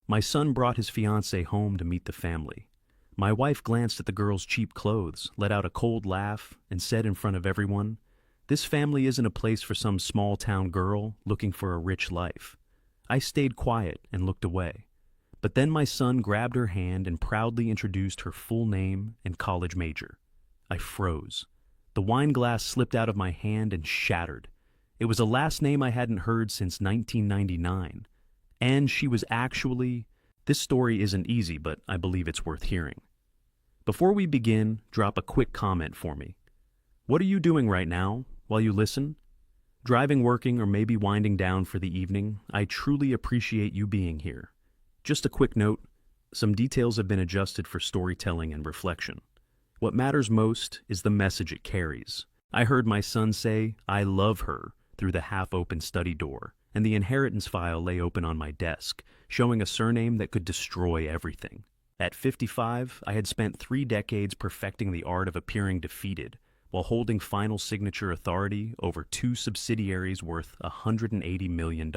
My son brought his fiancée home to meet the family. My wife glanced at the girl's cheap clothes, let out a cold laugh, and said in front of everyone, "This family isn't a place for some small-town girl looking for a rich life." I stayed quiet and looked away. But then my son grabbed her hand and proudly introduced her full name and college major. I froze. The wine glass slipped out of my hand and shattered. It was a last name I hadn't heard since 1999. And she was actually... This story isn't easy, but I believe it's worth hearing. Before we begin, drop a quick comment for me. What are you doing right now while you listen? Driving, working, or maybe winding down for the evening? I truly appreciate you being here. Just a quick note, some details have been adjusted for storytelling and reflection. What matters most is the message it carries. I heard my son say, "I love her," through the half-open study door, and the inheritance file lay open on my desk, showing a surname that could destroy everything. At 55, I had spent 3 decades perfecting the art of appearing defeated, while holding final signature authority over 2 subsidiaries worth $180 million.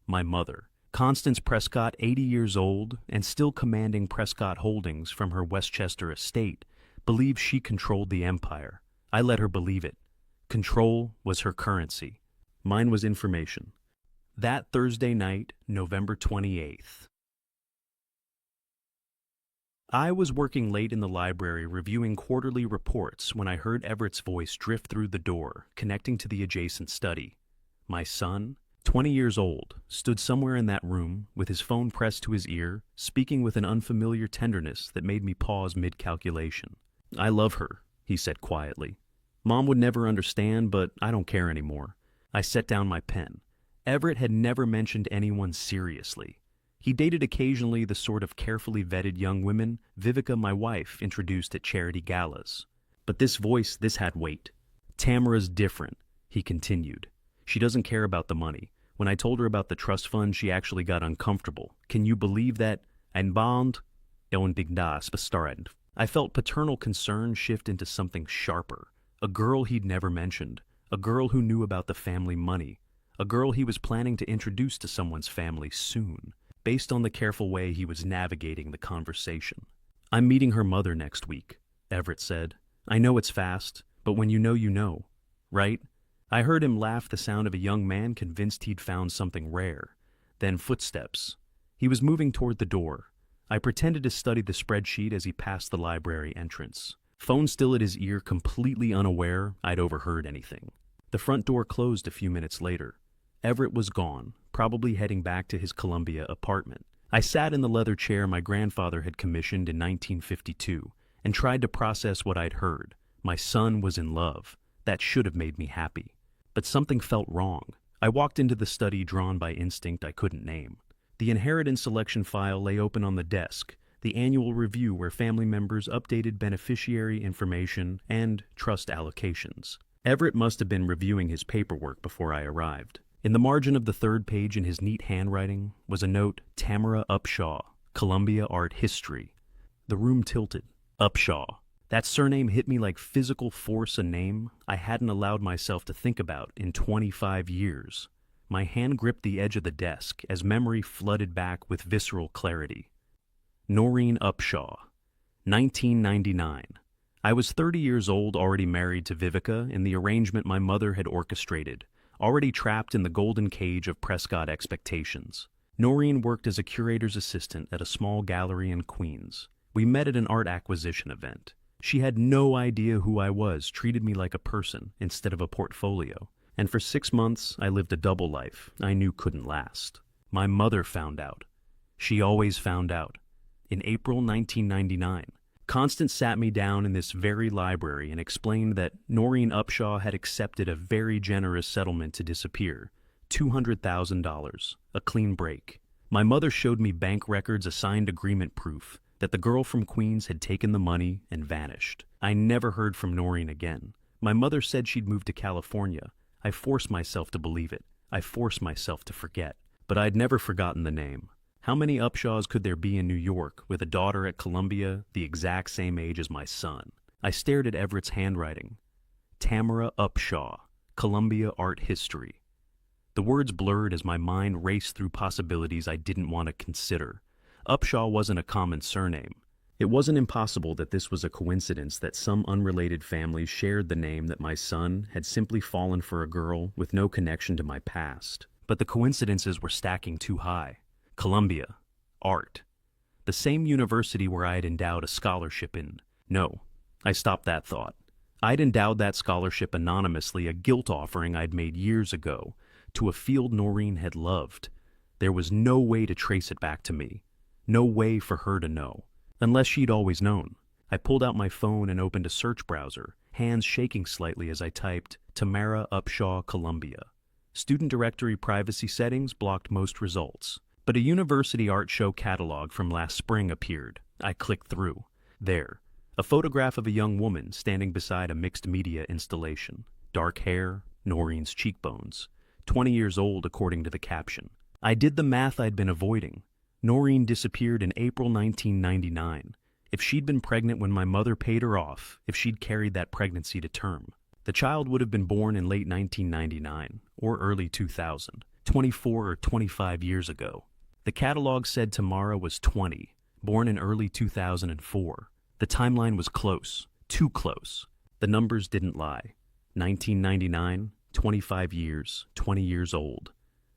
My mother, Constance Prescott, 80 years old and still commanding Prescott Holdings from her Westchester estate, believed she controlled the empire. I let her believe it. Control was her currency. Mine was information. That Thursday night, November 28th. I was working late in the library reviewing quarterly reports when I heard Everett's voice drift through the door, connecting to the adjacent study. My son, 20 years old, stood somewhere in that room, with his phone pressed to his ear, speaking with an unfamiliar tenderness that made me pause mid-calculation. "I love her," he said quietly. "Mom would never understand, but I don't care anymore." I set down my pen. Everett had never mentioned anyone seriously. He dated occasionally the sort of carefully vetted young women Vivica, my wife, introduced at charity galas. But this voice, this had weight. "Tamara's different," he continued. "She doesn't care about the money. When I told her about the trust fund, she actually got uncomfortable. Can you believe that? Ein bond? Ondigdas bestarend." I felt paternal concern shift into something sharper. A girl he'd never mentioned. A girl who knew about the family money. A girl he was planning to introduce to someone's family soon, based on the careful way he was navigating the conversation. "I'm meeting her mother next week," Everett said. "I know it's fast, but when you know, right?" I heard him laugh, the sound of a young man convinced he'd found something rare. Then footsteps. He was moving toward the door. I pretended to study the spreadsheet as he passed the library entrance. Phone still at his ear, completely unaware I'd overheard anything. The front door closed a few minutes later. Everett was gone, probably heading back to his Columbia apartment. I sat in the leather chair my grandfather had commissioned in 1952 and tried to process what I'd heard. My son was in love. That should have made me happy. But something felt wrong. I walked into the study drawn by instinct I couldn't name. The inheritance selection file lay open on the desk, the annual review where family members updated beneficiary information and trust allocations. Everett must have been reviewing his paperwork before I arrived. In the margin of the 3rd page in his neat handwriting was a note, "Tamara Upshaw, Columbia Art History." The room tilted. Upshaw. That surname hit me like physical force, a name I hadn't allowed myself to think about in 25 years. My hand gripped the edge of the desk as memory flooded back with visceral clarity. Noreen Upshaw, 1999. I was 30 years old, already married to Vivica in the arrangement my mother had orchestrated, already trapped in the golden cage of Prescott expectations. Noreen worked as a curator's assistant at a small gallery in Queens. We met at an art acquisition event. She had no idea who I was, treated me like a person instead of a portfolio. And for 6 months, I lived a double life I knew couldn't last. My mother found out. She always found out. In April 1999, Constance sat me down in this very library and explained that Noreen Upshaw had accepted a very generous settlement to disappear, $200,000, a clean break. My mother showed me bank records, a signed agreement proof that the girl from Queens had taken the money and vanished. I never heard from Noreen again. My mother said she'd moved to California. I forced myself to believe it. I forced myself to forget. But I'd never forgotten the name. How many Upshaws could there be in New York with a daughter at Columbia the exact same age as my son? I stared at Everett's handwriting. Tamara Upshaw, Columbia Art History. The words blurred as my mind raced through possibilities I didn't want to consider. Upshaw wasn't a common surname. It wasn't impossible that this was a coincidence that some unrelated family shared the name that my son had simply fallen for a girl with no connection to my past. But the coincidences were stacking too high. Columbia. Art. The same university where I had endowed a scholarship in. No, I stopped that thought. I'd endowed that scholarship anonymously, a guilt offering I'd made years ago, to a field Noreen had loved. There was no way to trace it back to me. No way for her to know. Unless she'd always known. I pulled out my phone and opened a search browser, hands shaking slightly as I typed Tamara Upshaw, Columbia. Student directory privacy settings blocked most results. But a university art show catalog from last spring appeared. I clicked through. There, a photograph of a young woman standing beside a mixed media installation. Dark hair, Noreen's cheekbones. 20 years old according to the caption. I did the math I'd been avoiding. Noreen disappeared in April 1999. If she'd been pregnant when my mother paid her off, if she'd carried that pregnancy to term, the child would have been born in late 1999 or early 2000, 24 or 25 years ago. The catalog said Tamara was 20, born in early 2004. The timeline was close, too close. The numbers didn't lie. 1999, 25 years, 20 years old.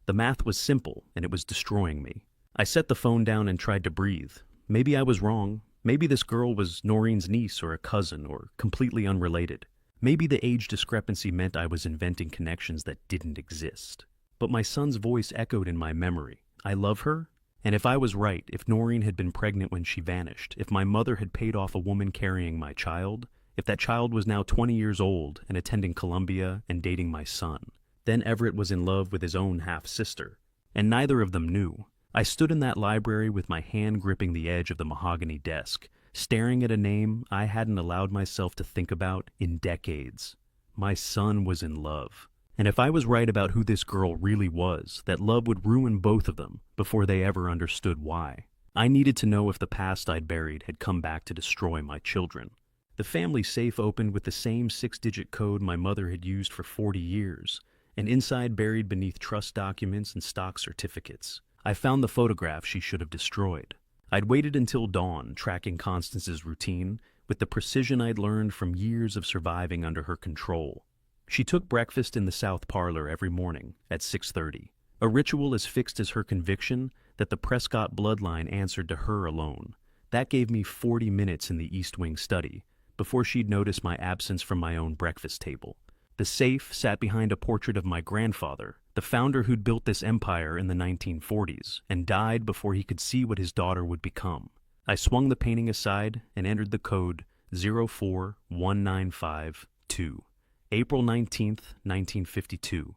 The math was simple, and it was destroying me. I set the phone down and tried to breathe. Maybe I was wrong. Maybe this girl was Noreen's niece or a cousin or completely unrelated. Maybe the age discrepancy meant I was inventing connections that didn't exist. But my son's voice echoed in my memory. I love her? And if I was right, if Noreen had been pregnant when she vanished, if my mother had paid off a woman carrying my child, if that child was now 20 years old and attending Columbia and dating my son, then Everett was in love with his own half-sister. And neither of them knew. I stood in that library with my hand gripping the edge of the mahogany desk, staring at a name I hadn't allowed myself to think about in decades. My son was in love. And if I was right about who this girl really was, that love would ruin both of them before they ever understood why. I needed to know if the past I'd buried had come back to destroy my children. The family safe opened with the same 6-digit code my mother had used for 40 years, and inside buried beneath trust documents and stock certificates. I found the photograph she should have destroyed. I'd waited until dawn, tracking Constance's routine, with the precision I'd learned from years of surviving under her control. She took breakfast in the south parlor every morning at 6:30, a ritual as fixed as her conviction that the Prescott bloodline answered to her alone. That gave me 40 minutes in the East Wing study, before she'd notice my absence from my own breakfast table. The safe sat behind a portrait of my grandfather, the founder who'd built this empire in the 1940s, and died before he could see what his daughter would become. I swung the painting aside and entered the code 041952. April 19th, 1952.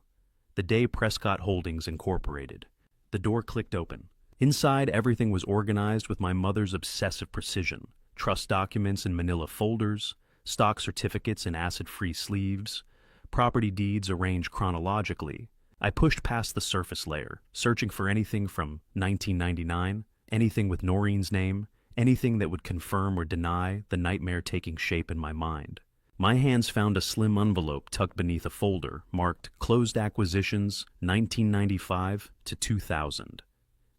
The day Prescott Holdings Incorporated. The door clicked open. Inside, everything was organized with my mother's obsessive precision. Trust documents in manila folders, stock certificates in acid-free sleeves, property deeds arranged chronologically. I pushed past the surface layer, searching for anything from 1999, anything with Noreen's name, anything that would confirm or deny the nightmare taking shape in my mind. My hands found a slim envelope tucked beneath a folder marked Closed Acquisitions 1995 to 2000.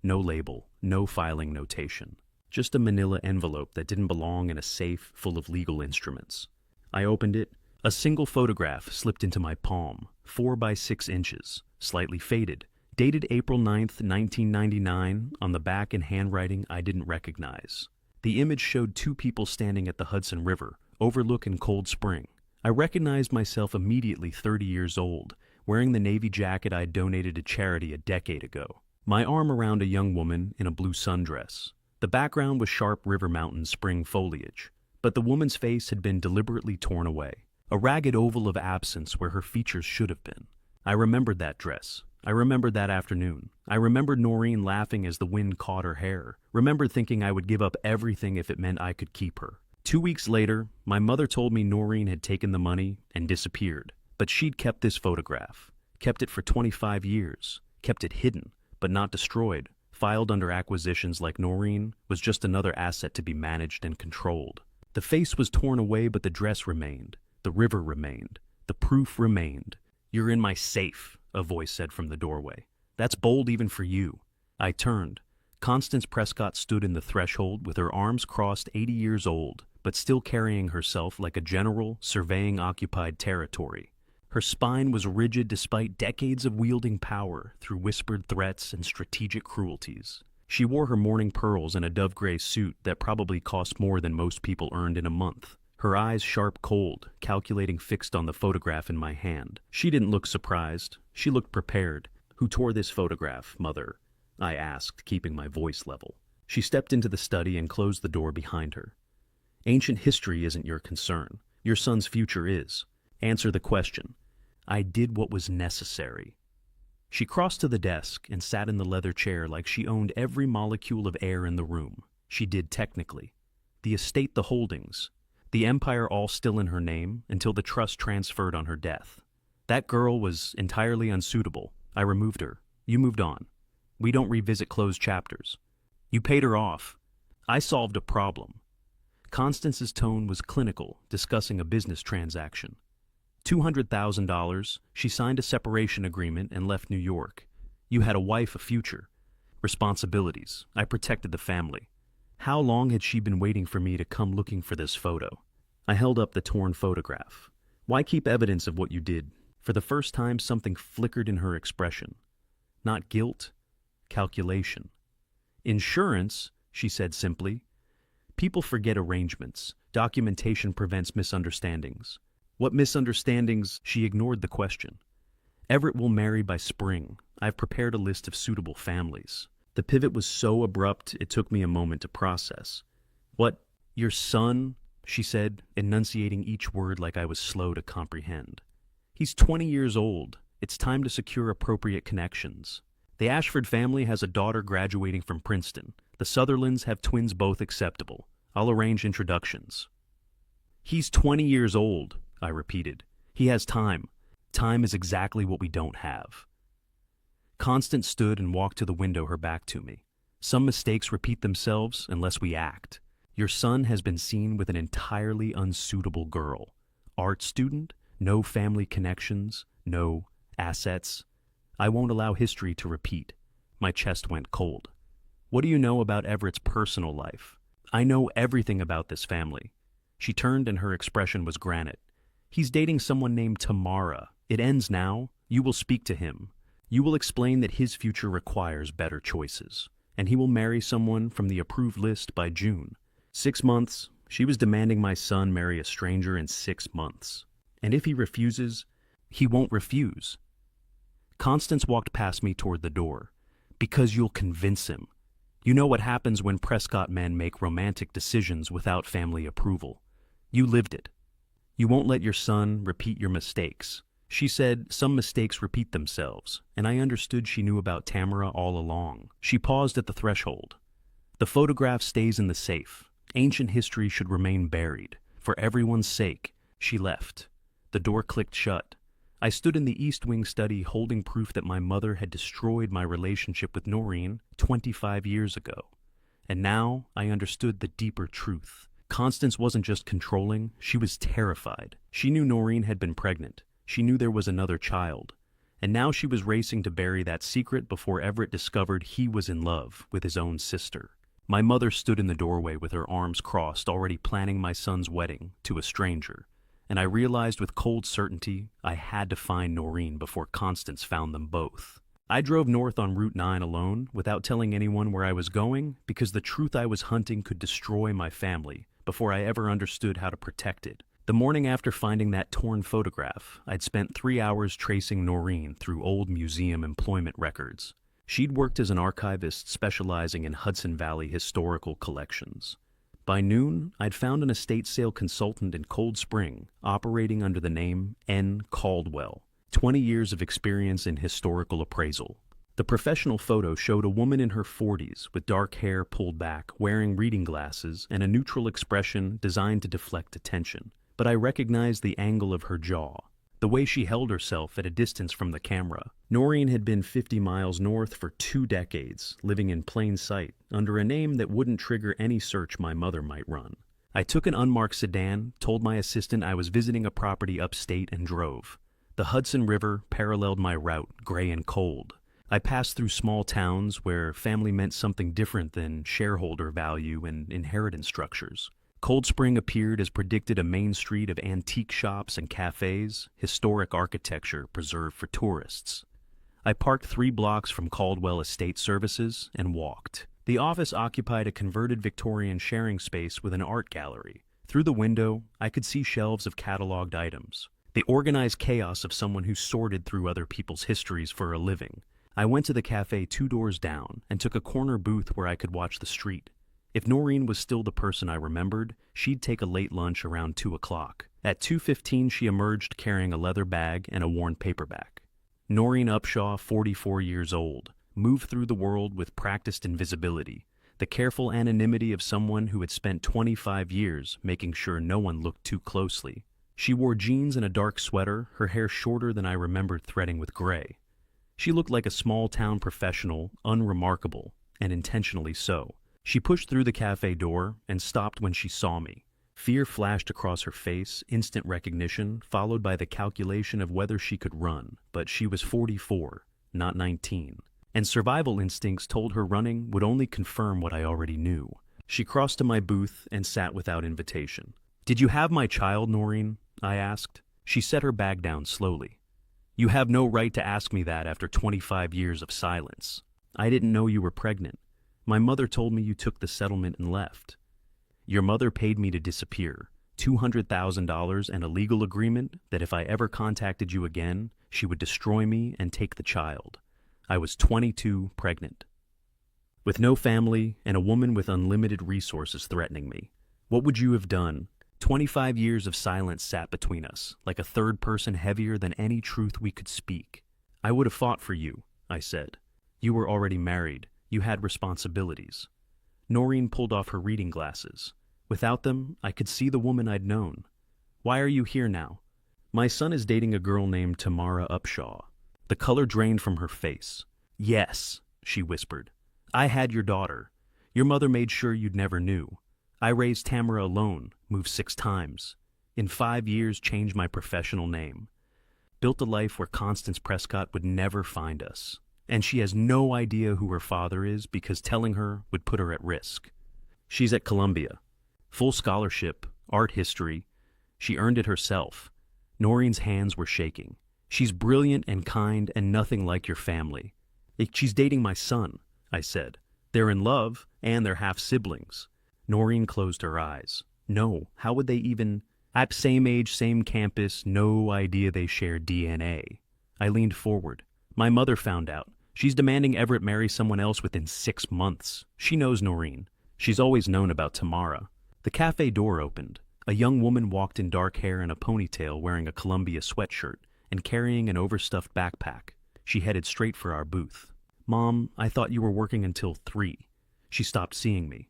No label, no filing notation. Just a manila envelope that didn't belong in a safe full of legal instruments. I opened it. A single photograph slipped into my palm, 4 by 6 inches, slightly faded, dated April 9th, 1999, on the back in handwriting I didn't recognize. The image showed 2 people standing at the Hudson River, overlooking Cold Spring. I recognized myself immediately 30 years old, wearing the navy jacket I'd donated to charity a decade ago. My arm around a young woman in a blue sundress. The background was sharp River Mountain spring foliage, but the woman's face had been deliberately torn away. A ragged oval of absence where her features should have been. I remembered that dress. I remembered that afternoon. I remembered Noreen laughing as the wind caught her hair. Remembered thinking I would give up everything if it meant I could keep her. 2 weeks later, my mother told me Noreen had taken the money and disappeared. But she'd kept this photograph. Kept it for 25 years. Kept it hidden, but not destroyed. Filed under acquisitions like Noreen was just another asset to be managed and controlled. The face was torn away, but the dress remained. The river remained. The proof remained. You're in my safe, a voice said from the doorway. "That's bold even for you." I turned. Constance Prescott stood in the threshold with her arms crossed, 80 years old, but still carrying herself like a general surveying occupied territory. Her spine was rigid despite decades of wielding power through whispered threats and strategic cruelties. She wore her morning pearls and a dove-gray suit that probably cost more than most people earned in a month. Her eyes sharp cold, calculating fixed on the photograph in my hand. She didn't look surprised. She looked prepared. "Who tore this photograph, Mother?" I asked, keeping my voice level. She stepped into the study and closed the door behind her. "Ancient history isn't your concern. Your son's future is. Answer the question." "I did what was necessary." She crossed to the desk and sat in the leather chair like she owned every molecule of air in the room. She did technically. The estate, the holdings, the empire, all still in her name until the trust transferred on her death. That girl was entirely unsuitable. I removed her. You moved on. We don't revisit closed chapters. You paid her off. I solved a problem. Constance's tone was clinical, discussing a business transaction. $200,000, she signed a separation agreement and left New York. You had a wife, a future. Responsibilities. I protected the family. How long had she been waiting for me to come looking for this photo? I held up the torn photograph. Why keep evidence of what you did? For the first time, something flickered in her expression. Not guilt, calculation. "Insurance," she said simply. "People forget arrangements. Documentation prevents misunderstandings." "What misunderstandings?" She ignored the question. "Everett will marry by spring. I've prepared a list of suitable families." The pivot was so abrupt it took me a moment to process. "What, your son?" she said, enunciating each word like I was slow to comprehend. "He's 20 years old. It's time to secure appropriate connections. The Ashford family has a daughter graduating from Princeton. The Sutherlands have twins, both acceptable. I'll arrange introductions." "He's 20 years old," I repeated. "He has time. Time is exactly what we don't have." Constance stood and walked to the window, her back to me. "Some mistakes repeat themselves unless we act. Your son has been seen with an entirely unsuitable girl. Art student, no family connections, no assets. I won't allow history to repeat." My chest went cold. "What do you know about Everett's personal life?" "I know everything about this family." She turned and her expression was granite. "He's dating someone named Tamara. It ends now. You will speak to him. You will explain that his future requires better choices. And he will marry someone from the approved list by June. 6 months. She was demanding my son marry a stranger in 6 months. And if he refuses, he won't refuse." Constance walked past me toward the door. "Because you'll convince him. You know what happens when Prescott men make romantic decisions without family approval. You lived it. You won't let your son repeat your mistakes." She said, "Some mistakes repeat themselves," and I understood she knew about Tamara all along. She paused at the threshold. "The photograph stays in the safe. Ancient history should remain buried. For everyone's sake." She left. The door clicked shut. I stood in the East Wing study holding proof that my mother had destroyed my relationship with Noreen 25 years ago. And now I understood the deeper truth. Constance wasn't just controlling, she was terrified. She knew Noreen had been pregnant. She knew there was another child. And now she was racing to bury that secret before Everett discovered he was in love with his own sister. My mother stood in the doorway with her arms crossed, already planning my son's wedding to a stranger. And I realized with cold certainty I had to find Noreen before Constance found them both. I drove north on Route 9 alone, without telling anyone where I was going, because the truth I was hunting could destroy my family before I ever understood how to protect it. The morning after finding that torn photograph, I'd spent 3 hours tracing Noreen through old museum employment records. She'd worked as an archivist specializing in Hudson Valley historical collections. By noon, I'd found an estate sale consultant in Cold Spring, operating under the name N. Caldwell. 20 years of experience in historical appraisal. The professional photo showed a woman in her 40s with dark hair pulled back, wearing reading glasses and a neutral expression designed to deflect attention. But I recognized the angle of her jaw, the way she held herself at a distance from the camera. Noreen had been 50 miles north for 2 decades, living in plain sight, under a name that wouldn't trigger any search my mother might run. I took an unmarked sedan, told my assistant I was visiting a property upstate, and drove. The Hudson River paralleled my route, gray and cold. I passed through small towns where family meant something different than shareholder value and inheritance structures. Cold Spring appeared as predicted, a main street of antique shops and cafes, historic architecture preserved for tourists. I parked 3 blocks from Caldwell Estate Services and walked. The office occupied a converted Victorian sharing space with an art gallery. Through the window, I could see shelves of cataloged items, the organized chaos of someone who sorted through other people's histories for a living. I went to the cafe 2 doors down and took a corner booth where I could watch the street. If Noreen was still the person I remembered, she'd take a late lunch around 2 o'clock. At 2:15, she emerged carrying a leather bag and a worn paperback. Noreen Upshaw, 44 years old, moved through the world with practiced invisibility, the careful anonymity of someone who had spent 25 years making sure no one looked too closely. She wore jeans and a dark sweater, her hair shorter than I remembered threading with gray. She looked like a small-town professional, unremarkable, and intentionally so. She pushed through the cafe door and stopped when she saw me. Fear flashed across her face, instant recognition, followed by the calculation of whether she could run, but she was 44, not 19. And survival instincts told her running would only confirm what I already knew. She crossed to my booth and sat without invitation. "Did you have my child, Noreen?" I asked. She set her bag down slowly. "You have no right to ask me that after 25 years of silence. I didn't know you were pregnant. My mother told me you took the settlement and left. Your mother paid me to disappear, $200,000 and a legal agreement that if I ever contacted you again, she would destroy me and take the child. I was 22, pregnant. With no family and a woman with unlimited resources threatening me. What would you have done? 25 years of silence sat between us, like a third person heavier than any truth we could speak. I would have fought for you," I said. "You were already married. You had responsibilities." Noreen pulled off her reading glasses. Without them, I could see the woman I'd known. "Why are you here now?" "My son is dating a girl named Tamara Upshaw." The color drained from her face. "Yes," she whispered. "I had your daughter. Your mother made sure you'd never knew. I raised Tamara alone, moved 6 times. In 5 years, changed my professional name. Built a life where Constance Prescott would never find us. And she has no idea who her father is because telling her would put her at risk. She's at Columbia. Full scholarship, art history. She earned it herself." Noreen's hands were shaking. "She's brilliant and kind and nothing like your family." "She's dating my son," I said. "They're in love, and they're half-siblings." Noreen closed her eyes. "No, how would they even... At same age, same campus, no idea they share DNA." I leaned forward. "My mother found out. She's demanding Everett marry someone else within 6 months. She knows Noreen. She's always known about Tamara." The cafe door opened. A young woman walked in dark hair and a ponytail, wearing a Columbia sweatshirt and carrying an overstuffed backpack. She headed straight for our booth. "Mom, I thought you were working until 3. She stopped seeing me.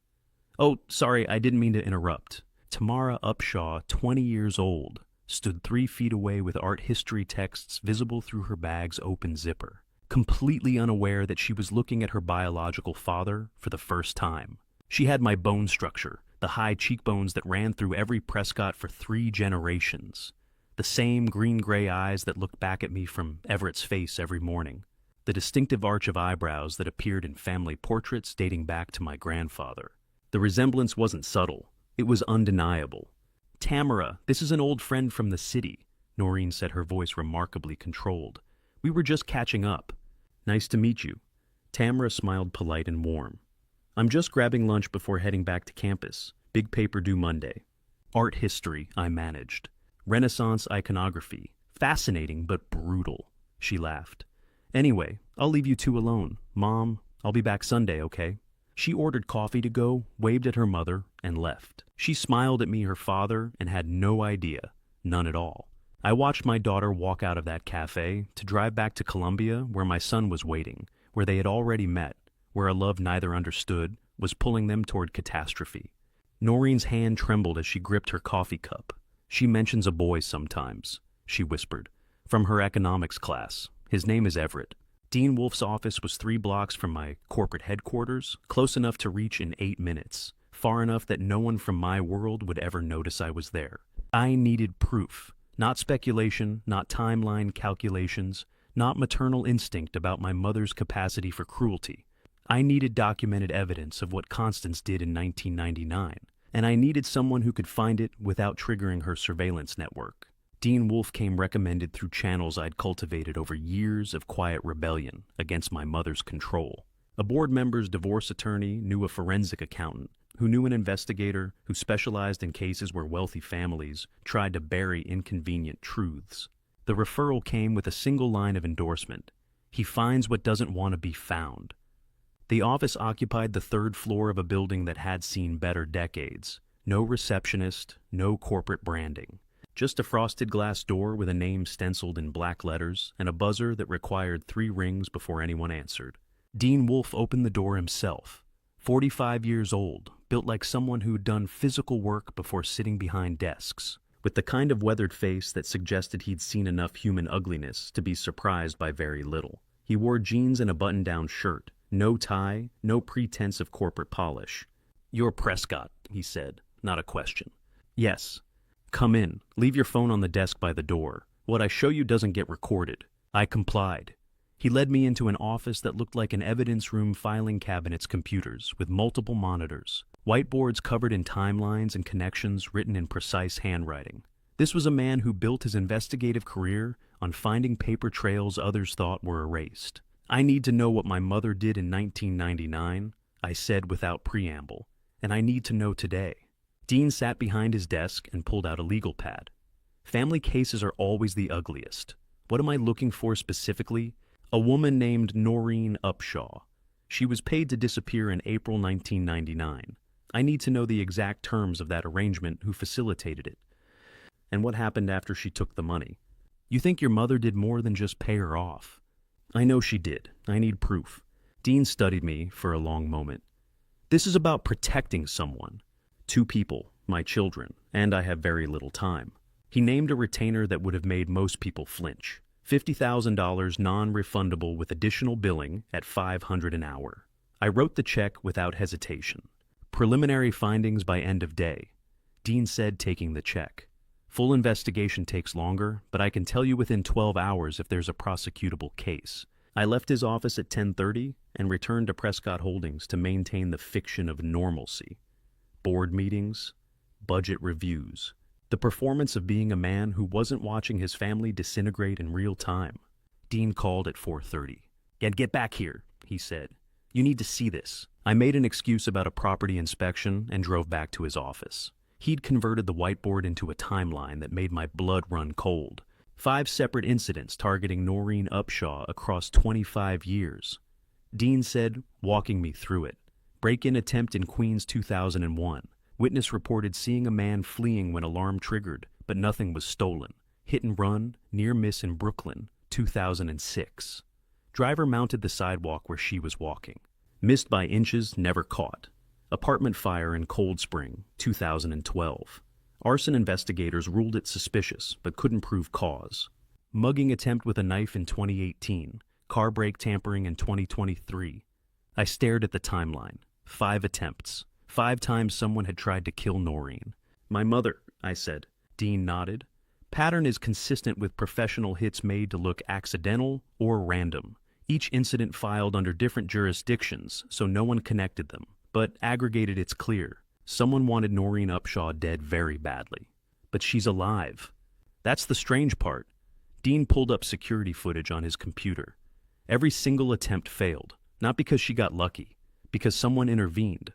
"Oh, sorry, I didn't mean to interrupt." Tamara Upshaw, 20 years old, stood 3 feet away with art history texts visible through her bag's open zipper, completely unaware that she was looking at her biological father for the first time. She had my bone structure, the high cheekbones that ran through every Prescott for 3 generations, the same green-gray eyes that looked back at me from Everett's face every morning, the distinctive arch of eyebrows that appeared in family portraits dating back to my grandfather. The resemblance wasn't subtle. It was undeniable. "Tamara, this is an old friend from the city," Noreen said, her voice remarkably controlled. "We were just catching up." "Nice to meet you." Tamara smiled, polite and warm. "I'm just grabbing lunch before heading back to campus. Big paper due Monday." "Art history," I managed. "Renaissance iconography. Fascinating but brutal." She laughed. "Anyway, I'll leave you 2 alone. Mom, I'll be back Sunday, okay?" She ordered coffee to go, waved at her mother, and left. She smiled at me, her father, and had no idea. None at all. I watched my daughter walk out of that cafe to drive back to Columbia, where my son was waiting, where they had already met, where a love neither understood was pulling them toward catastrophe. Noreen's hand trembled as she gripped her coffee cup. "She mentions a boy sometimes," she whispered. "From her economics class. His name is Everett. Dean Wolf's office was 3 blocks from my corporate headquarters, close enough to reach in 8 minutes, far enough that no one from my world would ever notice I was there. I needed proof. Not speculation, not timeline calculations, not maternal instinct about my mother's capacity for cruelty. I needed documented evidence of what Constance did in 1999, and I needed someone who could find it without triggering her surveillance network. Dean Wolfe came recommended through channels I'd cultivated over years of quiet rebellion against my mother's control. A board member's divorce attorney knew a forensic accountant, who knew an investigator who specialized in cases where wealthy families tried to bury inconvenient truths. The referral came with a single line of endorsement: he finds what doesn't want to be found. The office occupied the third floor of a building that had seen better decades. No receptionist, no corporate branding. Just a frosted glass door with a name stenciled in black letters and a buzzer that required 3 rings before anyone answered. Dean Wolfe opened the door himself. 45 years old, built like someone who'd done physical work before sitting behind desks, with the kind of weathered face that suggested he'd seen enough human ugliness to be surprised by very little. He wore jeans and a button-down shirt, no tie, no pretense of corporate polish. "You're Prescott," he said, not a question. "Yes." "Come in. Leave your phone on the desk by the door. What I show you doesn't get recorded." I complied. He led me into an office that looked like an evidence room, filing cabinets, computers with multiple monitors, whiteboards covered in timelines and connections written in precise handwriting. This was a man who built his investigative career on finding paper trails others thought were erased. "I need to know what my mother did in 1999, I said without preamble, "and I need to know today." Dean sat behind his desk and pulled out a legal pad. "Family cases are always the ugliest. What am I looking for specifically? A woman named Noreen Upshaw. She was paid to disappear in April 1999. I need to know the exact terms of that arrangement, who facilitated it, and what happened after she took the money. You think your mother did more than just pay her off?" "I know she did. I need proof." Dean studied me for a long moment. "This is about protecting someone. 2 people, my children, and I have very little time." He named a retainer that would have made most people flinch. $50,000 non-refundable with additional billing at $500 an hour. I wrote the check without hesitation. "Preliminary findings by end of day," Dean said, taking the check. "Full investigation takes longer, but I can tell you within 12 hours if there's a prosecutable case." I left his office at 10:30 and returned to Prescott Holdings to maintain the fiction of normalcy. Board meetings, budget reviews, the performance of being a man who wasn't watching his family disintegrate in real time. Dean called at 4:30. Get back here," he said. "You need to see this." I made an excuse about a property inspection and drove back to his office. He'd converted the whiteboard into a timeline that made my blood run cold. 5 separate incidents targeting Noreen Upshaw across 25 years. Dean said, walking me through it. Break-in attempt in Queens 2001. Witness reported seeing a man fleeing when alarm triggered, but nothing was stolen. Hit and run, near miss in Brooklyn, 2006. Driver mounted the sidewalk where she was walking. Missed by inches, never caught. Apartment fire in Cold Spring, 2012. Arson investigators ruled it suspicious, but couldn't prove cause. Mugging attempt with a knife in 2018. Car brake tampering in 2023. I stared at the timeline. 5 attempts. 5 times someone had tried to kill Noreen. "My mother," I said. Dean nodded. "Pattern is consistent with professional hits made to look accidental or random. Each incident filed under different jurisdictions, so no one connected them. But aggregated, it's clear. Someone wanted Noreen Upshaw dead very badly. But she's alive. That's the strange part." Dean pulled up security footage on his computer. Every single attempt failed, not because she got lucky, because someone intervened.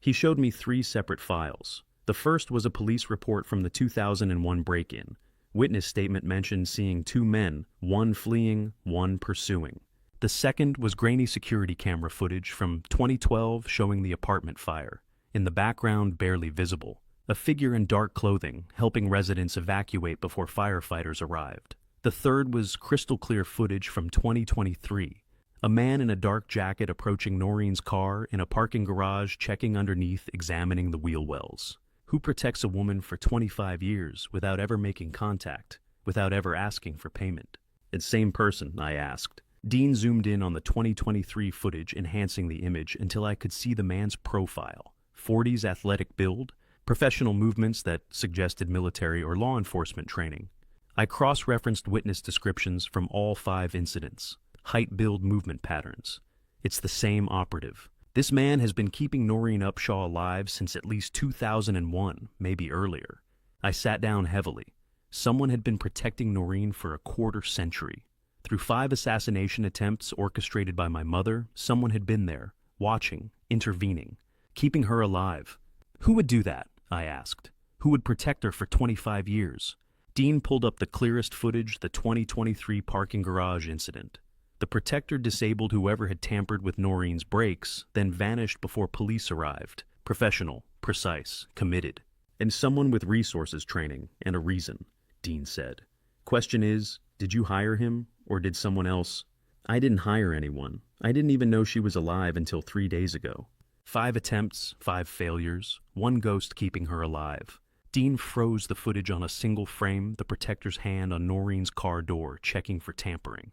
He showed me 3 separate files. The first was a police report from the 2001 break-in. Witness statement mentioned seeing 2 men, one fleeing, one pursuing. The second was grainy security camera footage from 2012 showing the apartment fire. In the background, barely visible, a figure in dark clothing helping residents evacuate before firefighters arrived. The third was crystal clear footage from 2023. A man in a dark jacket approaching Noreen's car in a parking garage, checking underneath, examining the wheel wells. Who protects a woman for 25 years without ever making contact, without ever asking for payment? "It's same person?" I asked. Dean zoomed in on the 2023 footage, enhancing the image until I could see the man's profile. 40s athletic build, professional movements that suggested military or law enforcement training. I cross-referenced witness descriptions from all 5 incidents, height, build, movement patterns. It's the same operative. This man has been keeping Noreen Upshaw alive since at least 2001, maybe earlier. I sat down heavily. Someone had been protecting Noreen for a quarter century. Through 5 assassination attempts orchestrated by my mother, someone had been there, watching, intervening, keeping her alive. Who would do that? I asked. Who would protect her for 25 years? Dean pulled up the clearest footage, the 2023 parking garage incident. The protector disabled whoever had tampered with Noreen's brakes, then vanished before police arrived. Professional, precise, committed. And someone with resources training and a reason, Dean said. Question is, did you hire him, or did someone else? I didn't hire anyone. I didn't even know she was alive until 3 days ago. 5 attempts, 5 failures, 1 ghost keeping her alive. Dean froze the footage on a single frame, the protector's hand on Noreen's car door, checking for tampering.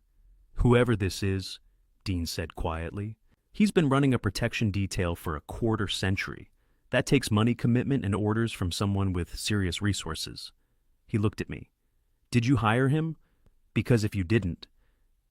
Whoever this is, Dean said quietly, he's been running a protection detail for a quarter century. That takes money commitment and orders from someone with serious resources. He looked at me. Did you hire him? Because if you didn't,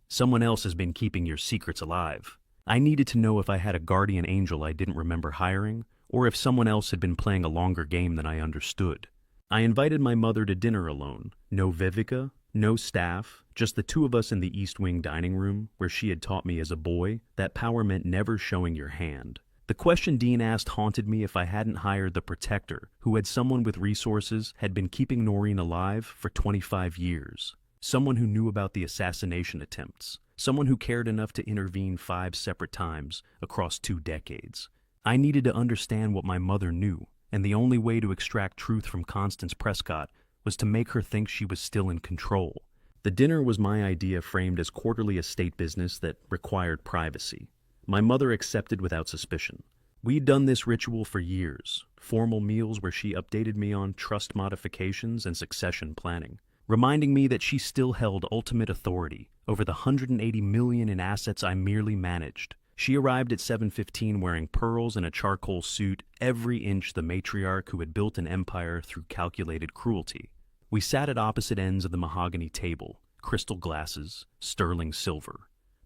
someone else has been keeping your secrets alive. I needed to know if I had a guardian angel I didn't remember hiring, or if someone else had been playing a longer game than I understood. I invited my mother to dinner alone. No Vivica, no staff, just the 2 of us in the East Wing dining room, where she had taught me as a boy that power meant never showing your hand. The question Dean asked haunted me. If I hadn't hired the protector, who had someone with resources, had been keeping Noreen alive for 25 years. Someone who knew about the assassination attempts. Someone who cared enough to intervene 5 separate times across 2 decades. I needed to understand what my mother knew, and the only way to extract truth from Constance Prescott was to make her think she was still in control. The dinner was my idea, framed as quarterly estate business that required privacy. My mother accepted without suspicion. We'd done this ritual for years, formal meals where she updated me on trust modifications and succession planning, reminding me that she still held ultimate authority over the $180 million in assets I merely managed. She arrived at 7:15 wearing pearls and a charcoal suit, every inch the matriarch who had built an empire through calculated cruelty. We sat at opposite ends of the mahogany table, crystal glasses, sterling silver,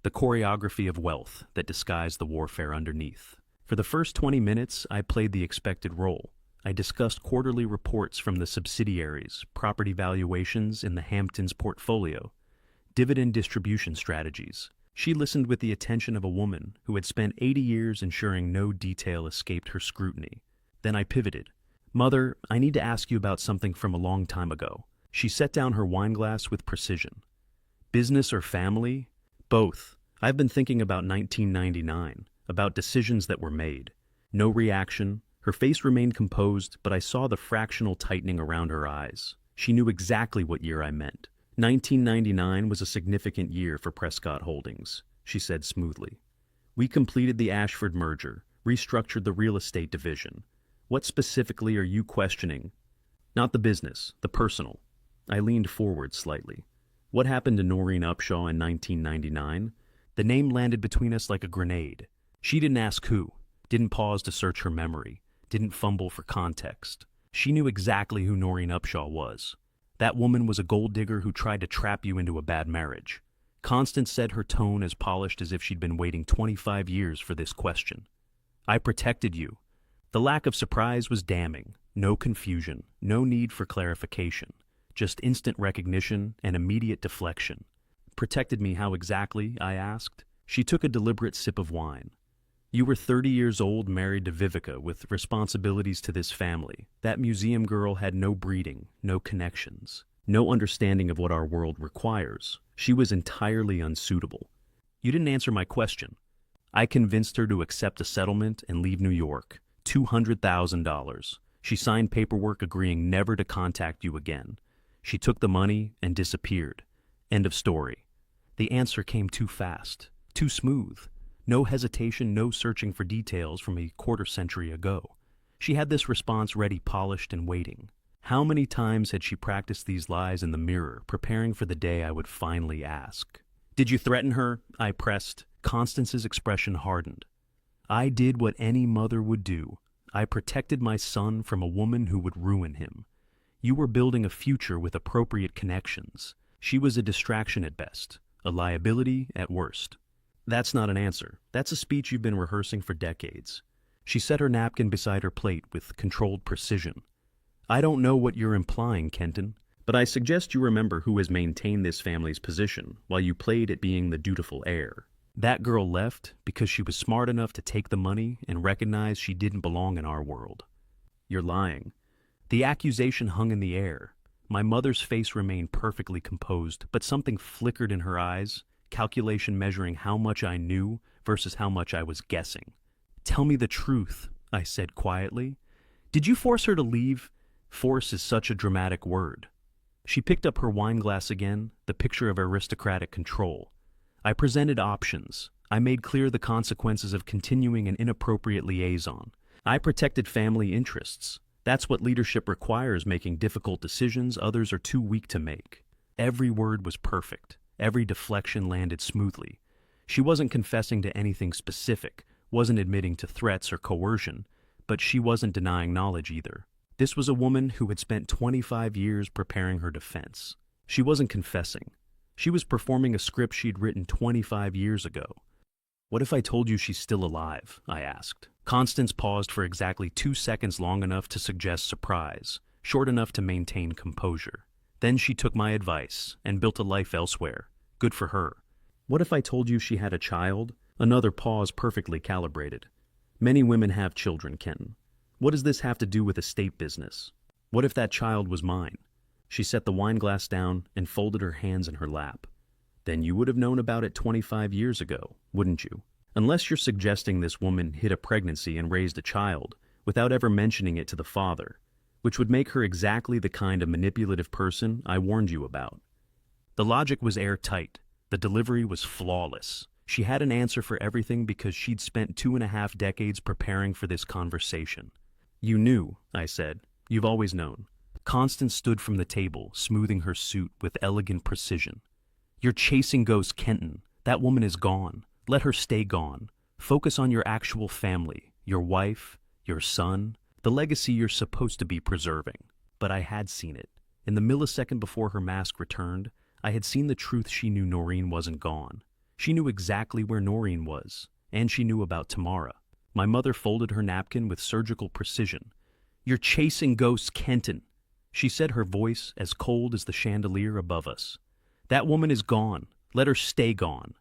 the choreography of wealth that disguised the warfare underneath. For the first 20 minutes, I played the expected role. I discussed quarterly reports from the subsidiaries, property valuations in the Hamptons portfolio, dividend distribution strategies. She listened with the attention of a woman who had spent 80 years ensuring no detail escaped her scrutiny. Then I pivoted. Mother, I need to ask you about something from a long time ago. She set down her wineglass with precision. Business or family? Both. I've been thinking about 1999, about decisions that were made. No reaction. Her face remained composed, but I saw the fractional tightening around her eyes. She knew exactly what year I meant. 1999 was a significant year for Prescott Holdings, she said smoothly. We completed the Ashford merger, restructured the real estate division. What specifically are you questioning? Not the business, the personal. I leaned forward slightly. What happened to Noreen Upshaw in 1999? The name landed between us like a grenade. She didn't ask who, didn't pause to search her memory, didn't fumble for context. She knew exactly who Noreen Upshaw was. That woman was a gold digger who tried to trap you into a bad marriage. Constance said, her tone as polished as if she'd been waiting 25 years for this question. I protected you. The lack of surprise was damning. No confusion, no need for clarification. Just instant recognition and immediate deflection. Protected me how exactly? I asked. She took a deliberate sip of wine. You were 30 years old, married to Vivica, with responsibilities to this family. That museum girl had no breeding, no connections, no understanding of what our world requires. She was entirely unsuitable. You didn't answer my question. I convinced her to accept a settlement and leave New York. $200,000. She signed paperwork agreeing never to contact you again. She took the money and disappeared. End of story. The answer came too fast, too smooth. No hesitation, no searching for details from a quarter century ago. She had this response ready, polished, and waiting. How many times had she practiced these lies in the mirror, preparing for the day I would finally ask? Did you threaten her? I pressed. Constance's expression hardened. I did what any mother would do. I protected my son from a woman who would ruin him. You were building a future with appropriate connections. She was a distraction at best, a liability at worst. That's not an answer. That's a speech you've been rehearsing for decades. She set her napkin beside her plate with controlled precision. I don't know what you're implying, Kenton, but I suggest you remember who has maintained this family's position while you played at being the dutiful heir. That girl left because she was smart enough to take the money and recognize she didn't belong in our world. You're lying. The accusation hung in the air. My mother's face remained perfectly composed, but something flickered in her eyes, calculation measuring how much I knew versus how much I was guessing. Tell me the truth, I said quietly. Did you force her to leave? Force is such a dramatic word. She picked up her wine glass again, the picture of aristocratic control. I presented options. I made clear the consequences of continuing an inappropriate liaison. I protected family interests. That's what leadership requires, making difficult decisions others are too weak to make. Every word was perfect. Every deflection landed smoothly. She wasn't confessing to anything specific, wasn't admitting to threats or coercion, but she wasn't denying knowledge either. This was a woman who had spent 25 years preparing her defense. She wasn't confessing. She was performing a script she'd written 25 years ago. What if I told you she's still alive? I asked. Constance paused for exactly 2 seconds, long enough to suggest surprise, short enough to maintain composure. Then she took my advice and built a life elsewhere. Good for her. What if I told you she had a child? Another pause, perfectly calibrated. Many women have children, Kenton. What does this have to do with estate business? What if that child was mine? She set the wine glass down and folded her hands in her lap. Then you would have known about it 25 years ago, wouldn't you? Unless you're suggesting this woman hid a pregnancy and raised a child without ever mentioning it to the father, which would make her exactly the kind of manipulative person I warned you about. The logic was airtight. The delivery was flawless. She had an answer for everything because she'd spent 2.5 decades preparing for this conversation. You knew, I said. You've always known. Constance stood from the table, smoothing her suit with elegant precision. You're chasing ghosts, Kenton. That woman is gone. Let her stay gone. Focus on your actual family, your wife, your son, the legacy you're supposed to be preserving. But I had seen it. In the millisecond before her mask returned, I had seen the truth. She knew Noreen wasn't gone. She knew exactly where Noreen was, and she knew about Tamara. My mother folded her napkin with surgical precision. You're chasing ghosts, Kenton. She said, her voice as cold as the chandelier above us. That woman is gone. Let her stay gone.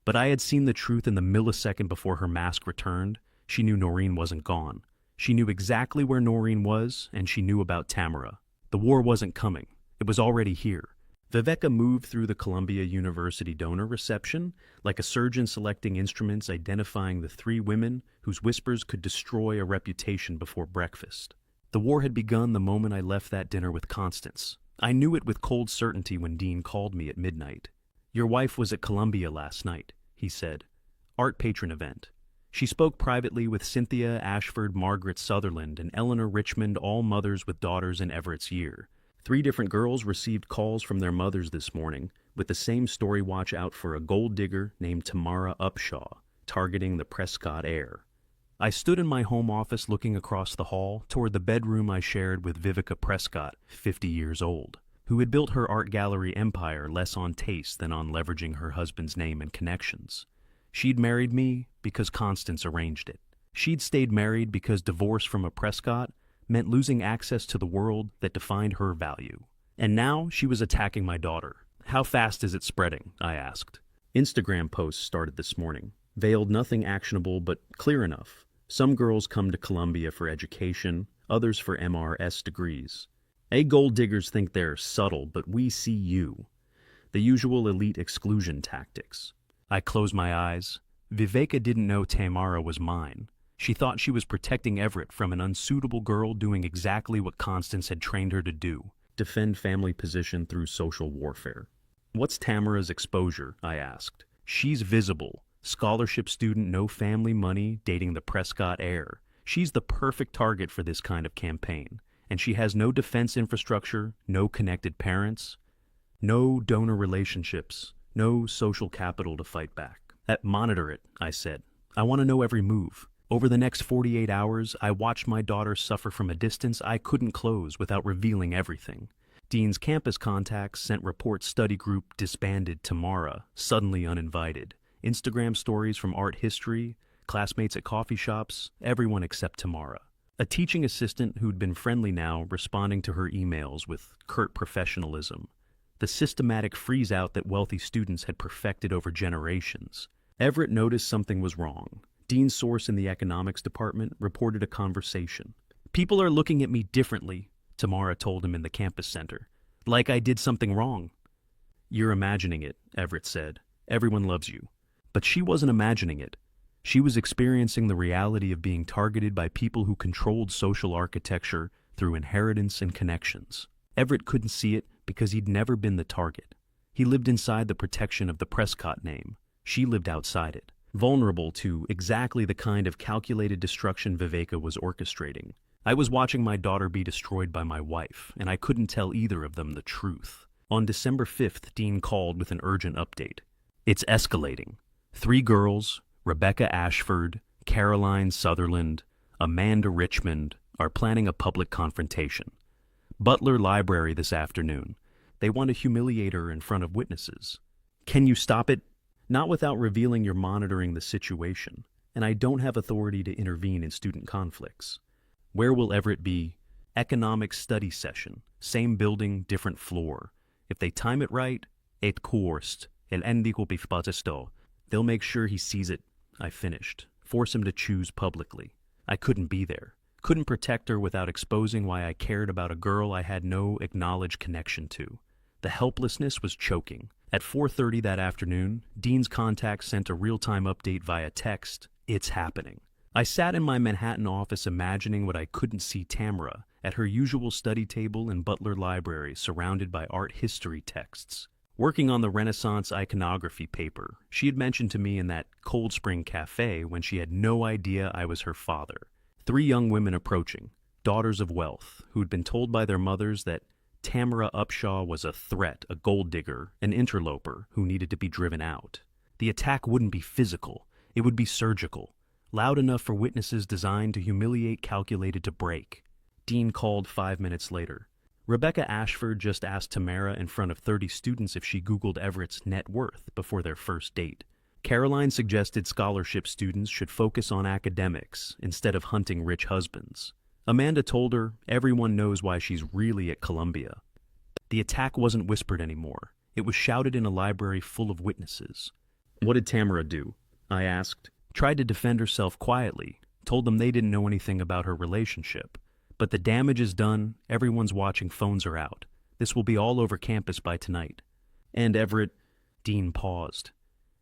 But I had seen the truth in the millisecond before her mask returned. She knew Noreen wasn't gone. She knew exactly where Noreen was, and she knew about Tamara. The war wasn't coming. It was already here. Viveka moved through the Columbia University donor reception, like a surgeon selecting instruments, identifying the 3 women whose whispers could destroy a reputation before breakfast. The war had begun the moment I left that dinner with Constance. I knew it with cold certainty when Dean called me at midnight. Your wife was at Columbia last night, he said. Art patron event. She spoke privately with Cynthia Ashford, Margaret Sutherland, and Eleanor Richmond, all mothers with daughters in Everett's year. 3 different girls received calls from their mothers this morning with the same story: watch out for a gold digger named Tamara Upshaw, targeting the Prescott heir. I stood in my home office looking across the hall toward the bedroom I shared with Vivica Prescott, 50 years old, who had built her art gallery empire less on taste than on leveraging her husband's name and connections. She'd married me because Constance arranged it. She'd stayed married because divorce from a Prescott meant losing access to the world that defined her value. And now she was attacking my daughter. How fast is it spreading? I asked. Instagram posts started this morning. Veiled nothing actionable, but clear enough. Some girls come to Columbia for education, others for MRS degrees. Gold diggers think they're subtle, but we see you. The usual elite exclusion tactics. I closed my eyes. Viveka didn't know Tamara was mine. She thought she was protecting Everett from an unsuitable girl doing exactly what Constance had trained her to do: defend family position through social warfare. What's Tamara's exposure? I asked. She's visible. Scholarship student, no family money, dating the Prescott heir. She's the perfect target for this kind of campaign. And she has no defense infrastructure, no connected parents, no donor relationships, no social capital to fight back. Monitor it, I said. I want to know every move. Over the next 48 hours, I watched my daughter suffer from a distance I couldn't close without revealing everything. Dean's campus contacts sent report study group disbanded Tamara, suddenly uninvited. Instagram stories from art history, classmates at coffee shops, everyone except Tamara. A teaching assistant who'd been friendly now responding to her emails with curt professionalism. The systematic freeze-out that wealthy students had perfected over generations. Everett noticed something was wrong. Dean's source in the economics department reported a conversation. "People are looking at me differently," Tamara told him in the campus center. "Like I did something wrong." "You're imagining it," Everett said. "Everyone loves you." But she wasn't imagining it. She was experiencing the reality of being targeted by people who controlled social architecture through inheritance and connections. Everett couldn't see it because he'd never been the target. He lived inside the protection of the Prescott name. She lived outside it, vulnerable to exactly the kind of calculated destruction Viveka was orchestrating. I was watching my daughter be destroyed by my wife, and I couldn't tell either of them the truth. On December 5th, Dean called with an urgent update. "It's escalating. 3 girls, Rebecca Ashford, Caroline Sutherland, Amanda Richmond, are planning a public confrontation. Butler Library this afternoon. They want to humiliate her in front of witnesses. Can you stop it? Not without revealing you're monitoring the situation, and I don't have authority to intervene in student conflicts." Where will Everett be? Economics study session. Same building, different floor. If they time it right, et courst, el endico bifbatisto. They'll make sure he sees it. I finished. Force him to choose publicly. I couldn't be there. Couldn't protect her without exposing why I cared about a girl I had no acknowledged connection to. The helplessness was choking. At 4:30 that afternoon, Dean's contact sent a real-time update via text. "It's happening." I sat in my Manhattan office imagining what I couldn't see Tamara at her usual study table in Butler Library surrounded by art history texts. Working on the Renaissance iconography paper she had mentioned to me in that Cold Spring Cafe when she had no idea I was her father. 3 young women approaching, daughters of wealth, who'd been told by their mothers that Tamara Upshaw was a threat, a gold digger, an interloper who needed to be driven out. The attack wouldn't be physical, it would be surgical. Loud enough for witnesses designed to humiliate, calculated to break. Dean called 5 minutes later. Rebecca Ashford just asked Tamara in front of 30 students if she Googled Everett's net worth before their first date. Caroline suggested scholarship students should focus on academics instead of hunting rich husbands. Amanda told her everyone knows why she's really at Columbia. The attack wasn't whispered anymore. It was shouted in a library full of witnesses. "What did Tamara do?" I asked. Tried to defend herself quietly, told them they didn't know anything about her relationship. But the damage is done, everyone's watching, phones are out. This will be all over campus by tonight. And Everett... Dean paused.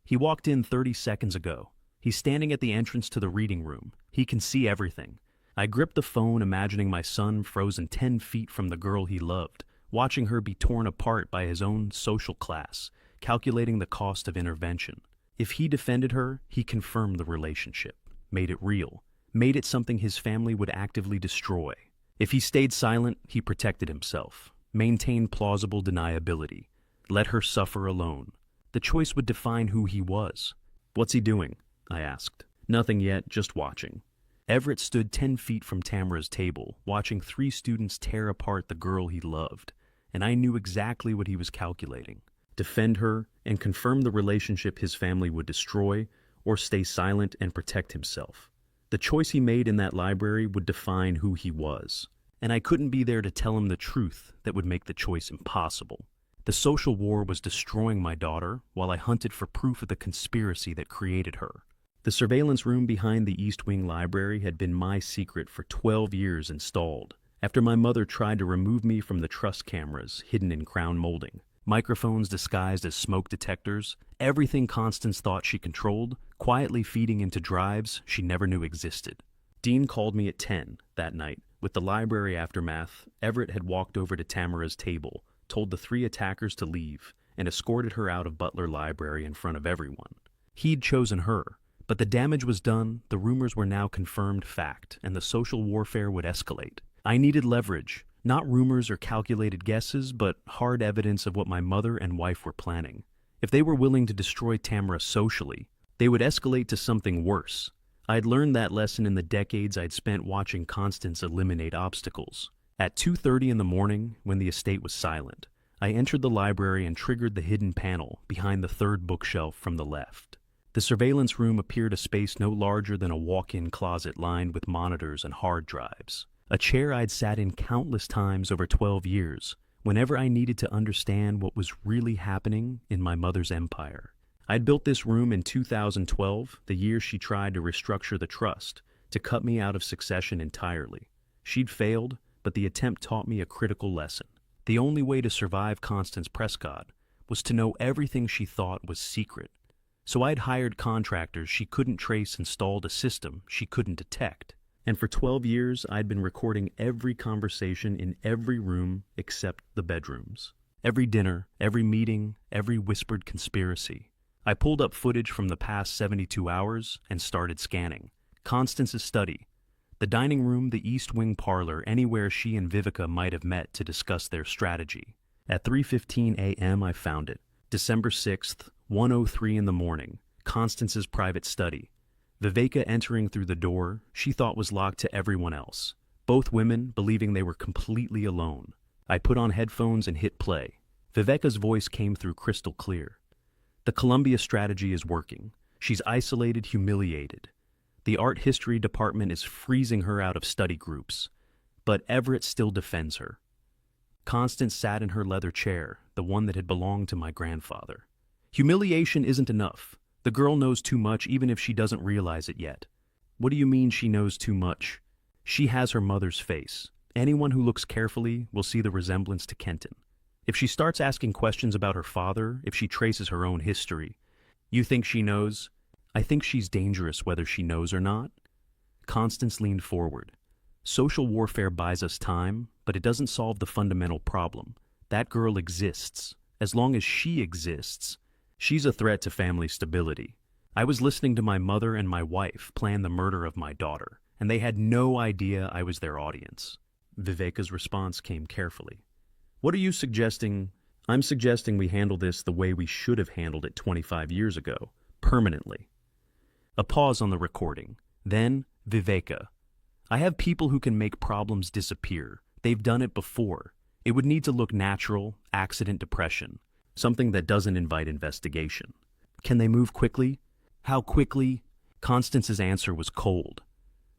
He walked in 30 seconds ago. He's standing at the entrance to the reading room. He can see everything. I gripped the phone, imagining my son frozen 10 feet from the girl he loved, watching her be torn apart by his own social class, calculating the cost of intervention. If he defended her, he confirmed the relationship, made it real, made it something his family would actively destroy. If he stayed silent, he protected himself, maintained plausible deniability, let her suffer alone. The choice would define who he was. "What's he doing?" I asked. "Nothing yet, just watching." Everett stood 10 feet from Tamara's table, watching 3 students tear apart the girl he loved, and I knew exactly what he was calculating. Defend her and confirm the relationship his family would destroy, or stay silent and protect himself. The choice he made in that library would define who he was, and I couldn't be there to tell him the truth that would make the choice impossible. The social war was destroying my daughter while I hunted for proof of the conspiracy that created her. The surveillance room behind the East Wing Library had been my secret for 12 years installed, after my mother tried to remove me from the truss cameras hidden in crown molding. Microphones disguised as smoke detectors, everything Constance thought she controlled, quietly feeding into drives she never knew existed. Dean called me at 10 that night. With the library aftermath, Everett had walked over to Tamara's table, told the 3 attackers to leave, and escorted her out of Butler Library in front of everyone. He'd chosen her, but the damage was done, the rumors were now confirmed fact, and the social warfare would escalate. I needed leverage. Not rumors or calculated guesses, but hard evidence of what my mother and wife were planning. If they were willing to destroy Tamara socially, they would escalate to something worse. I'd learned that lesson in the decades I'd spent watching Constance eliminate obstacles. At 2:30 in the morning, when the estate was silent, I entered the library and triggered the hidden panel behind the third bookshelf from the left. The surveillance room appeared a space no larger than a walk-in closet lined with monitors and hard drives. A chair I'd sat in countless times over 12 years, whenever I needed to understand what was really happening in my mother's empire. I'd built this room in 2012, the year she tried to restructure the trust, to cut me out of succession entirely. She'd failed, but the attempt taught me a critical lesson. The only way to survive Constance Prescott was to know everything she thought was secret. So I'd hired contractors she couldn't trace, installed a system she couldn't detect. And for 12 years, I'd been recording every conversation in every room except the bedrooms. Every dinner, every meeting, every whispered conspiracy. I pulled up footage from the past 72 hours and started scanning. Constance's study, the dining room, the East Wing parlor, anywhere she and Vivica might have met to discuss their strategy. At 3:15 a.m. I found it. December 6th, 1:03 in the morning, Constance's private study. Vivica entering through the door she thought was locked to everyone else. Both women believing they were completely alone. I put on headphones and hit play. Viveca's voice came through crystal clear. The Columbia strategy is working. She's isolated, humiliated. The art history department is freezing her out of study groups. But Everett still defends her. Constance sat in her leather chair, the one that had belonged to my grandfather. Humiliation isn't enough. The girl knows too much even if she doesn't realize it yet. What do you mean she knows too much? She has her mother's face. Anyone who looks carefully will see the resemblance to Kenton. If she starts asking questions about her father, if she traces her own history, you think she knows? I think she's dangerous whether she knows or not. Constance leaned forward. Social warfare buys us time, but it doesn't solve the fundamental problem. That girl exists. As long as she exists, she's a threat to family stability. I was listening to my mother and my wife plan the murder of my daughter, and they had no idea I was their audience. Viveca's response came carefully. What are you suggesting? I'm suggesting we handle this the way we should have handled it 25 years ago, permanently. A pause on the recording. Then, Viveca. I have people who can make problems disappear. They've done it before. It would need to look natural, accident depression, something that doesn't invite investigation. Can they move quickly? How quickly? Constance's answer was cold.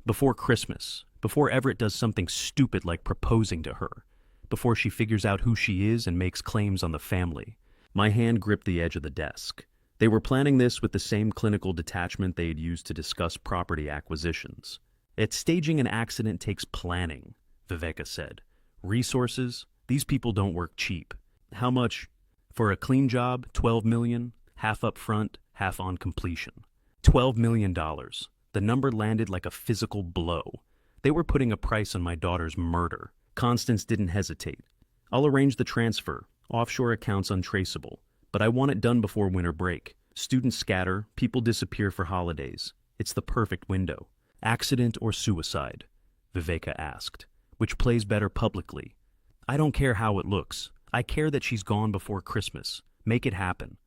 Before Christmas, before Everett does something stupid like proposing to her, before she figures out who she is and makes claims on the family. My hand gripped the edge of the desk. They were planning this with the same clinical detachment they had used to discuss property acquisitions. Staging an accident takes planning, Viveca said. Resources? These people don't work cheap. How much? For a clean job, $12 million, half up front, half on completion. $12 million. The number landed like a physical blow. They were putting a price on my daughter's murder. Constance didn't hesitate. I'll arrange the transfer. Offshore accounts untraceable. But I want it done before winter break. Students scatter, people disappear for holidays. It's the perfect window. Accident or suicide? Viveca asked. Which plays better publicly? I don't care how it looks. I care that she's gone before Christmas. Make it happen.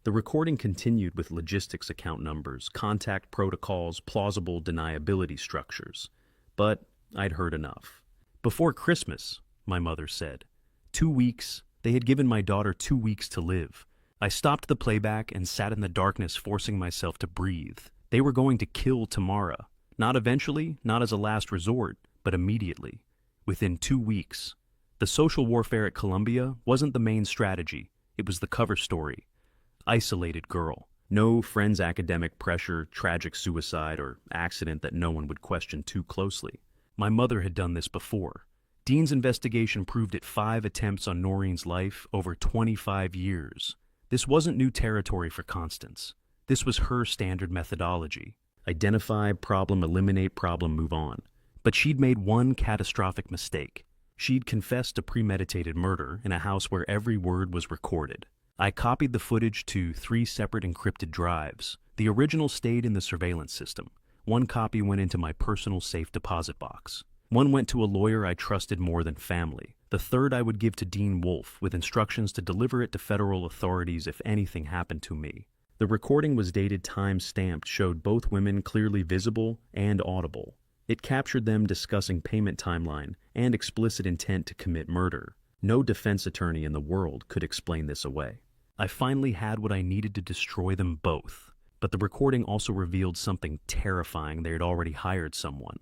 The recording continued with logistics account numbers, contact protocols, plausible deniability structures. But I'd heard enough. Before Christmas, my mother said. 2 weeks. They had given my daughter 2 weeks to live. I stopped the playback and sat in the darkness, forcing myself to breathe. They were going to kill Tamara. Not eventually, not as a last resort, but immediately. Within 2 weeks. The social warfare at Columbia wasn't the main strategy. It was the cover story. Isolated girl. No friends' academic pressure, tragic suicide, or accident that no one would question too closely. My mother had done this before. Dean's investigation proved it 5 attempts on Noreen's life over 25 years. This wasn't new territory for Constance. This was her standard methodology. Identify, problem, eliminate, problem, move on. But she'd made one catastrophic mistake. She'd confessed to premeditated murder in a house where every word was recorded. I copied the footage to 3 separate encrypted drives. The original stayed in the surveillance system. 1 copy went into my personal safe deposit box. 1 went to a lawyer I trusted more than family. The 3rd I would give to Dean Wolfe with instructions to deliver it to federal authorities if anything happened to me. The recording was dated time-stamped, showed both women clearly visible and audible. It captured them discussing payment timeline and explicit intent to commit murder. No defense attorney in the world could explain this away. I finally had what I needed to destroy them both, but the recording also revealed something terrifying. They had already hired someone.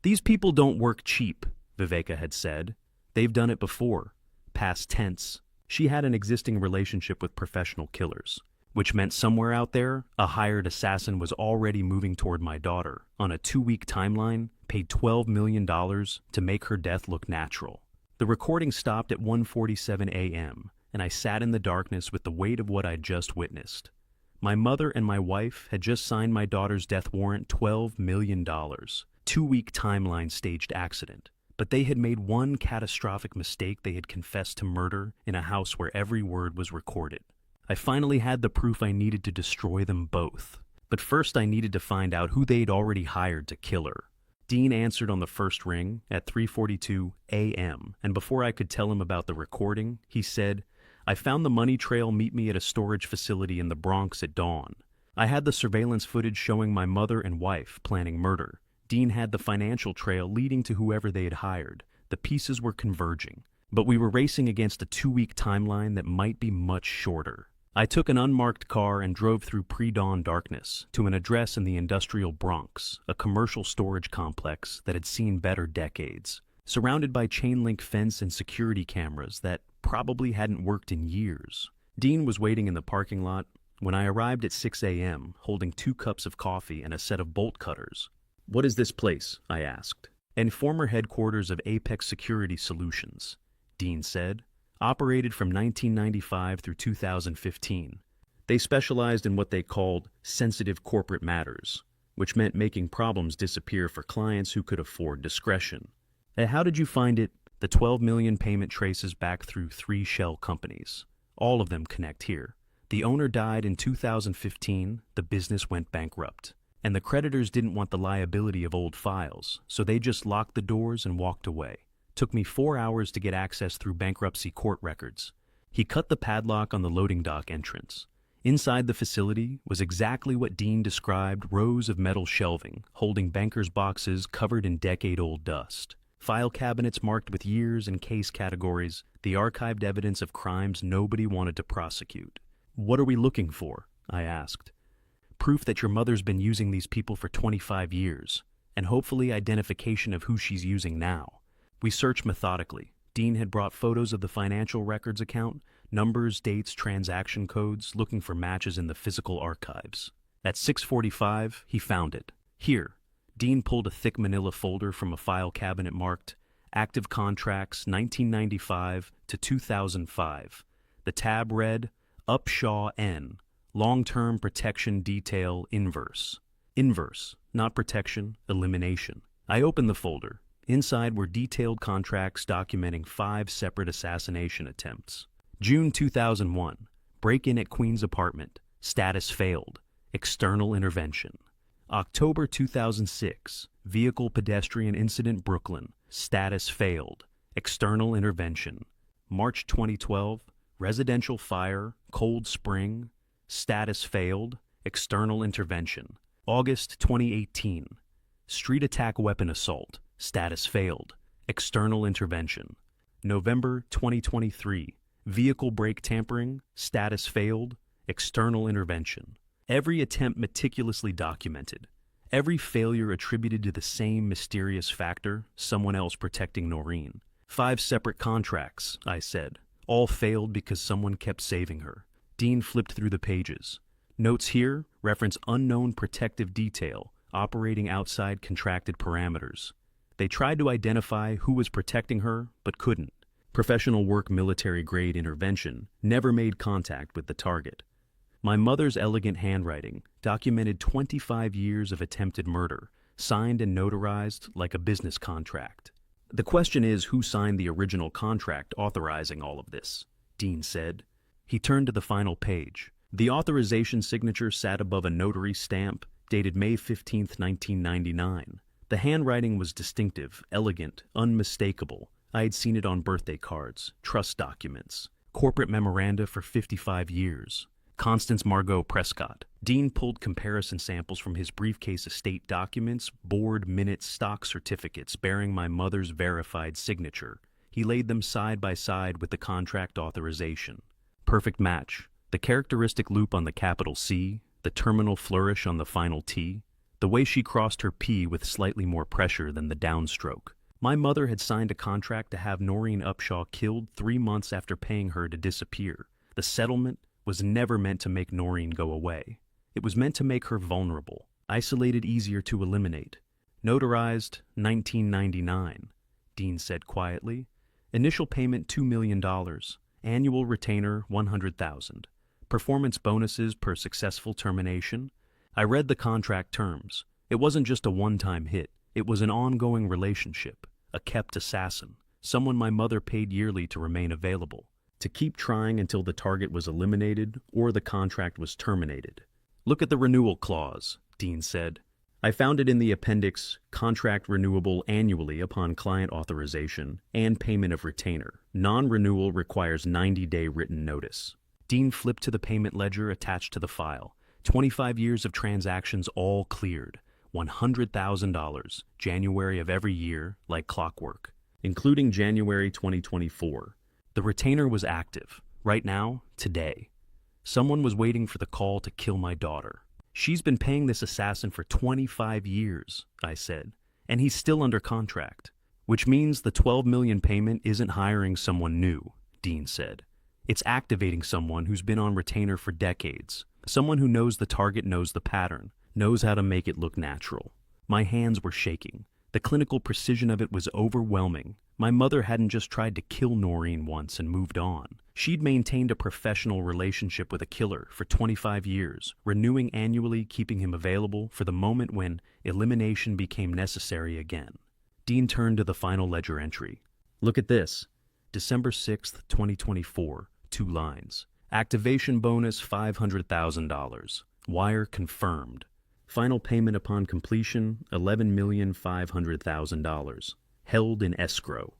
"These people don't work cheap," Viveka had said. "They've done it before." Past tense. She had an existing relationship with professional killers, which meant somewhere out there, a hired assassin was already moving toward my daughter on a 2-week timeline, paid $12 million to make her death look natural. The recording stopped at 1:47 a.m., and I sat in the darkness with the weight of what I'd just witnessed. My mother and my wife had just signed my daughter's death warrant, $12 million. 2-week timeline staged accident. But they had made one catastrophic mistake. They had confessed to murder in a house where every word was recorded. I finally had the proof I needed to destroy them both. But first I needed to find out who they'd already hired to kill her. Dean answered on the first ring at 3:42 a.m., and before I could tell him about the recording, he said, "I found the money trail. Meet me at a storage facility in the Bronx at dawn." I had the surveillance footage showing my mother and wife planning murder. Dean had the financial trail leading to whoever they had hired. The pieces were converging, but we were racing against a 2-week timeline that might be much shorter. I took an unmarked car and drove through pre-dawn darkness to an address in the industrial Bronx, a commercial storage complex that had seen better decades, surrounded by chain-link fence and security cameras that probably hadn't worked in years. Dean was waiting in the parking lot when I arrived at 6 a.m., holding 2 cups of coffee and a set of bolt cutters. "What is this place?" I asked. "And former headquarters of Apex Security Solutions," Dean said. "Operated from 1995 through 2015. They specialized in what they called sensitive corporate matters, which meant making problems disappear for clients who could afford discretion." "How did you find it?" "The 12 million payment traces back through 3 shell companies. All of them connect here. The owner died in 2015, the business went bankrupt. And the creditors didn't want the liability of old files, so they just locked the doors and walked away. Took me 4 hours to get access through bankruptcy court records." He cut the padlock on the loading dock entrance. Inside the facility was exactly what Dean described: rows of metal shelving, holding bankers' boxes covered in decade-old dust. File cabinets marked with years and case categories, the archived evidence of crimes nobody wanted to prosecute. "What are we looking for?" I asked. "Proof that your mother's been using these people for 25 years, and hopefully identification of who she's using now." We searched methodically. Dean had brought photos of the financial records account, numbers, dates, transaction codes, looking for matches in the physical archives. At 6:45, he found it. "Here." Dean pulled a thick manila folder from a file cabinet marked Active Contracts 1995 to 2005. The tab read Upshaw N. Long-term protection detail inverse. Inverse, not protection, elimination. I opened the folder. Inside were detailed contracts documenting 5 separate assassination attempts. June 2001, break-in at Queen's apartment. Status failed. External intervention. October 2006, vehicle pedestrian incident Brooklyn. Status failed. External intervention. March 2012, residential fire, Cold Spring. Status failed. External intervention. August 2018, street attack weapon assault. Status failed. External intervention. November 2023, vehicle brake tampering. Status failed. External intervention. Every attempt meticulously documented. Every failure attributed to the same mysterious factor, someone else protecting Noreen. 5 separate contracts, I said. All failed because someone kept saving her. Dean flipped through the pages. Notes here reference unknown protective detail, operating outside contracted parameters. They tried to identify who was protecting her, but couldn't. Professional work military-grade intervention never made contact with the target. My mother's elegant handwriting documented 25 years of attempted murder, signed and notarized like a business contract. The question is, who signed the original contract authorizing all of this? Dean said. He turned to the final page. The authorization signature sat above a notary stamp dated May 15, 1999. The handwriting was distinctive, elegant, unmistakable. I had seen it on birthday cards, trust documents, corporate memoranda for 55 years. Constance Margot Prescott. Dean pulled comparison samples from his briefcase estate documents, board minutes, stock certificates bearing my mother's verified signature. He laid them side by side with the contract authorization. Perfect match. The characteristic loop on the capital C, the terminal flourish on the final T, the way she crossed her P with slightly more pressure than the downstroke. My mother had signed a contract to have Noreen Upshaw killed 3 months after paying her to disappear. The settlement was never meant to make Noreen go away. It was meant to make her vulnerable, isolated, easier to eliminate. Notarized 1999, Dean said quietly. Initial payment $2 million. Annual retainer $100,000. Performance bonuses per successful termination. I read the contract terms. It wasn't just a one-time hit. It was an ongoing relationship, a kept assassin, someone my mother paid yearly to remain available, to keep trying until the target was eliminated or the contract was terminated. Look at the renewal clause, Dean said. I found it in the appendix, contract renewable annually upon client authorization and payment of retainer. Non-renewal requires 90-day written notice. Dean flipped to the payment ledger attached to the file. 25 years of transactions all cleared. $100,000, January of every year, like clockwork, including January 2024. The retainer was active. Right now, today. Someone was waiting for the call to kill my daughter. She's been paying this assassin for 25 years, I said, and he's still under contract, which means the $12 million payment isn't hiring someone new, Dean said. It's activating someone who's been on retainer for decades, someone who knows the target, knows the pattern, knows how to make it look natural. My hands were shaking. The clinical precision of it was overwhelming. My mother hadn't just tried to kill Noreen once and moved on. She'd maintained a professional relationship with a killer for 25 years, renewing annually, keeping him available for the moment when elimination became necessary again. Dean turned to the final ledger entry. Look at this. December 6th, 2024, 2 lines. Activation bonus $500,000. Wire confirmed. Final payment upon completion, $11,500,000. Held in escrow.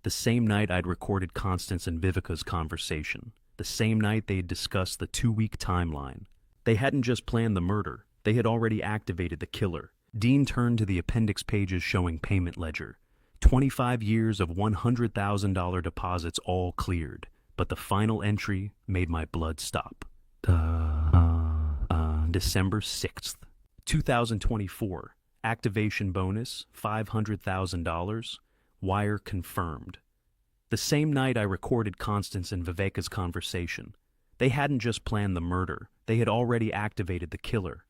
The same night I'd recorded Constance and Vivica's conversation. The same night they had discussed the 2-week timeline. They hadn't just planned the murder. They had already activated the killer. Dean turned to the appendix pages showing payment ledger. 25 years of $100,000 deposits all cleared. But the final entry made my blood stop. December 6th, 2024. Activation bonus, $500,000. Wire confirmed. The same night I recorded Constance and Viveka's conversation. They hadn't just planned the murder. They had already activated the killer.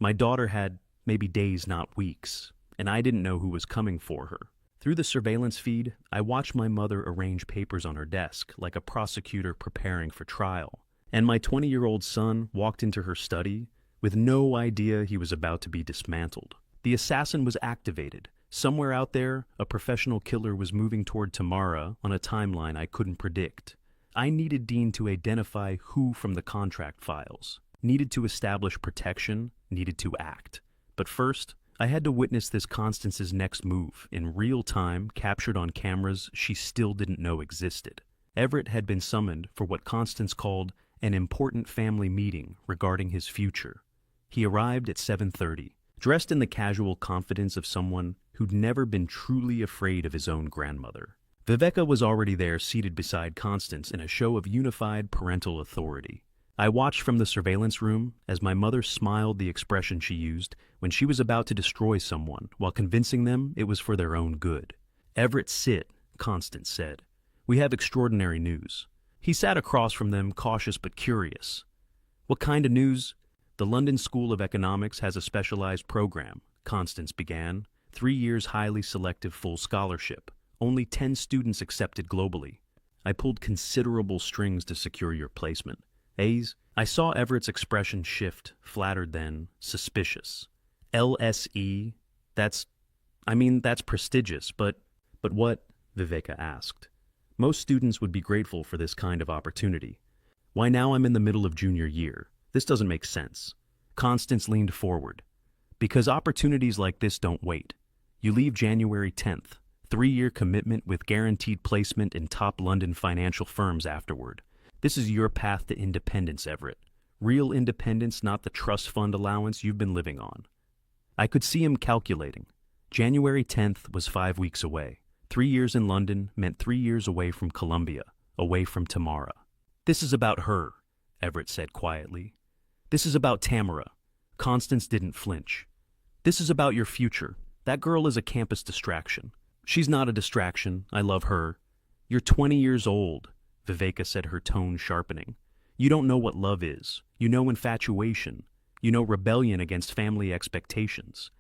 My daughter had maybe days, not weeks, and I didn't know who was coming for her. Through the surveillance feed, I watched my mother arrange papers on her desk like a prosecutor preparing for trial. And my 20-year-old son walked into her study with no idea he was about to be dismantled. The assassin was activated. Somewhere out there, a professional killer was moving toward Tamara on a timeline I couldn't predict. I needed Dean to identify who from the contract files, needed to establish protection, needed to act. But first, I had to witness this Constance's next move in real time, captured on cameras she still didn't know existed. Everett had been summoned for what Constance called an important family meeting regarding his future. He arrived at 7:30, dressed in the casual confidence of someone who'd never been truly afraid of his own grandmother. Viveka was already there, seated beside Constance in a show of unified parental authority. I watched from the surveillance room as my mother smiled, the expression she used when she was about to destroy someone while convincing them it was for their own good. "Everett, sit," Constance said. "We have extraordinary news." He sat across from them, cautious but curious. "What kind of news?" "The London School of Economics has a specialized program," Constance began. 3 years highly selective full scholarship. Only 10 students accepted globally. I pulled considerable strings to secure your placement. A's? I saw Everett's expression shift, flattered then, suspicious. LSE? That's prestigious, but what? Viveka asked. Most students would be grateful for this kind of opportunity. Why now I'm in the middle of junior year? This doesn't make sense. Constance leaned forward. Because opportunities like this don't wait. You leave January 10th, 3-year commitment with guaranteed placement in top London financial firms afterward. This is your path to independence, Everett. Real independence, not the trust fund allowance you've been living on. I could see him calculating. January 10th was 5 weeks away. 3 years in London meant 3 years away from Colombia, away from Tamara. This is about her, Everett said quietly. This is about Tamara. Constance didn't flinch. This is about your future. That girl is a campus distraction. She's not a distraction. I love her. You're 20 years old, Viveka said, her tone sharpening. You don't know what love is. You know infatuation. You know rebellion against family expectations.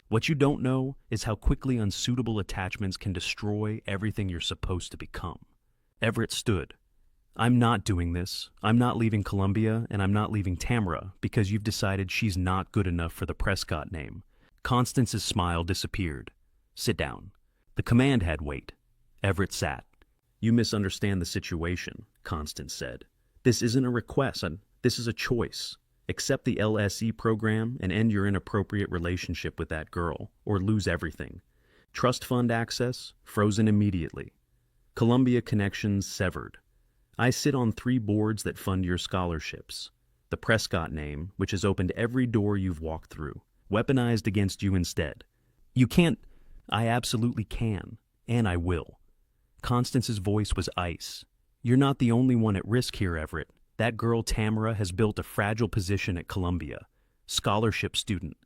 What you don't know is how quickly unsuitable attachments can destroy everything you're supposed to become. Everett stood. I'm not doing this. I'm not leaving Columbia, and I'm not leaving Tamara because you've decided she's not good enough for the Prescott name. Constance's smile disappeared. Sit down. The command had weight. Everett sat. You misunderstand the situation, Constance said. This isn't a request. This is a choice. Accept the LSE program and end your inappropriate relationship with that girl, or lose everything. Trust fund access, frozen immediately. Columbia connections severed. I sit on 3 boards that fund your scholarships. The Prescott name, which has opened every door you've walked through, weaponized against you instead. You can't. I absolutely can, and I will. Constance's voice was ice. You're not the only one at risk here, Everett. That girl Tamara has built a fragile position at Columbia. Scholarship student.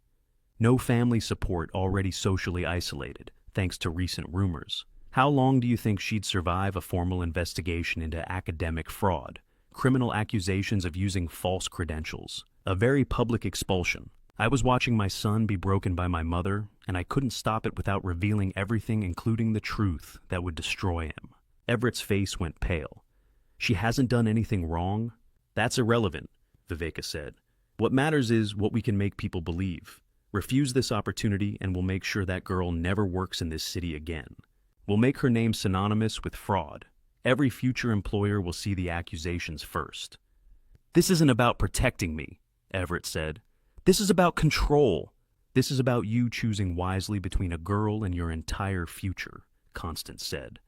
No family support, already socially isolated, thanks to recent rumors. How long do you think she'd survive a formal investigation into academic fraud, criminal accusations of using false credentials, a very public expulsion? I was watching my son be broken by my mother, and I couldn't stop it without revealing everything, including the truth that would destroy him. Everett's face went pale. She hasn't done anything wrong? That's irrelevant, Viveka said. What matters is what we can make people believe. Refuse this opportunity and we'll make sure that girl never works in this city again. We'll make her name synonymous with fraud. Every future employer will see the accusations first. This isn't about protecting me, Everett said. This is about control. This is about you choosing wisely between a girl and your entire future, Constance said.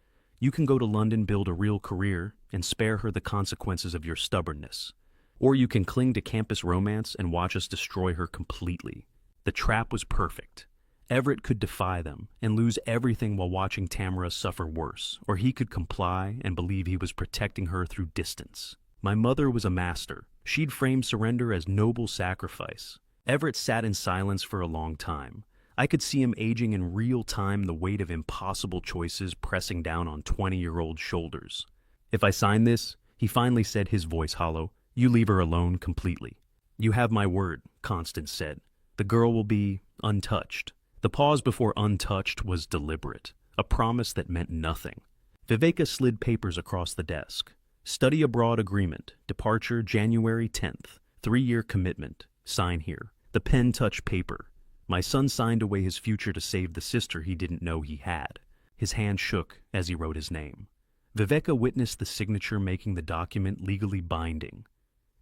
You can go to London, build a real career, and spare her the consequences of your stubbornness. Or you can cling to campus romance and watch us destroy her completely. The trap was perfect. Everett could defy them and lose everything while watching Tamara suffer worse, or he could comply and believe he was protecting her through distance. My mother was a master. She'd framed surrender as noble sacrifice. Everett sat in silence for a long time. I could see him aging in real time, the weight of impossible choices pressing down on 20-year-old shoulders. If I sign this, he finally said, his voice hollow, you leave her alone completely. You have my word, Constance said. The girl will be untouched. The pause before untouched was deliberate, a promise that meant nothing. Viveka slid papers across the desk. Study abroad agreement, departure January 10th, 3-year commitment, sign here. The pen touched paper. My son signed away his future to save the sister he didn't know he had. His hand shook as he wrote his name. Viveka witnessed the signature, making the document legally binding.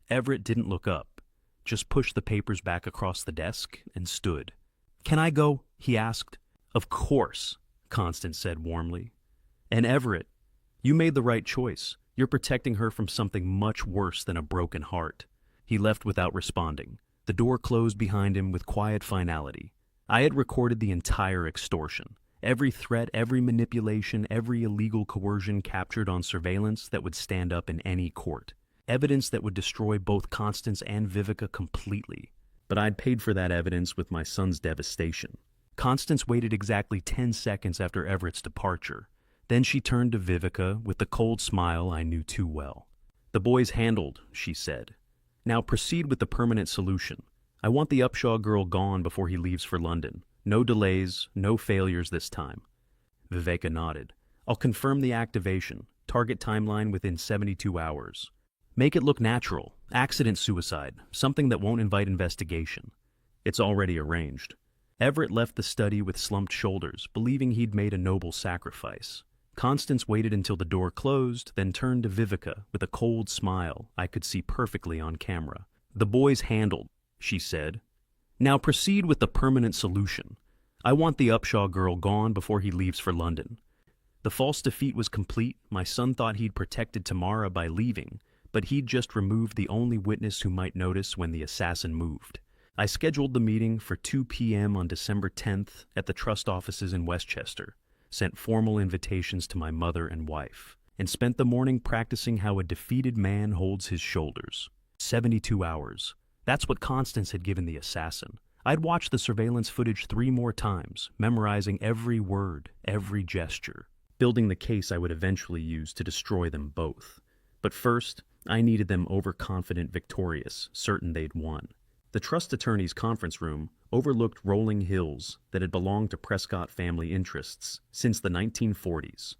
Everett didn't look up, just pushed the papers back across the desk and stood. Can I go? He asked. Of course, Constance said warmly. And Everett, you made the right choice. You're protecting her from something much worse than a broken heart. He left without responding. The door closed behind him with quiet finality. I had recorded the entire extortion. Every threat, every manipulation, every illegal coercion captured on surveillance that would stand up in any court. Evidence that would destroy both Constance and Viveka completely. But I'd paid for that evidence with my son's devastation. Constance waited exactly 10 seconds after Everett's departure. Then she turned to Viveka with the cold smile I knew too well. The boy's handled, she said. Now proceed with the permanent solution. I want the Upshaw girl gone before he leaves for London. No delays, no failures this time. Viveka nodded. I'll confirm the activation. Target timeline within 72 hours. Make it look natural. Accident suicide. Something that won't invite investigation. It's already arranged. Everett left the study with slumped shoulders, believing he'd made a noble sacrifice. Constance waited until the door closed, then turned to Viveka with a cold smile I could see perfectly on camera. The boy's handled, she said. Now proceed with the permanent solution. I want the Upshaw girl gone before he leaves for London. The false defeat was complete. My son thought he'd protected Tamara by leaving, but he'd just removed the only witness who might notice when the assassin moved. I scheduled the meeting for 2 p.m. on December 10th at the trust offices in Westchester, sent formal invitations to my mother and wife, and spent the morning practicing how a defeated man holds his shoulders. 72 hours. That's what Constance had given the assassin. I'd watched the surveillance footage 3 more times, memorizing every word, every gesture, building the case I would eventually use to destroy them both. But first, I needed them overconfident victorious, certain they'd won. The trust attorney's conference room overlooked rolling hills that had belonged to Prescott family interests since the 1940s.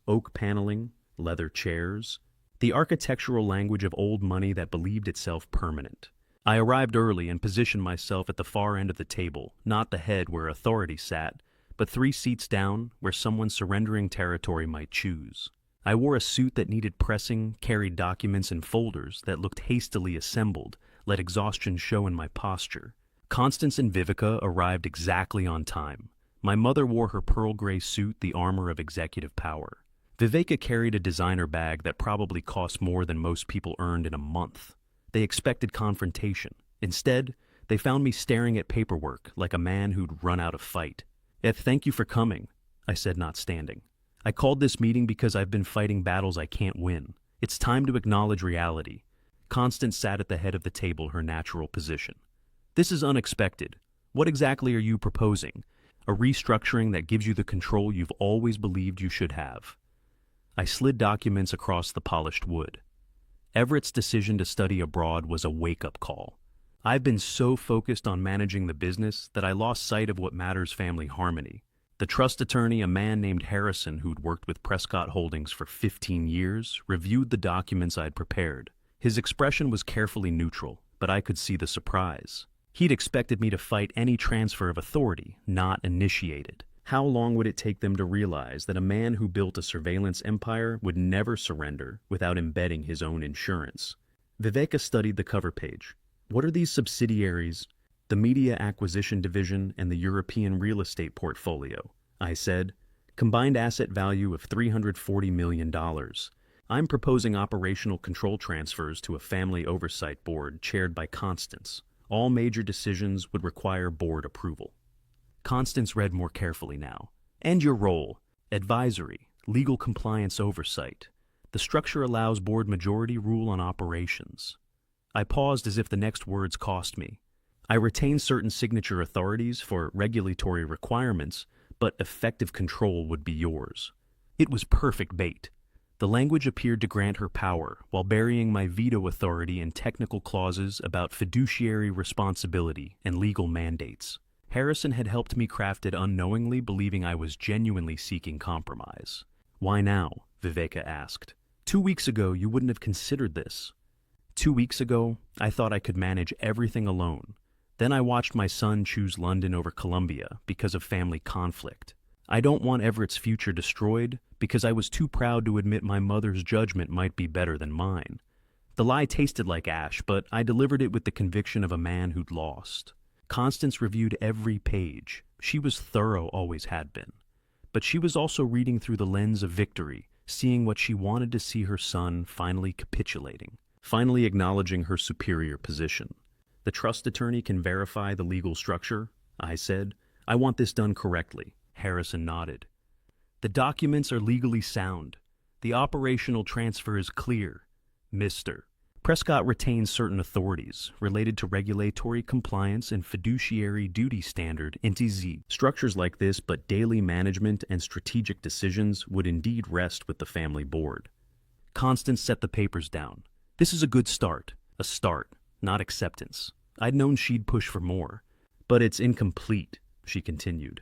Oak paneling, leather chairs, the architectural language of old money that believed itself permanent. I arrived early and positioned myself at the far end of the table, not the head where authority sat, but 3 seats down where someone surrendering territory might choose. I wore a suit that needed pressing, carried documents in folders that looked hastily assembled, let exhaustion show in my posture. Constance and Vivica arrived exactly on time. My mother wore her pearl gray suit, the armor of executive power. Vivica carried a designer bag that probably cost more than most people earned in a month. They expected confrontation. Instead, they found me staring at paperwork like a man who'd run out of fight. Thank you for coming," I said, not standing. "I called this meeting because I've been fighting battles I can't win. It's time to acknowledge reality." Constance sat at the head of the table, her natural position. "This is unexpected. What exactly are you proposing? A restructuring that gives you the control you've always believed you should have." I slid documents across the polished wood. Everett's decision to study abroad was a wake-up call. I've been so focused on managing the business that I lost sight of what matters: family harmony. The trust attorney, a man named Harrison who'd worked with Prescott Holdings for 15 years, reviewed the documents I'd prepared. His expression was carefully neutral, but I could see the surprise. He'd expected me to fight any transfer of authority, not initiate it. How long would it take them to realize that a man who built a surveillance empire would never surrender without embedding his own insurance? Vivica studied the cover page. "What are these subsidiaries?" "The Media Acquisition Division and the European Real Estate Portfolio," I said. "Combined asset value of $340 million. I'm proposing operational control transfers to a family oversight board chaired by Constance. All major decisions would require board approval." Constance read more carefully now. "And your role: advisory, legal compliance oversight. The structure allows board majority rule on operations." I paused as if the next words cost me. "I retain certain signature authorities for regulatory requirements, but effective control would be yours." It was perfect bait. The language appeared to grant her power, while burying my veto authority in technical clauses about fiduciary responsibility and legal mandates. Harrison had helped me craft it unknowingly, believing I was genuinely seeking compromise. "Why now?" Vivica asked. 2 weeks ago, you wouldn't have considered this." 2 weeks ago, I thought I could manage everything alone. Then I watched my son choose London over Colombia because of family conflict. I don't want Everett's future destroyed because I was too proud to admit my mother's judgment might be better than mine. The lie tasted like ash, but I delivered it with the conviction of a man who'd lost. Constance reviewed every page. She was thorough, always had been. But she was also reading through the lens of victory, seeing what she wanted to see: her son finally capitulating, finally acknowledging her superior position. "The trust attorney can verify the legal structure," I said. "I want this done correctly." Harrison nodded. "The documents are legally sound. The operational transfer is clear. Mr. Prescott retains certain authorities related to regulatory compliance and fiduciary duty standard NTZ. Structures like this, but daily management and strategic decisions would indeed rest with the family board." Constance set the papers down. "This is a good start. A start, not acceptance." I'd known she'd push for more. "But it's incomplete," she continued.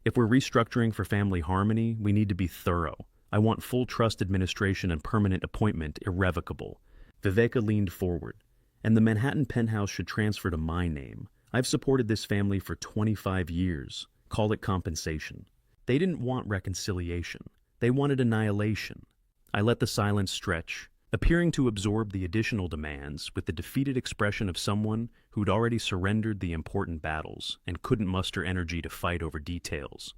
"If we're restructuring for family harmony, we need to be thorough. I want full trust administration and permanent appointment irrevocable." Vivica leaned forward. "And the Manhattan penthouse should transfer to my name. I've supported this family for 25 years. Call it compensation." They didn't want reconciliation. They wanted annihilation. I let the silence stretch, appearing to absorb the additional demands with the defeated expression of someone who'd already surrendered the important battles and couldn't muster energy to fight over details.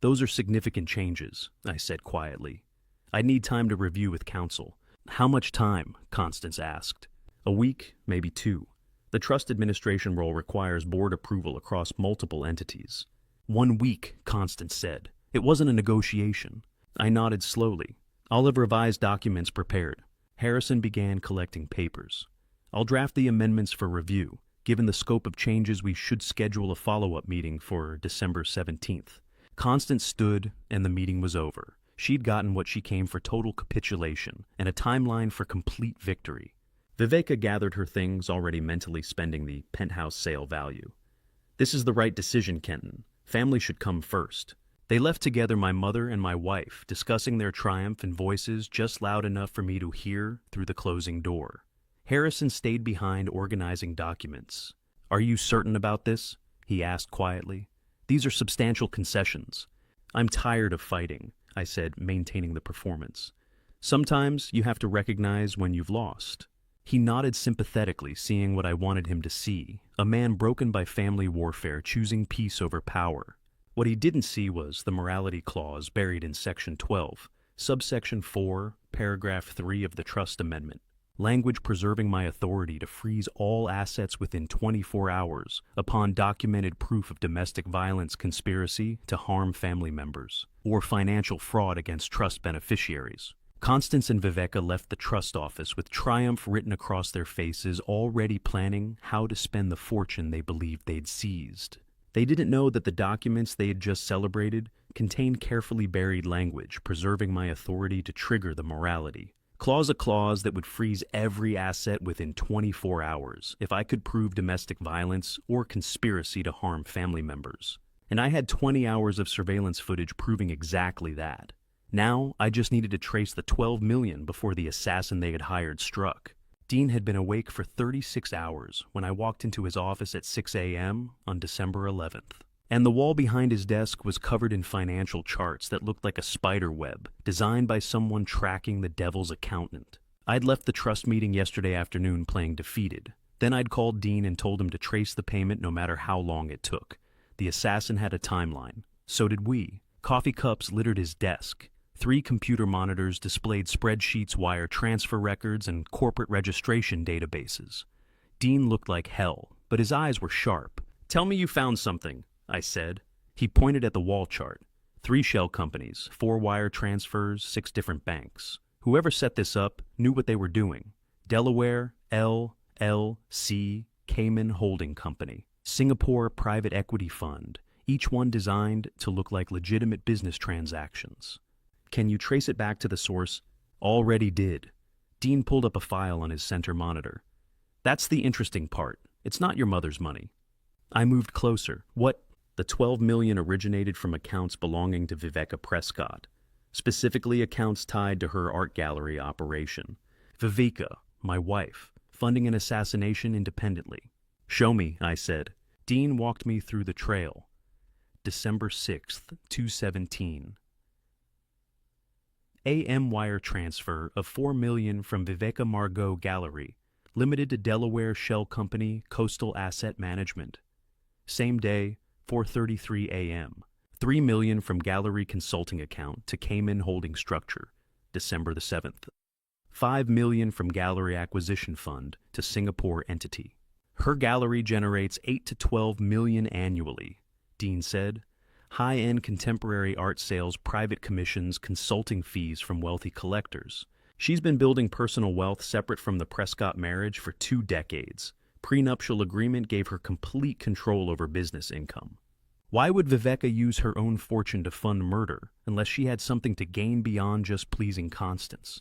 "Those are significant changes," I said quietly. "I need time to review with counsel. How much time? Constance asked. A week, maybe 2. The trust administration role requires board approval across multiple entities. 1 week, Constance said. It wasn't a negotiation. I nodded slowly. I'll have revised documents prepared. Harrison began collecting papers. I'll draft the amendments for review. Given the scope of changes, we should schedule a follow-up meeting for December 17th. Constance stood, and the meeting was over. She'd gotten what she came for: total capitulation and a timeline for complete victory. Viveka gathered her things, already mentally spending the penthouse sale value. This is the right decision, Kenton. Family should come first. They left together, my mother and my wife, discussing their triumph in voices just loud enough for me to hear through the closing door. Harrison stayed behind, organizing documents. Are you certain about this? He asked quietly. These are substantial concessions. I'm tired of fighting, I said, maintaining the performance. Sometimes you have to recognize when you've lost. He nodded sympathetically, seeing what I wanted him to see, a man broken by family warfare, choosing peace over power. What he didn't see was the morality clause buried in Section 12, subsection 4, paragraph 3 of the Trust Amendment. Language preserving my authority to freeze all assets within 24 hours upon documented proof of domestic violence conspiracy to harm family members, or financial fraud against trust beneficiaries. Constance and Viveka left the trust office with triumph written across their faces, already planning how to spend the fortune they believed they'd seized. They didn't know that the documents they had just celebrated contained carefully buried language preserving my authority to trigger the morality. A clause that would freeze every asset within 24 hours if I could prove domestic violence or conspiracy to harm family members. And I had 20 hours of surveillance footage proving exactly that. Now, I just needed to trace the $12 million before the assassin they had hired struck. Dean had been awake for 36 hours when I walked into his office at 6 a.m. on December 11th. And the wall behind his desk was covered in financial charts that looked like a spider web, designed by someone tracking the devil's accountant. I'd left the trust meeting yesterday afternoon playing defeated. Then I'd called Dean and told him to trace the payment no matter how long it took. The assassin had a timeline. So did we. Coffee cups littered his desk. 3 computer monitors displayed spreadsheets, wire transfer records, and corporate registration databases. Dean looked like hell, but his eyes were sharp. Tell me you found something, I said. He pointed at the wall chart. 3 shell companies, 4 wire transfers, 6 different banks. Whoever set this up knew what they were doing. Delaware, LLC, Cayman Holding Company. Singapore Private Equity Fund, each one designed to look like legitimate business transactions. Can you trace it back to the source? Already did. Dean pulled up a file on his center monitor. That's the interesting part. It's not your mother's money. I moved closer. What? The $12 million originated from accounts belonging to Viveka Prescott, specifically accounts tied to her art gallery operation. Viveka, my wife, funding an assassination independently. Show me, I said. Dean walked me through the trail. December 6th, 217. AM wire transfer of $4 million from Viveka Margot Gallery, limited to Delaware Shell Company Coastal Asset Management. Same day, 4:33 a.m. $3 million from Gallery Consulting account to Cayman Holding Structure, December the 7th. $5 million from Gallery Acquisition Fund to Singapore entity. Her gallery generates $8 to $12 million annually, Dean said. High-end contemporary art sales, private commissions, consulting fees from wealthy collectors. She's been building personal wealth separate from the Prescott marriage for 2 decades. Prenuptial agreement gave her complete control over business income. Why would Viveka use her own fortune to fund murder unless she had something to gain beyond just pleasing Constance?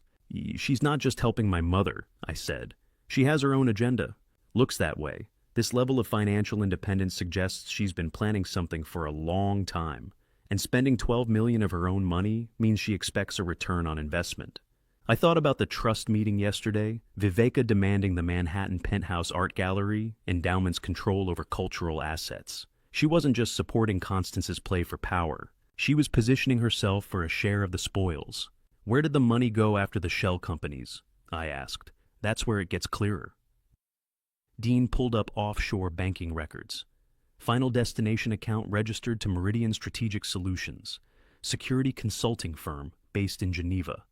She's not just helping my mother, I said. She has her own agenda. Looks that way. This level of financial independence suggests she's been planning something for a long time, and spending $12 million of her own money means she expects a return on investment. I thought about the trust meeting yesterday, Viveka demanding the Manhattan Penthouse Art Gallery endowment's control over cultural assets. She wasn't just supporting Constance's play for power. She was positioning herself for a share of the spoils. Where did the money go after the shell companies? I asked. That's where it gets clearer. Dean pulled up offshore banking records. Final destination account registered to Meridian Strategic Solutions, security consulting firm based in Geneva.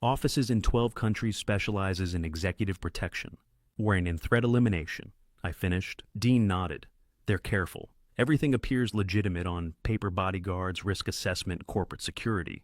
Offices in 12 countries specializes in executive protection. We're in threat elimination. I finished. Dean nodded. They're careful. Everything appears legitimate on paper: bodyguards, risk assessment, corporate security.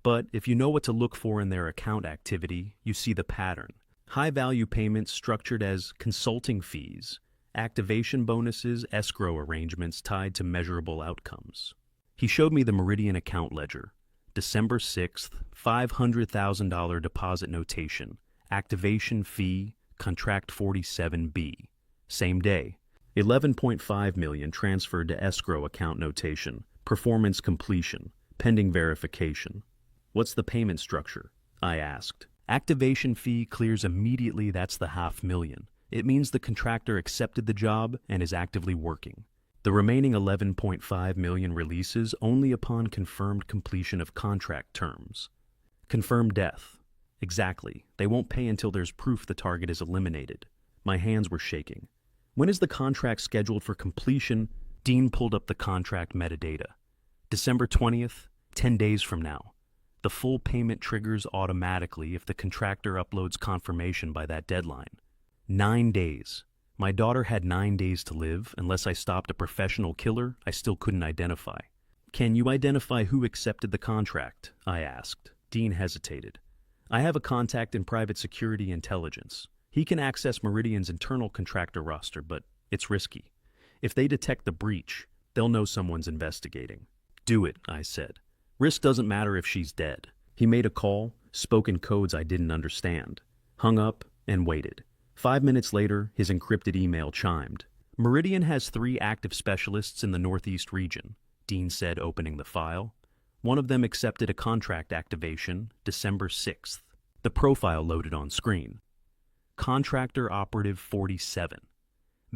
But if you know what to look for in their account activity, you see the pattern. High-value payments structured as consulting fees, activation bonuses, escrow arrangements tied to measurable outcomes. He showed me the Meridian account ledger. December 6th, $500,000 deposit notation, activation fee, contract 47B. Same day, $11.5 million transferred to escrow account notation, performance completion, pending verification. What's the payment structure? I asked. Activation fee clears immediately. That's the $500,000. It means the contractor accepted the job and is actively working. The remaining $11.5 million releases only upon confirmed completion of contract terms. Confirmed death. Exactly. They won't pay until there's proof the target is eliminated. My hands were shaking. When is the contract scheduled for completion? Dean pulled up the contract metadata. December 20th, 10 days from now. The full payment triggers automatically if the contractor uploads confirmation by that deadline. 9 days. My daughter had 9 days to live. Unless I stopped a professional killer, I still couldn't identify. Can you identify who accepted the contract? I asked. Dean hesitated. I have a contact in private security intelligence. He can access Meridian's internal contractor roster, but it's risky. If they detect the breach, they'll know someone's investigating. Do it, I said. Risk doesn't matter if she's dead. He made a call, spoke in codes I didn't understand, hung up, and waited. 5 minutes later, his encrypted email chimed. Meridian has 3 active specialists in the Northeast region, Dean said, opening the file. One of them accepted a contract activation, December 6th. The profile loaded on screen. Contractor Operative 47.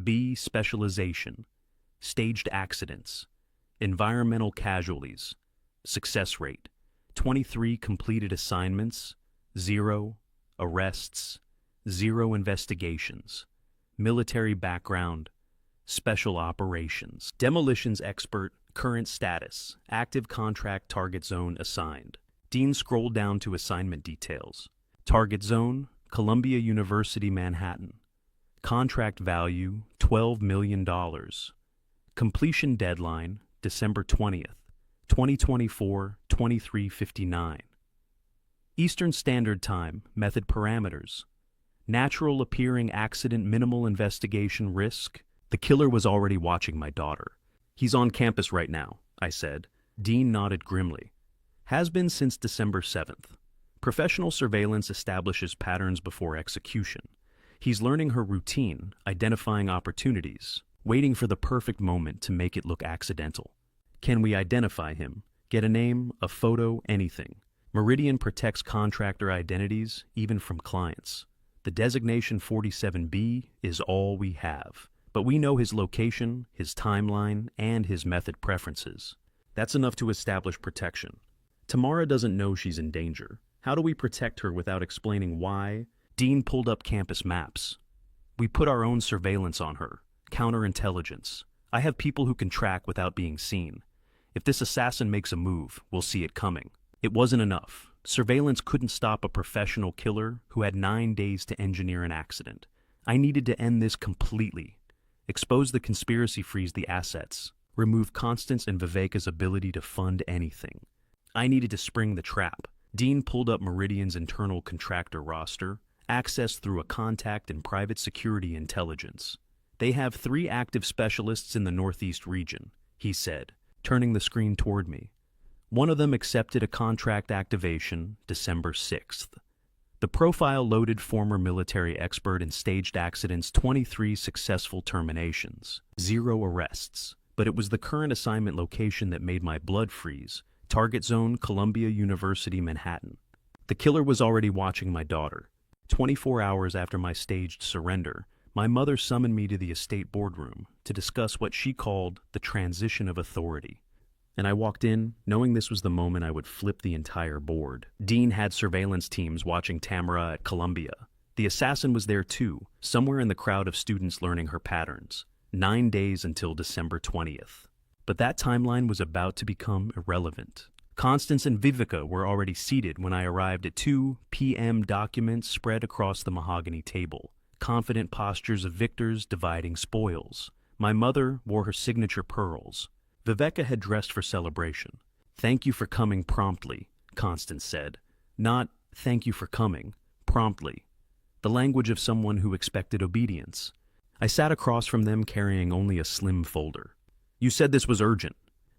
B. Specialization. Staged accidents. Environmental casualties. Success rate. 23 completed assignments. 0 arrests. 0 investigations. Military background. Special operations. Demolitions expert. Current status. Active contract target zone assigned. Dean scrolled down to assignment details. Target zone, Columbia University, Manhattan. Contract value, $12 million. Completion deadline, December 20th, 2024, 23:59. Eastern Standard Time, method parameters. Natural appearing accident, minimal investigation risk. The killer was already watching my daughter. He's on campus right now, I said. Dean nodded grimly. Has been since December 7th. Professional surveillance establishes patterns before execution. He's learning her routine, identifying opportunities, waiting for the perfect moment to make it look accidental. Can we identify him? Get a name, a photo, anything. Meridian protects contractor identities, even from clients. The designation 47B is all we have. But we know his location, his timeline, and his method preferences. That's enough to establish protection. Tamara doesn't know she's in danger. How do we protect her without explaining why? Dean pulled up campus maps. We put our own surveillance on her. Counterintelligence. I have people who can track without being seen. If this assassin makes a move, we'll see it coming. It wasn't enough. Surveillance couldn't stop a professional killer who had 9 days to engineer an accident. I needed to end this completely. Expose the conspiracy, freeze the assets. Remove Constance and Viveka's ability to fund anything. I needed to spring the trap. Dean pulled up Meridian's internal contractor roster, accessed through a contact in private security intelligence. They have 3 active specialists in the Northeast region, he said, turning the screen toward me. One of them accepted a contract activation, December 6th. The profile loaded former military expert in staged accidents, 23 successful terminations, 0 arrests. But it was the current assignment location that made my blood freeze. Target zone, Columbia University, Manhattan. The killer was already watching my daughter. 24 hours after my staged surrender, my mother summoned me to the estate boardroom to discuss what she called the transition of authority. And I walked in, knowing this was the moment I would flip the entire board. Dean had surveillance teams watching Tamara at Columbia. The assassin was there too, somewhere in the crowd of students learning her patterns. 9 days until December 20th. But that timeline was about to become irrelevant. Constance and Vivica were already seated when I arrived at 2 p.m. documents spread across the mahogany table, confident postures of victors dividing spoils. My mother wore her signature pearls. Viveka had dressed for celebration. "Thank you for coming promptly," Constance said. Not, "Thank you for coming," promptly. The language of someone who expected obedience. I sat across from them carrying only a slim folder. "You said this was urgent.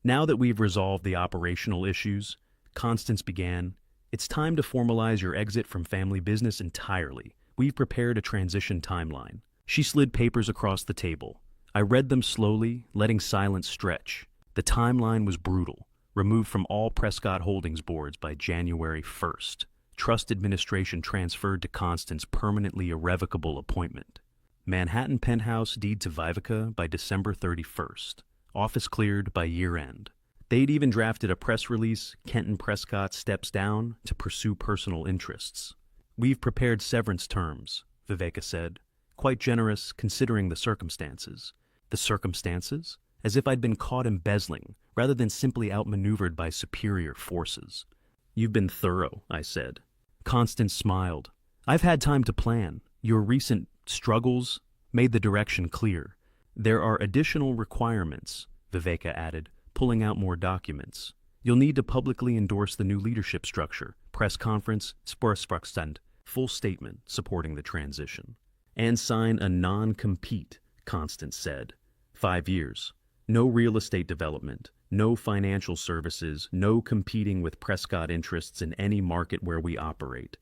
Now that we've resolved the operational issues," Constance began, "it's time to formalize your exit from family business entirely. We've prepared a transition timeline." She slid papers across the table. I read them slowly, letting silence stretch. The timeline was brutal. Removed from all Prescott Holdings boards by January 1st. Trust administration transferred to Constance, permanently irrevocable appointment. Manhattan penthouse deed to Vivica by December 31st. Office cleared by year-end. They'd even drafted a press release, Kenton Prescott steps down, to pursue personal interests. "We've prepared severance terms," Viveka said. "Quite generous, considering the circumstances." The circumstances? As if I'd been caught embezzling, rather than simply outmaneuvered by superior forces. "You've been thorough," I said. Constance smiled. "I've had time to plan. Your recent struggles made the direction clear. There are additional requirements," Viveka added, pulling out more documents. "You'll need to publicly endorse the new leadership structure, press conference, Sporspraxstand, full statement supporting the transition. And sign a non-compete," Constance said. 5 years. No real estate development, no financial services, no competing with Prescott interests in any market where we operate.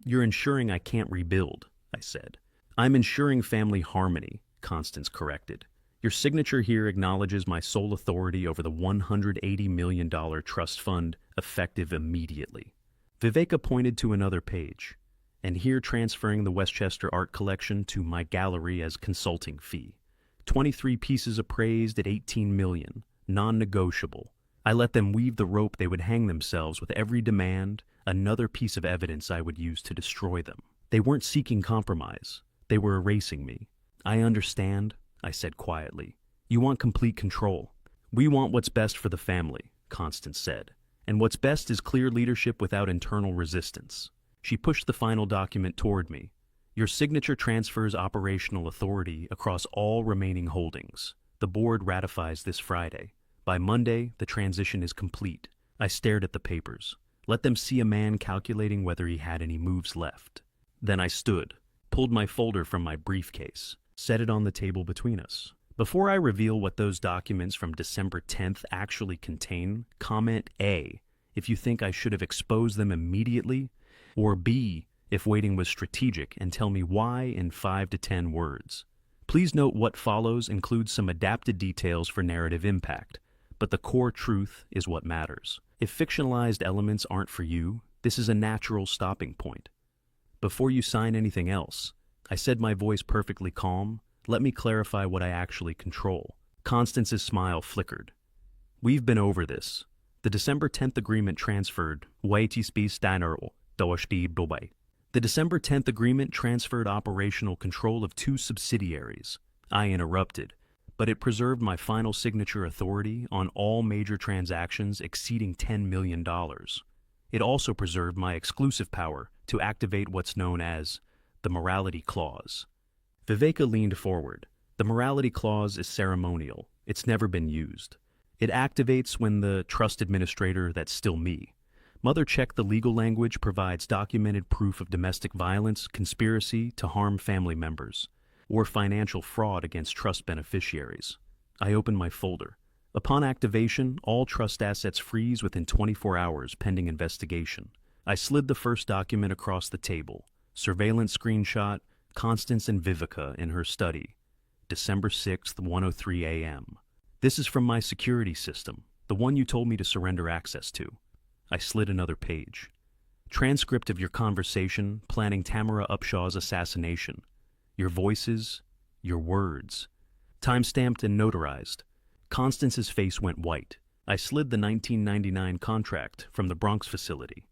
"You're ensuring I can't rebuild," I said. "I'm ensuring family harmony," Constance corrected. "Your signature here acknowledges my sole authority over the $180 million trust fund, effective immediately." Viveka pointed to another page. "And here transferring the Westchester Art Collection to my gallery as consulting fee. 23 pieces appraised at $18 million, non-negotiable. I let them weave the rope they would hang themselves with every demand, another piece of evidence I would use to destroy them. They weren't seeking compromise. They were erasing me." "I understand," I said quietly. "You want complete control." "We want what's best for the family," Constance said. "And what's best is clear leadership without internal resistance." She pushed the final document toward me. "Your signature transfers operational authority across all remaining holdings. The board ratifies this Friday. By Monday, the transition is complete." I stared at the papers. Let them see a man calculating whether he had any moves left. Then I stood, pulled my folder from my briefcase, set it on the table between us. "Before I reveal what those documents from December 10th actually contain, comment A, if you think I should have exposed them immediately, or B, if waiting was strategic, and tell me why in 5 to 10 words. Please note what follows includes some adapted details for narrative impact, but the core truth is what matters. If fictionalized elements aren't for you, this is a natural stopping point. Before you sign anything else," I said, my voice perfectly calm, "let me clarify what I actually control." Constance's smile flickered. "We've been over this. The December 10th agreement transferred The December 10th agreement transferred operational control of 2 subsidiaries. I interrupted, but it preserved my final signature authority on all major transactions exceeding $10 million. It also preserved my exclusive power to activate what's known as the morality clause. Viveka leaned forward. The morality clause is ceremonial. It's never been used. It activates when the trust administrator, that's still me. Mother checked the legal language, provides documented proof of domestic violence, conspiracy to harm family members, or financial fraud against trust beneficiaries. I opened my folder. Upon activation, all trust assets freeze within 24 hours pending investigation. I slid the first document across the table. Surveillance screenshot, Constance and Vivica in her study. December 6th, 1:03 a.m. "This is from my security system, the one you told me to surrender access to." I slid another page. "Transcript of your conversation planning Tamara Upshaw's assassination. Your voices, your words. Time-stamped and notarized." Constance's face went white. I slid the 1999 contract from the Bronx facility.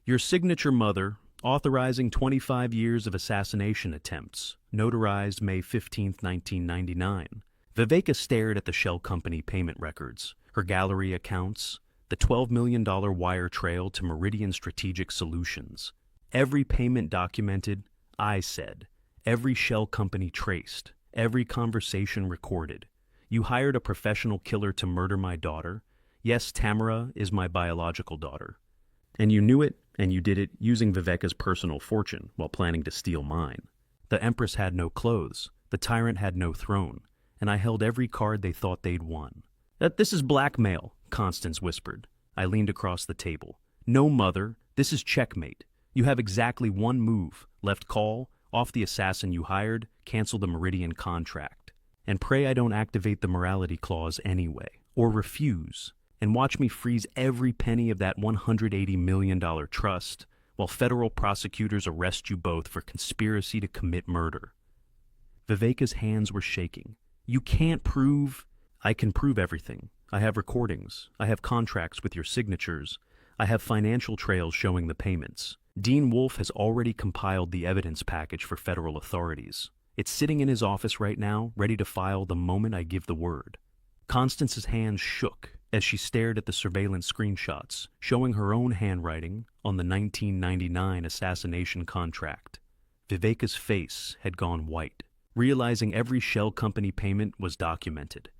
"Your signature, Mother, authorizing 25 years of assassination attempts. Notarized May 15, 1999. Viveka stared at the shell company payment records, her gallery accounts, The $12 million wire trail to Meridian Strategic Solutions. Every payment documented, I said. Every shell company traced. Every conversation recorded. You hired a professional killer to murder my daughter. Yes, Tamara is my biological daughter. And you knew it, and you did it using Viveka's personal fortune while planning to steal mine. The Empress had no clothes, the tyrant had no throne, and I held every card they thought they'd won. This is blackmail, Constance whispered. I leaned across the table. No, mother, this is checkmate. You have exactly one move. Left call, off the assassin you hired, cancel the Meridian contract. And pray I don't activate the morality clause anyway, or refuse, and watch me freeze every penny of that $180 million trust, while federal prosecutors arrest you both for conspiracy to commit murder. Viveka's hands were shaking. You can't prove... I can prove everything. I have recordings. I have contracts with your signatures. I have financial trails showing the payments. Dean Wolfe has already compiled the evidence package for federal authorities. It's sitting in his office right now, ready to file the moment I give the word. Constance's hands shook as she stared at the surveillance screenshots, showing her own handwriting on the 1999 assassination contract. Viveka's face had gone white, realizing every shell company payment was documented.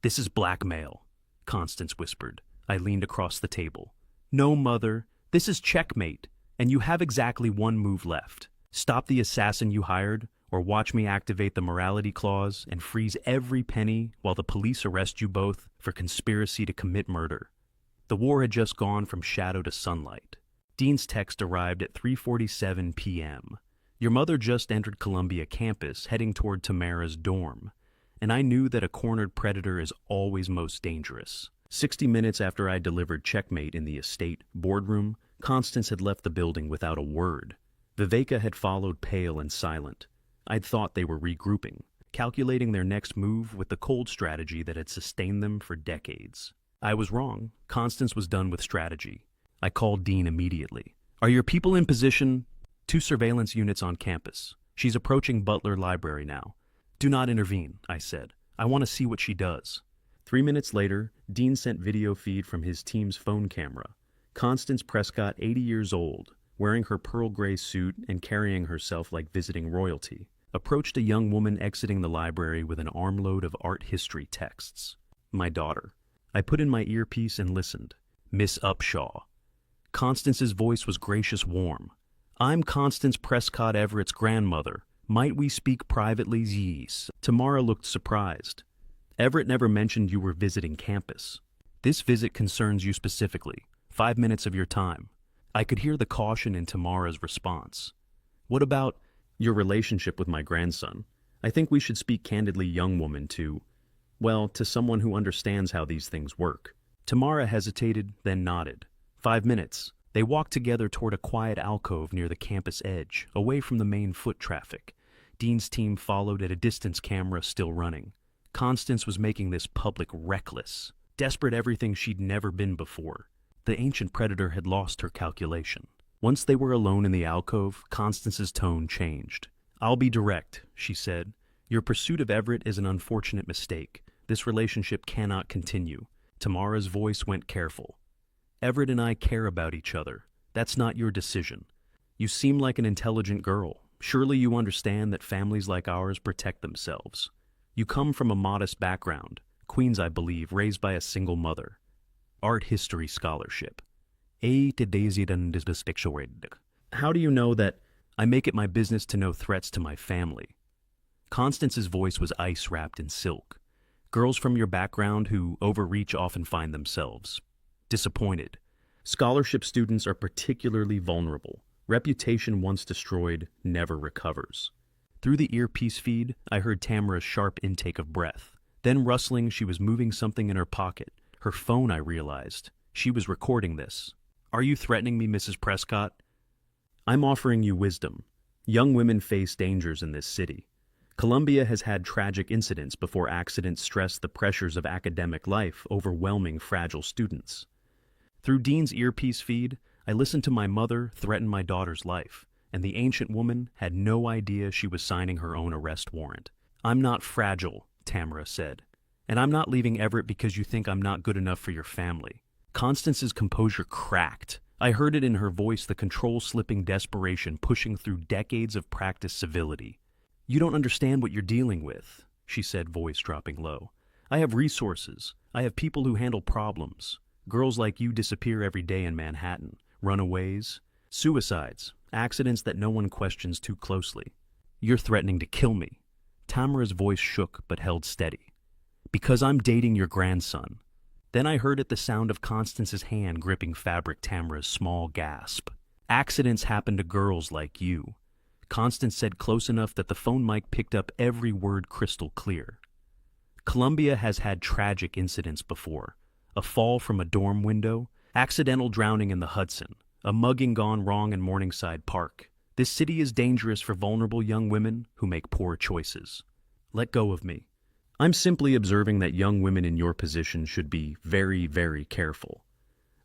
This is blackmail, Constance whispered. I leaned across the table. No, mother, this is checkmate, and you have exactly one move left. Stop the assassin you hired, or watch me activate the morality clause and freeze every penny while the police arrest you both for conspiracy to commit murder. The war had just gone from shadow to sunlight. Dean's text arrived at 3:47 p.m. Your mother just entered Columbia campus, heading toward Tamara's dorm, and I knew that a cornered predator is always most dangerous. 60 minutes after I delivered checkmate in the estate boardroom, Constance had left the building without a word. Viveka had followed pale and silent. I'd thought they were regrouping, calculating their next move with the cold strategy that had sustained them for decades. I was wrong. Constance was done with strategy. I called Dean immediately. Are your people in position? 2 surveillance units on campus. She's approaching Butler Library now. Do not intervene, I said. I want to see what she does. 3 minutes later, Dean sent video feed from his team's phone camera. Constance Prescott, 80 years old, wearing her pearl gray suit and carrying herself like visiting royalty, approached a young woman exiting the library with an armload of art history texts. My daughter. I put in my earpiece and listened. Miss Upshaw. Constance's voice was gracious, warm. I'm Constance Prescott Everett's grandmother. Might we speak privately? Yes. Tamara looked surprised. Everett never mentioned you were visiting campus. This visit concerns you specifically. 5 minutes of your time. I could hear the caution in Tamara's response. What about your relationship with my grandson? I think we should speak candidly, young woman, to someone who understands how these things work. Tamara hesitated, then nodded. 5 minutes. They walked together toward a quiet alcove near the campus edge, away from the main foot traffic. Dean's team followed at a distance, camera still running. Constance was making this public reckless, desperate everything she'd never been before. The ancient predator had lost her calculation. Once they were alone in the alcove, Constance's tone changed. I'll be direct, she said. Your pursuit of Everett is an unfortunate mistake. This relationship cannot continue. Tamara's voice went careful. Everett and I care about each other. That's not your decision. You seem like an intelligent girl. Surely you understand that families like ours protect themselves. You come from a modest background. Queens, I believe, raised by a single mother. Art history scholarship. How do you know that I make it my business to know threats to my family? Constance's voice was ice wrapped in silk. Girls from your background who overreach often find themselves disappointed. Scholarship students are particularly vulnerable. Reputation once destroyed never recovers. Through the earpiece feed, I heard Tamara's sharp intake of breath. Then rustling, she was moving something in her pocket. Her phone, I realized. She was recording this. Are you threatening me, Mrs. Prescott? I'm offering you wisdom. Young women face dangers in this city. Columbia has had tragic incidents before accidents stress the pressures of academic life, overwhelming fragile students. Through Dean's earpiece feed, I listened to my mother threaten my daughter's life, and the ancient woman had no idea she was signing her own arrest warrant. I'm not fragile, Tamara said, and I'm not leaving Everett because you think I'm not good enough for your family. Constance's composure cracked. I heard it in her voice, the control-slipping desperation pushing through decades of practiced civility. "You don't understand what you're dealing with," she said, voice dropping low. "I have resources. I have people who handle problems. Girls like you disappear every day in Manhattan. Runaways, suicides, accidents that no one questions too closely. You're threatening to kill me." Tamara's voice shook but held steady. "Because I'm dating your grandson." Then I heard it, the sound of Constance's hand gripping fabric, Tamara's small gasp. "Accidents happen to girls like you." Constance said, close enough that the phone mic picked up every word crystal clear. "Columbia has had tragic incidents before. A fall from a dorm window, accidental drowning in the Hudson, a mugging gone wrong in Morningside Park. This city is dangerous for vulnerable young women who make poor choices. Let go of me. I'm simply observing that young women in your position should be very, very careful.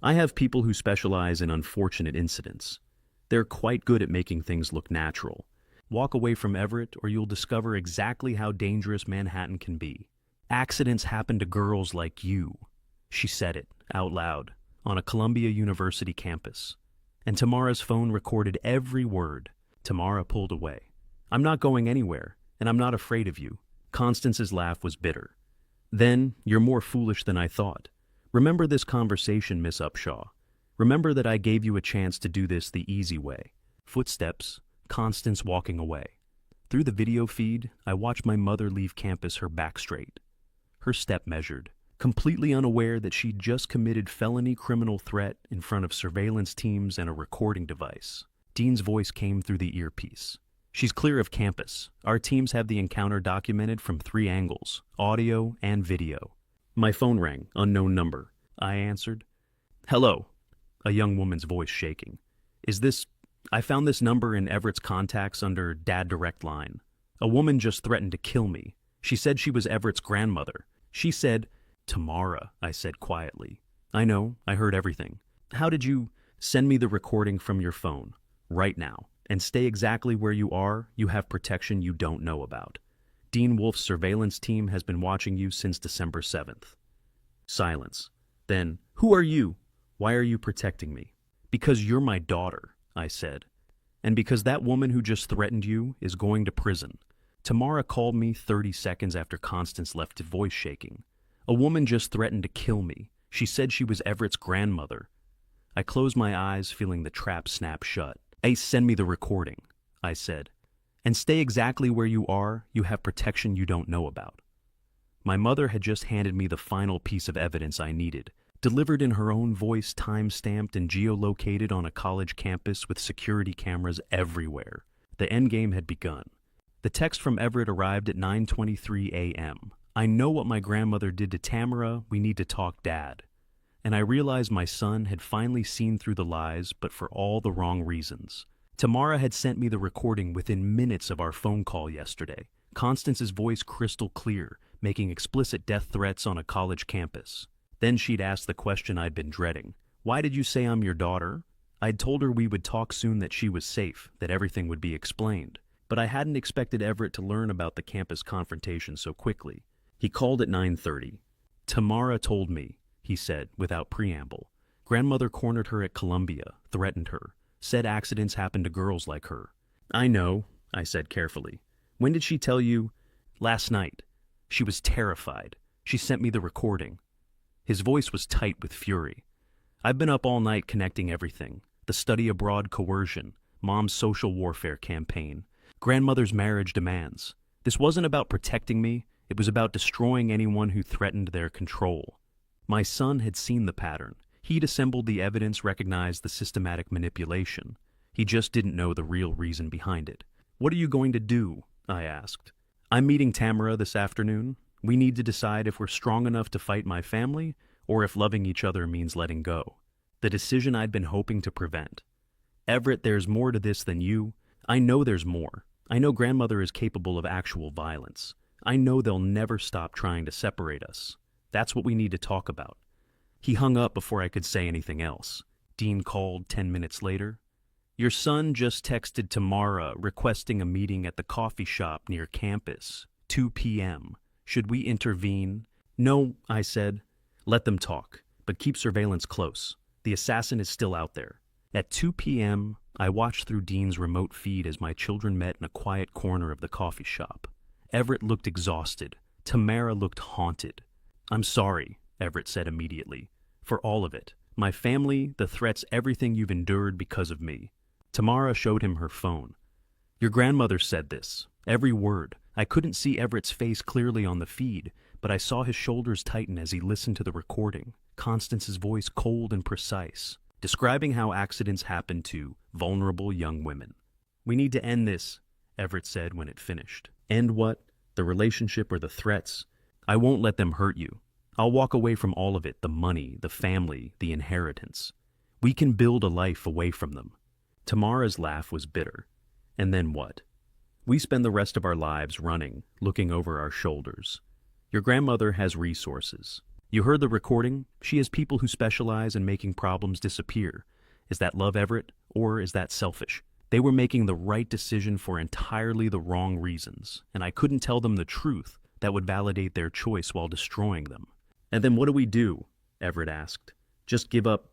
I have people who specialize in unfortunate incidents. They're quite good at making things look natural. Walk away from Everett or you'll discover exactly how dangerous Manhattan can be. Accidents happen to girls like you." She said it out loud on a Columbia University campus. And Tamara's phone recorded every word. Tamara pulled away. "I'm not going anywhere, and I'm not afraid of you." Constance's laugh was bitter. "Then you're more foolish than I thought. Remember this conversation, Miss Upshaw. Remember that I gave you a chance to do this the easy way." Footsteps, Constance walking away. Through the video feed, I watched my mother leave campus, her back straight. Her step measured, completely unaware that she'd just committed felony criminal threat in front of surveillance teams and a recording device. Dean's voice came through the earpiece. "She's clear of campus. Our teams have the encounter documented from 3 angles, audio and video." My phone rang, unknown number. I answered. "Hello," a young woman's voice shaking. I found this number in Everett's contacts under Dad Direct Line. A woman just threatened to kill me. She said she was Everett's grandmother. She said..." "Tamara," I said quietly. "I know, I heard everything. How did you..." "Send me the recording from your phone, right now, and stay exactly where you are. You have protection you don't know about. Dean Wolf's surveillance team has been watching you since December 7th. Silence. Then, "Who are you? Why are you protecting me?" "Because you're my daughter," I said. "And because that woman who just threatened you is going to prison." Tamara called me 30 seconds after Constance left, voice shaking. "A woman just threatened to kill me. She said she was Everett's grandmother." I closed my eyes, feeling the trap snap shut. "Hey, send me the recording," I said. "And stay exactly where you are. You have protection you don't know about." My mother had just handed me the final piece of evidence I needed, delivered in her own voice, time-stamped and geolocated on a college campus with security cameras everywhere. The endgame had begun. The text from Everett arrived at 9:23 a.m. "I know what my grandmother did to Tamara. We need to talk, Dad." And I realized my son had finally seen through the lies, but for all the wrong reasons. Tamara had sent me the recording within minutes of our phone call yesterday. Constance's voice crystal clear, making explicit death threats on a college campus. Then she'd asked the question I'd been dreading. "Why did you say I'm your daughter?" I'd told her we would talk soon, that she was safe, that everything would be explained. But I hadn't expected Everett to learn about the campus confrontation so quickly. He called at 9:30. "Tamara told me," he said, without preamble. "Grandmother cornered her at Columbia, threatened her, said accidents happen to girls like her." "I know," I said carefully. "When did she tell you?" "Last night. She was terrified. She sent me the recording." His voice was tight with fury. "I've been up all night connecting everything. The study abroad coercion, Mom's social warfare campaign, grandmother's marriage demands. This wasn't about protecting me. It was about destroying anyone who threatened their control." My son had seen the pattern. He'd assembled the evidence, recognized the systematic manipulation. He just didn't know the real reason behind it. "What are you going to do?" I asked. "I'm meeting Tamara this afternoon. We need to decide if we're strong enough to fight my family, or if loving each other means letting go." The decision I'd been hoping to prevent. "Everett, there's more to this than you. I know there's more. I know grandmother is capable of actual violence. I know they'll never stop trying to separate us. That's what we need to talk about." He hung up before I could say anything else. Dean called 10 minutes later. "Your son just texted Tamara requesting a meeting at the coffee shop near campus, 2 p.m. Should we intervene?" "No," I said. "Let them talk. but keep surveillance close. The assassin is still out there. At 2 p.m., I watched through Dean's remote feed as my children met in a quiet corner of the coffee shop. Everett looked exhausted. Tamara looked haunted. "I'm sorry," Everett said immediately. "For all of it. My family, the threats, everything you've endured because of me." Tamara showed him her phone. "Your grandmother said this. Every word. I couldn't see Everett's face clearly on the feed, but I saw his shoulders tighten as he listened to the recording. Constance's voice cold and precise, describing how accidents happen to vulnerable young women. "We need to end this," Everett said when it finished. "End what? The relationship or the threats? I won't let them hurt you. I'll walk away from all of it, the money, the family, the inheritance. We can build a life away from them." Tamara's laugh was bitter. "And then what? We spend the rest of our lives running, looking over our shoulders. Your grandmother has resources. You heard the recording? She has people who specialize in making problems disappear. Is that love, Everett, or is that selfish? They were making the right decision for entirely the wrong reasons, and I couldn't tell them the truth that would validate their choice while destroying them." "And then what do we do?" Everett asked. "Just give up?"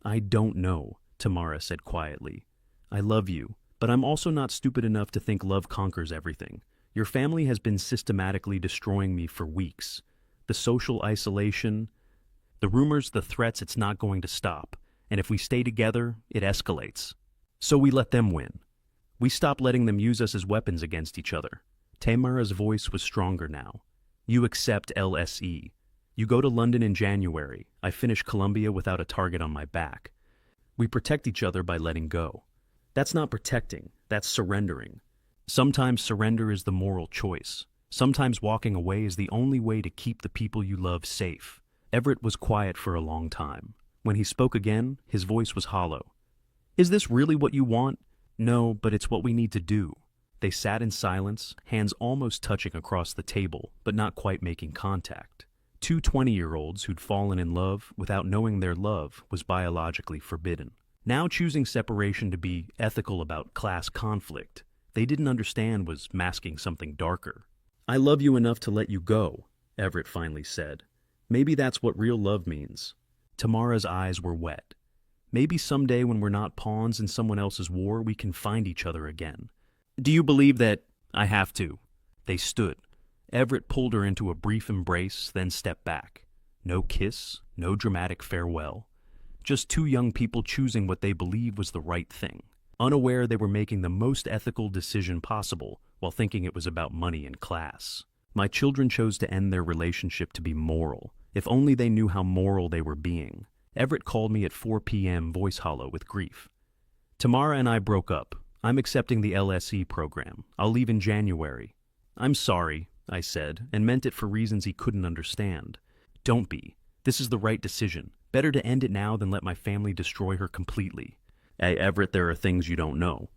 "I don't know," Tamara said quietly. "I love you, but I'm also not stupid enough to think love conquers everything. Your family has been systematically destroying me for weeks. The social isolation, the rumors, the threats, it's not going to stop. And if we stay together, it escalates. So we let them win. We stop letting them use us as weapons against each other." Tamara's voice was stronger now. "You accept LSE. You go to London in January. I finish Columbia without a target on my back. We protect each other by letting go. That's not protecting, that's surrendering. Sometimes surrender is the moral choice. Sometimes walking away is the only way to keep the people you love safe." Everett was quiet for a long time. When he spoke again, his voice was hollow. "Is this really what you want?" "No, but it's what we need to do." They sat in silence, hands almost touching across the table, but not quite making contact. Two 20-year-olds who'd fallen in love without knowing their love was biologically forbidden. Now choosing separation to be ethical about class conflict, they didn't understand was masking something darker. "I love you enough to let you go," Everett finally said. "Maybe that's what real love means." Tamara's eyes were wet. "Maybe someday when we're not pawns in someone else's war, we can find each other again." "Do you believe that—" "I have to." They stood. Everett pulled her into a brief embrace, then stepped back. No kiss, no dramatic farewell. Just two young people choosing what they believed was the right thing. Unaware they were making the most ethical decision possible while thinking it was about money and class. "My children chose to end their relationship to be moral. If only they knew how moral they were being." Everett called me at 4 p.m., voice hollow with grief. "Tamara and I broke up. I'm accepting the LSE program. I'll leave in January." "I'm sorry," I said, and meant it for reasons he couldn't understand. "Don't be. This is the right decision. Better to end it now than let my family destroy her completely." "Hey, Everett, there are things you don't know."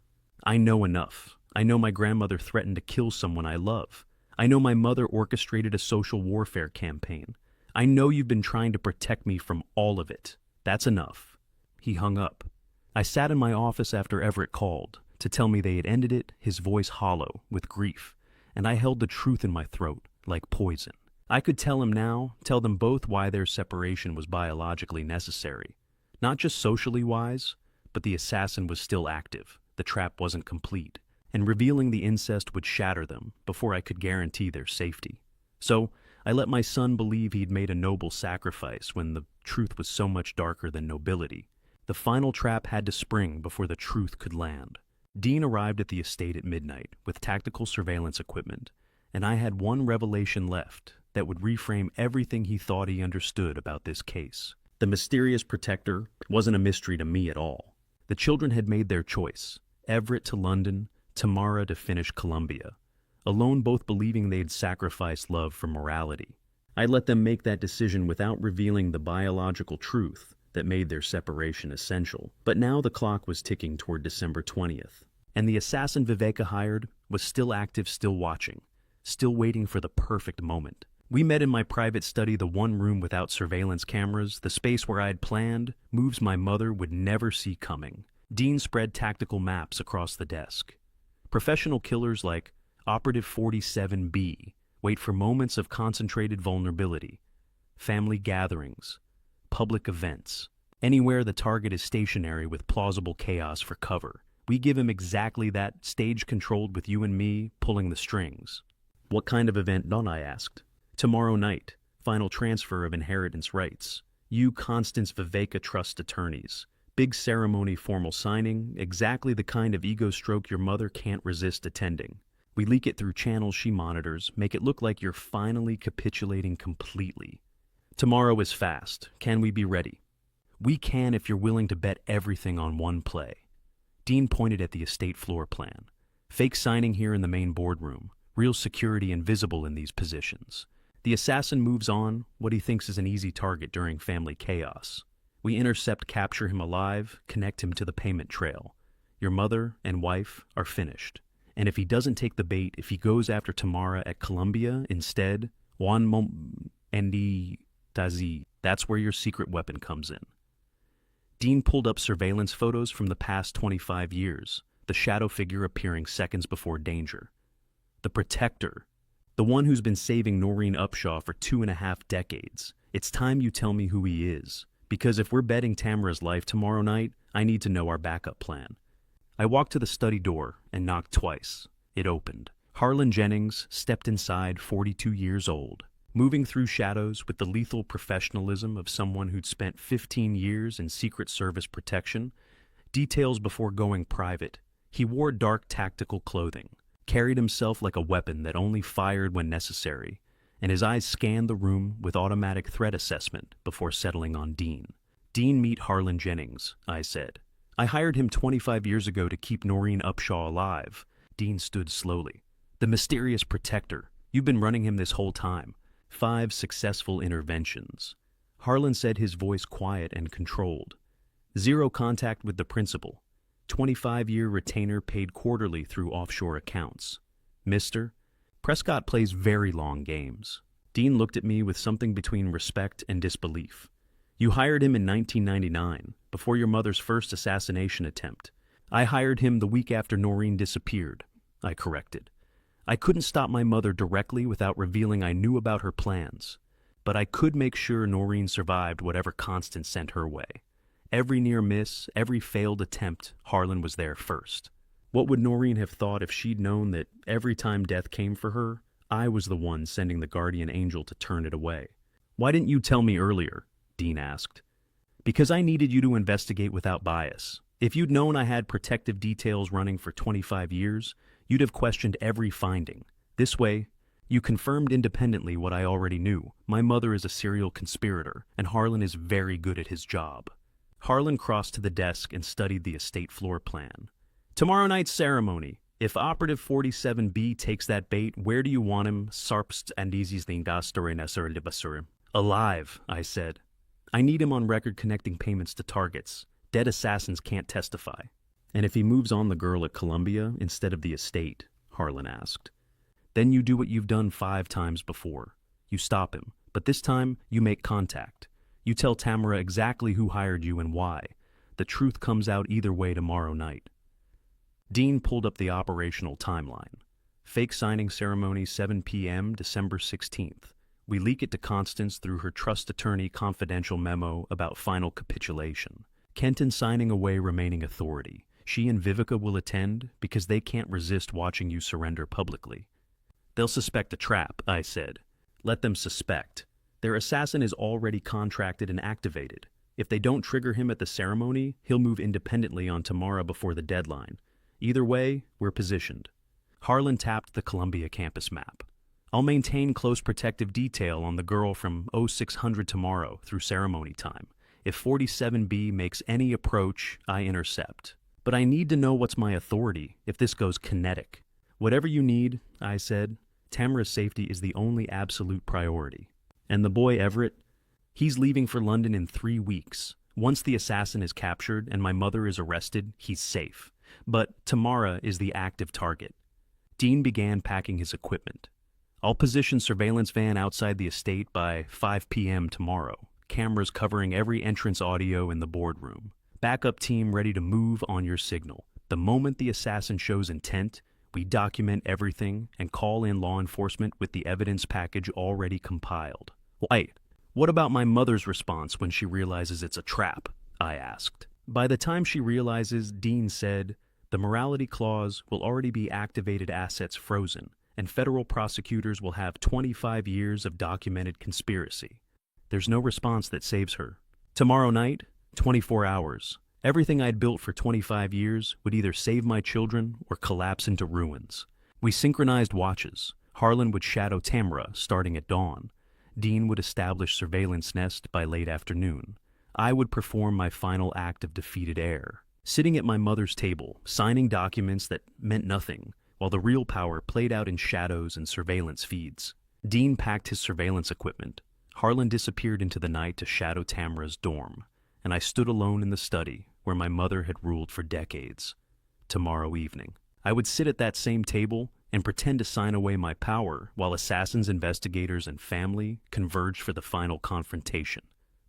"I know enough. I know my grandmother threatened to kill someone I love. I know my mother orchestrated a social warfare campaign. I know you've been trying to protect me from all of it. That's enough." He hung up. I sat in my office after Everett called to tell me they had ended it, his voice hollow with grief, and I held the truth in my throat like poison. I could tell him now, tell them both why their separation was biologically necessary. Not just socially wise, but the assassin was still active, the trap wasn't complete, and revealing the incest would shatter them before I could guarantee their safety. So I let my son believe he'd made a noble sacrifice when the truth was so much darker than nobility. The final trap had to spring before the truth could land. Dean arrived at the estate at midnight with tactical surveillance equipment, and I had one revelation left that would reframe everything he thought he understood about this case. The mysterious protector wasn't a mystery to me at all. The children had made their choice, Everett to London, Tamara to finish Columbia, alone both believing they'd sacrificed love for morality. I let them make that decision without revealing the biological truth that made their separation essential. But now the clock was ticking toward December 20th, and the assassin Viveka hired was still active, still watching, still waiting for the perfect moment. We met in my private study, the one room without surveillance cameras, the space where I had planned moves my mother would never see coming. Dean spread tactical maps across the desk. Professional killers like Operative 47B wait for moments of concentrated vulnerability. Family gatherings. public events. Anywhere the target is stationary with plausible chaos for cover. We give him exactly that, stage controlled with you and me pulling the strings. What kind of event, don't I asked? Tomorrow night, final transfer of inheritance rights. You Constance Viveka trust attorneys. Big ceremony, formal signing, exactly the kind of ego stroke your mother can't resist attending. We leak it through channels she monitors, make it look like you're finally capitulating completely. Tomorrow is fast. Can we be ready? We can if you're willing to bet everything on one play. Dean pointed at the estate floor plan. Fake signing here in the main boardroom. Real security invisible in these positions. The assassin moves on, what he thinks is an easy target during family chaos. We intercept, capture him alive, connect him to the payment trail. Your mother and wife are finished. And if he doesn't take the bait, if he goes after Tamara at Columbia instead, that's where your secret weapon comes in. Dean pulled up surveillance photos from the past 25 years, the shadow figure appearing seconds before danger. The protector, the one who's been saving Noreen Upshaw for 2.5 decades. It's time you tell me who he is, because if we're betting Tamara's life tomorrow night, I need to know our backup plan. I walked to the study door and knocked twice. It opened. Harlan Jennings stepped inside, 42 years old. Moving through shadows with the lethal professionalism of someone who'd spent 15 years in Secret Service protection. Details before going private. He wore dark tactical clothing, carried himself like a weapon that only fired when necessary, and his eyes scanned the room with automatic threat assessment before settling on Dean. Dean, meet Harlan Jennings, I said. I hired him 25 years ago to keep Noreen Upshaw alive. Dean stood slowly. The mysterious protector. You've been running him this whole time. 5 successful interventions. Harlan said, his voice quiet and controlled. 0 contact with the principal. 25-year retainer paid quarterly through offshore accounts. Mister, Prescott plays very long games. Dean looked at me with something between respect and disbelief. You hired him in 1999, before your mother's first assassination attempt. I hired him the week after Noreen disappeared, I corrected. I couldn't stop my mother directly without revealing I knew about her plans, but I could make sure Noreen survived whatever Constance sent her way. Every near miss, every failed attempt, Harlan was there first. What would Noreen have thought if she'd known that every time death came for her, I was the one sending the guardian angel to turn it away? Why didn't you tell me earlier? Dean asked. Because I needed you to investigate without bias. If you'd known I had protective details running for 25 years, you'd have questioned every finding. This way, you confirmed independently what I already knew. My mother is a serial conspirator, and Harlan is very good at his job. Harlan crossed to the desk and studied the estate floor plan. Tomorrow night's ceremony. If Operative 47B takes that bait, where do you want him? Alive, I said. I need him on record connecting payments to targets. Dead assassins can't testify. And if he moves on the girl at Columbia instead of the estate, Harlan asked. Then you do what you've done 5 times before. You stop him, but this time you make contact. You tell Tamara exactly who hired you and why. The truth comes out either way tomorrow night. Dean pulled up the operational timeline. Fake signing ceremony 7 p.m. December 16th. We leak it to Constance through her trust attorney confidential memo about final capitulation. Kenton signing away remaining authority. She and Vivica will attend because they can't resist watching you surrender publicly. They'll suspect a trap, I said. Let them suspect. Their assassin is already contracted and activated. If they don't trigger him at the ceremony, he'll move independently on Tamara before the deadline. Either way, we're positioned. Harlan tapped the Columbia campus map. I'll maintain close protective detail on the girl from 0600 tomorrow through ceremony time. If 47B makes any approach, I intercept. But I need to know what's my authority if this goes kinetic. Whatever you need, I said. Tamara's safety is the only absolute priority. And the boy Everett? He's leaving for London in 3 weeks. Once the assassin is captured and my mother is arrested, he's safe. But Tamara is the active target. Dean began packing his equipment. I'll position surveillance van outside the estate by 5 p.m. tomorrow. Cameras covering every entrance audio in the boardroom. Backup team ready to move on your signal. The moment the assassin shows intent, we document everything and call in law enforcement with the evidence package already compiled. What about my mother's response when she realizes it's a trap? I asked. By the time she realizes, Dean said, the morality clause will already be activated assets frozen, and federal prosecutors will have 25 years of documented conspiracy. There's no response that saves her. Tomorrow night, 24 hours. Everything I'd built for 25 years would either save my children or collapse into ruins. We synchronized watches. Harlan would shadow Tamara starting at dawn. Dean would establish surveillance nest by late afternoon. I would perform my final act of defeated heir, sitting at my mother's table, signing documents that meant nothing, while the real power played out in shadows and surveillance feeds. Dean packed his surveillance equipment. Harlan disappeared into the night to shadow Tamara's dorm, and I stood alone in the study where my mother had ruled for decades. Tomorrow evening, I would sit at that same table and pretend to sign away my power while assassins, investigators, and family converged for the final confrontation.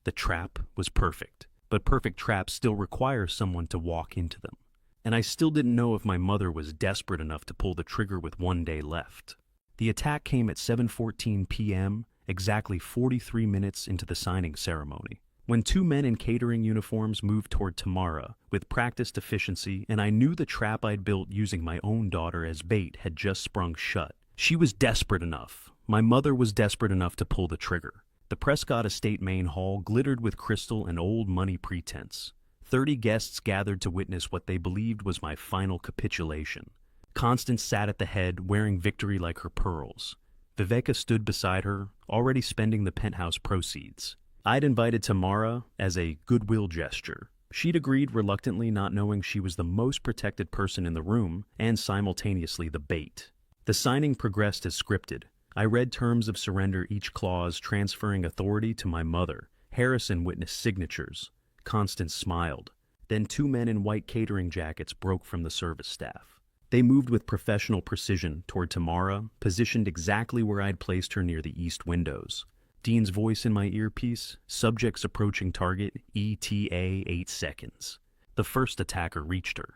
The trap was perfect, but perfect traps still require someone to walk into them. And I still didn't know if my mother was desperate enough to pull the trigger with one day left. The attack came at 7:14 p.m., exactly 43 minutes into the signing ceremony, when two men in catering uniforms moved toward Tamara with practiced efficiency, and I knew the trap I'd built using my own daughter as bait had just sprung shut. She was desperate enough. My mother was desperate enough to pull the trigger. The Prescott Estate main hall glittered with crystal and old money pretense. 30 guests gathered to witness what they believed was my final capitulation. Constance sat at the head, wearing victory like her pearls. Viveka stood beside her, already spending the penthouse proceeds. I'd invited Tamara as a goodwill gesture. She'd agreed reluctantly, not knowing she was the most protected person in the room and simultaneously the bait. The signing progressed as scripted. I read terms of surrender, each clause transferring authority to my mother. Harrison witnessed signatures. Constance smiled. Then two men in white catering jackets broke from the service staff. They moved with professional precision toward Tamara, positioned exactly where I'd placed her near the east windows. Dean's voice in my earpiece, subjects approaching target, ETA 8 seconds. The first attacker reached her.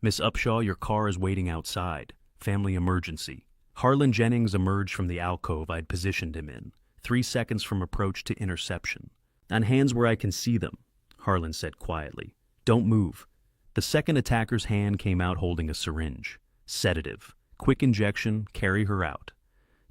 Miss Upshaw, your car is waiting outside. Family emergency. Harlan Jennings emerged from the alcove I'd positioned him in, 3 seconds from approach to interception. On hands where I can see them, Harlan said quietly. Don't move. The second attacker's hand came out holding a syringe. Sedative. Quick injection, carry her out.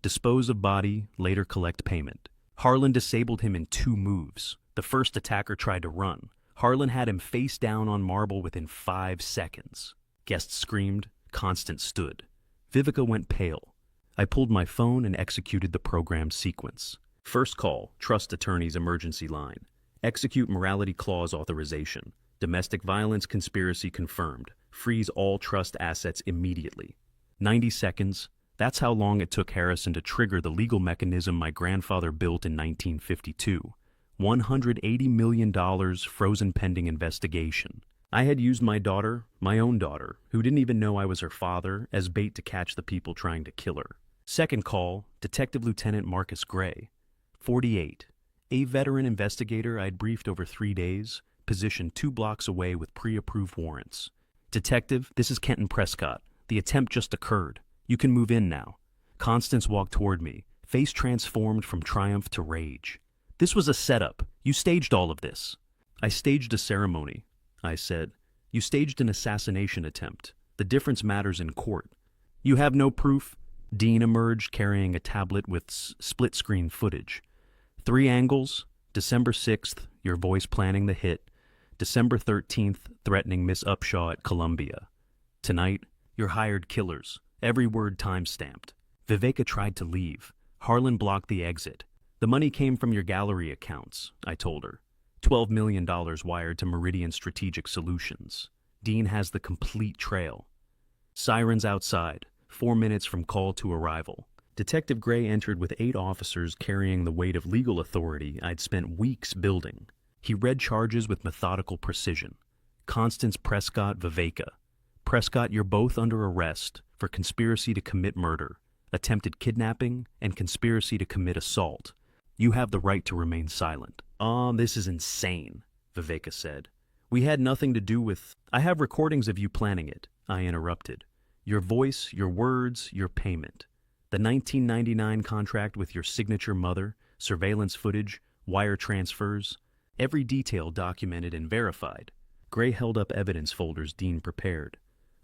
Dispose of body, later collect payment. Harlan disabled him in 2 moves. The first attacker tried to run. Harlan had him face down on marble within 5 seconds. Guests screamed. Constance stood. Vivica went pale. I pulled my phone and executed the programmed sequence. First call, trust attorney's emergency line. Execute morality clause authorization. Domestic violence conspiracy confirmed. Freeze all trust assets immediately. 90 seconds. That's how long it took Harrison to trigger the legal mechanism my grandfather built in 1952. $180 million frozen pending investigation. I had used my daughter, my own daughter, who didn't even know I was her father, as bait to catch the people trying to kill her. Second call, Detective Lieutenant Marcus Gray, 48. A veteran investigator I'd briefed over 3 days, positioned 2 blocks away with pre-approved warrants. Detective, this is Kenton Prescott. The attempt just occurred. You can move in now. Constance walked toward me, face transformed from triumph to rage. This was a setup. You staged all of this. I staged a ceremony, I said. You staged an assassination attempt. The difference matters in court. You have no proof? Dean emerged carrying a tablet with split-screen footage. 3 angles. December 6th, your voice planning the hit. December 13th, threatening Miss Upshaw at Columbia. Tonight, your hired killers. Every word time-stamped. Viveka tried to leave. Harlan blocked the exit. The money came from your gallery accounts, I told her. $12 million wired to Meridian Strategic Solutions. Dean has the complete trail. Sirens outside, 4 minutes from call to arrival. Detective Gray entered with 8 officers carrying the weight of legal authority I'd spent weeks building. He read charges with methodical precision. Constance Prescott Viveka. Prescott, you're both under arrest for conspiracy to commit murder, attempted kidnapping, and conspiracy to commit assault. You have the right to remain silent. This is insane, Viveka said. We had nothing to do with... I have recordings of you planning it, I interrupted. Your voice, your words, your payment. The 1999 contract with your signature mother, surveillance footage, wire transfers, every detail documented and verified. Gray held up evidence folders Dean prepared.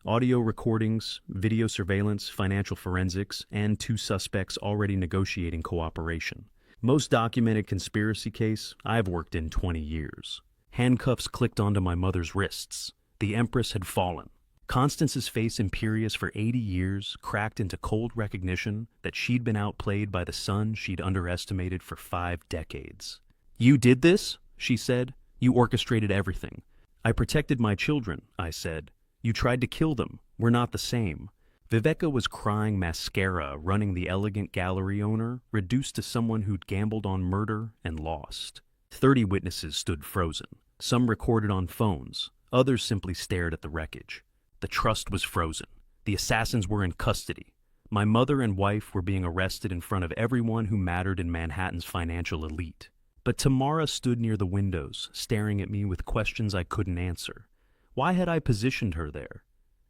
Audio recordings, video surveillance, financial forensics, and 2 suspects already negotiating cooperation. Most documented conspiracy case I've worked in 20 years. Handcuffs clicked onto my mother's wrists. The Empress had fallen. Constance's face, imperious for 80 years, cracked into cold recognition that she'd been outplayed by the son she'd underestimated for 5 decades. "You did this?" she said. "You orchestrated everything." "I protected my children," I said. "You tried to kill them. We're not the same." Viveka was crying mascara, running the elegant gallery owner, reduced to someone who'd gambled on murder and lost. 30 witnesses stood frozen. Some recorded on phones. Others simply stared at the wreckage. The trust was frozen. The assassins were in custody. My mother and wife were being arrested in front of everyone who mattered in Manhattan's financial elite. But Tamara stood near the windows, staring at me with questions I couldn't answer. Why had I positioned her there?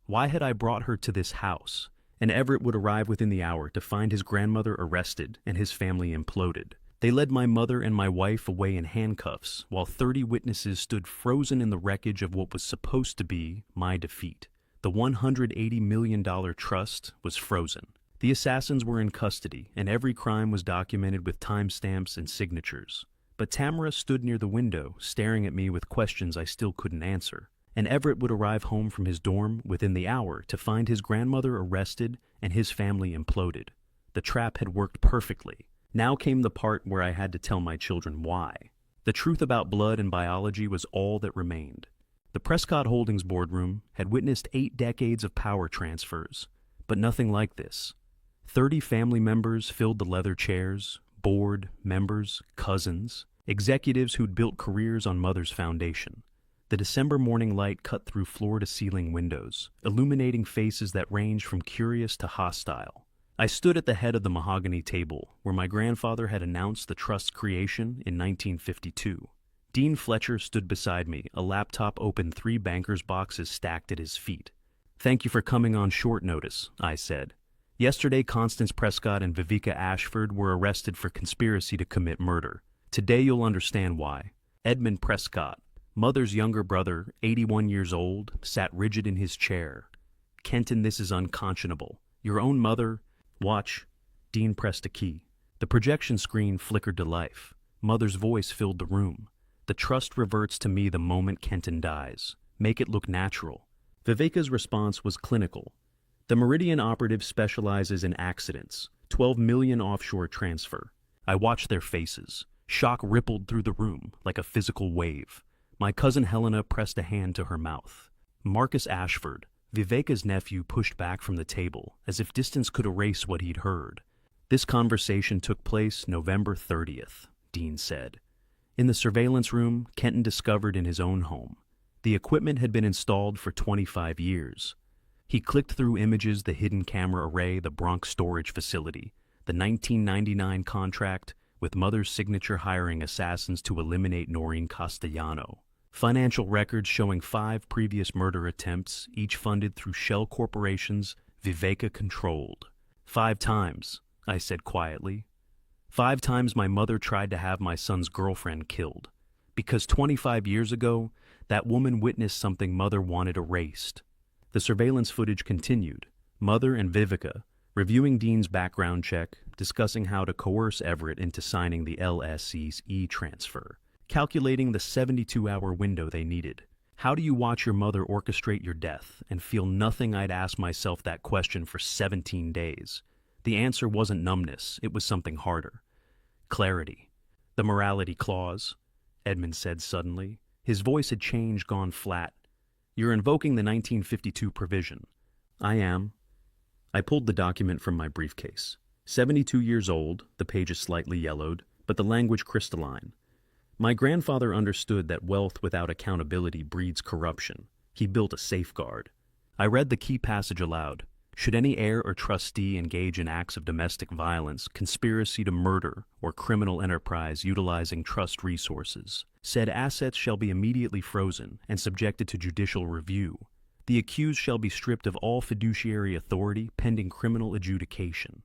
Why had I brought her to this house? And Everett would arrive within the hour to find his grandmother arrested and his family imploded. They led my mother and my wife away in handcuffs, while 30 witnesses stood frozen in the wreckage of what was supposed to be my defeat. The $180 million trust was frozen. The assassins were in custody, and every crime was documented with timestamps and signatures. But Tamara stood near the window, staring at me with questions I still couldn't answer. And Everett would arrive home from his dorm within the hour to find his grandmother arrested and his family imploded. The trap had worked perfectly. Now came the part where I had to tell my children why. The truth about blood and biology was all that remained. The Prescott Holdings boardroom had witnessed 8 decades of power transfers, but nothing like this. 30 family members filled the leather chairs, board, members, cousins, executives who'd built careers on Mother's foundation. The December morning light cut through floor-to-ceiling windows, illuminating faces that ranged from curious to hostile. I stood at the head of the mahogany table, where my grandfather had announced the trust's creation in 1952. Dean Fletcher stood beside me, a laptop open, 3 banker's boxes stacked at his feet. "Thank you for coming on short notice," I said. "Yesterday, Constance Prescott and Viveka Ashford were arrested for conspiracy to commit murder. Today you'll understand why." Edmund Prescott, Mother's younger brother, 81 years old, sat rigid in his chair. "Kenton, this is unconscionable. Your own mother—" "Watch." Dean pressed a key. The projection screen flickered to life. Mother's voice filled the room. "The trust reverts to me the moment Kenton dies. Make it look natural." Viveka's response was clinical. "The Meridian operative specializes in accidents. 12 million offshore transfer." I watched their faces. Shock rippled through the room like a physical wave. My cousin Helena pressed a hand to her mouth. Marcus Ashford, Viveka's nephew, pushed back from the table, as if distance could erase what he'd heard. "This conversation took place November 30th, Dean said. In the surveillance room Kenton discovered in his own home. The equipment had been installed for 25 years. He clicked through images: the hidden camera array, the Bronx storage facility, the 1999 contract, with Mother's signature hiring assassins to eliminate Noreen Castellano. Financial records showing 5 previous murder attempts, each funded through shell corporations Viveka controlled. 5 times, I said quietly. 5 times my mother tried to have my son's girlfriend killed. Because 25 years ago, that woman witnessed something Mother wanted erased. The surveillance footage continued. Mother and Viveka, reviewing Dean's background check, discussing how to coerce Everett into signing the LSE's e-transfer, calculating the 72-hour window they needed. How do you watch your mother orchestrate your death and feel nothing? I'd asked myself that question for 17 days. The answer wasn't numbness, it was something harder. Clarity. "The morality clause," Edmund said suddenly. His voice had changed, gone flat. "You're invoking the 1952 provision." "I am." I pulled the document from my briefcase. 72 years old, the pages slightly yellowed, but the language crystalline. My grandfather understood that wealth without accountability breeds corruption. He built a safeguard. I read the key passage aloud. Should any heir or trustee engage in acts of domestic violence, conspiracy to murder, or criminal enterprise utilizing trust resources, said assets shall be immediately frozen and subjected to judicial review. The accused shall be stripped of all fiduciary authority pending criminal adjudication.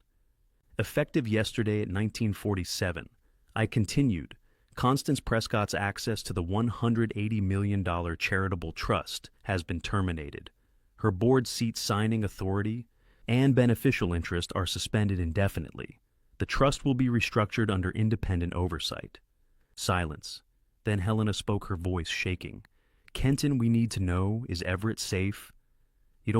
Effective yesterday at 1947, I continued, Constance Prescott's access to the $180 million charitable trust has been terminated. Her board seat signing authority and beneficial interest are suspended indefinitely. The trust will be restructured under independent oversight. Silence. Then Helena spoke, her voice shaking. Kenton, we need to know, is Everett safe? He's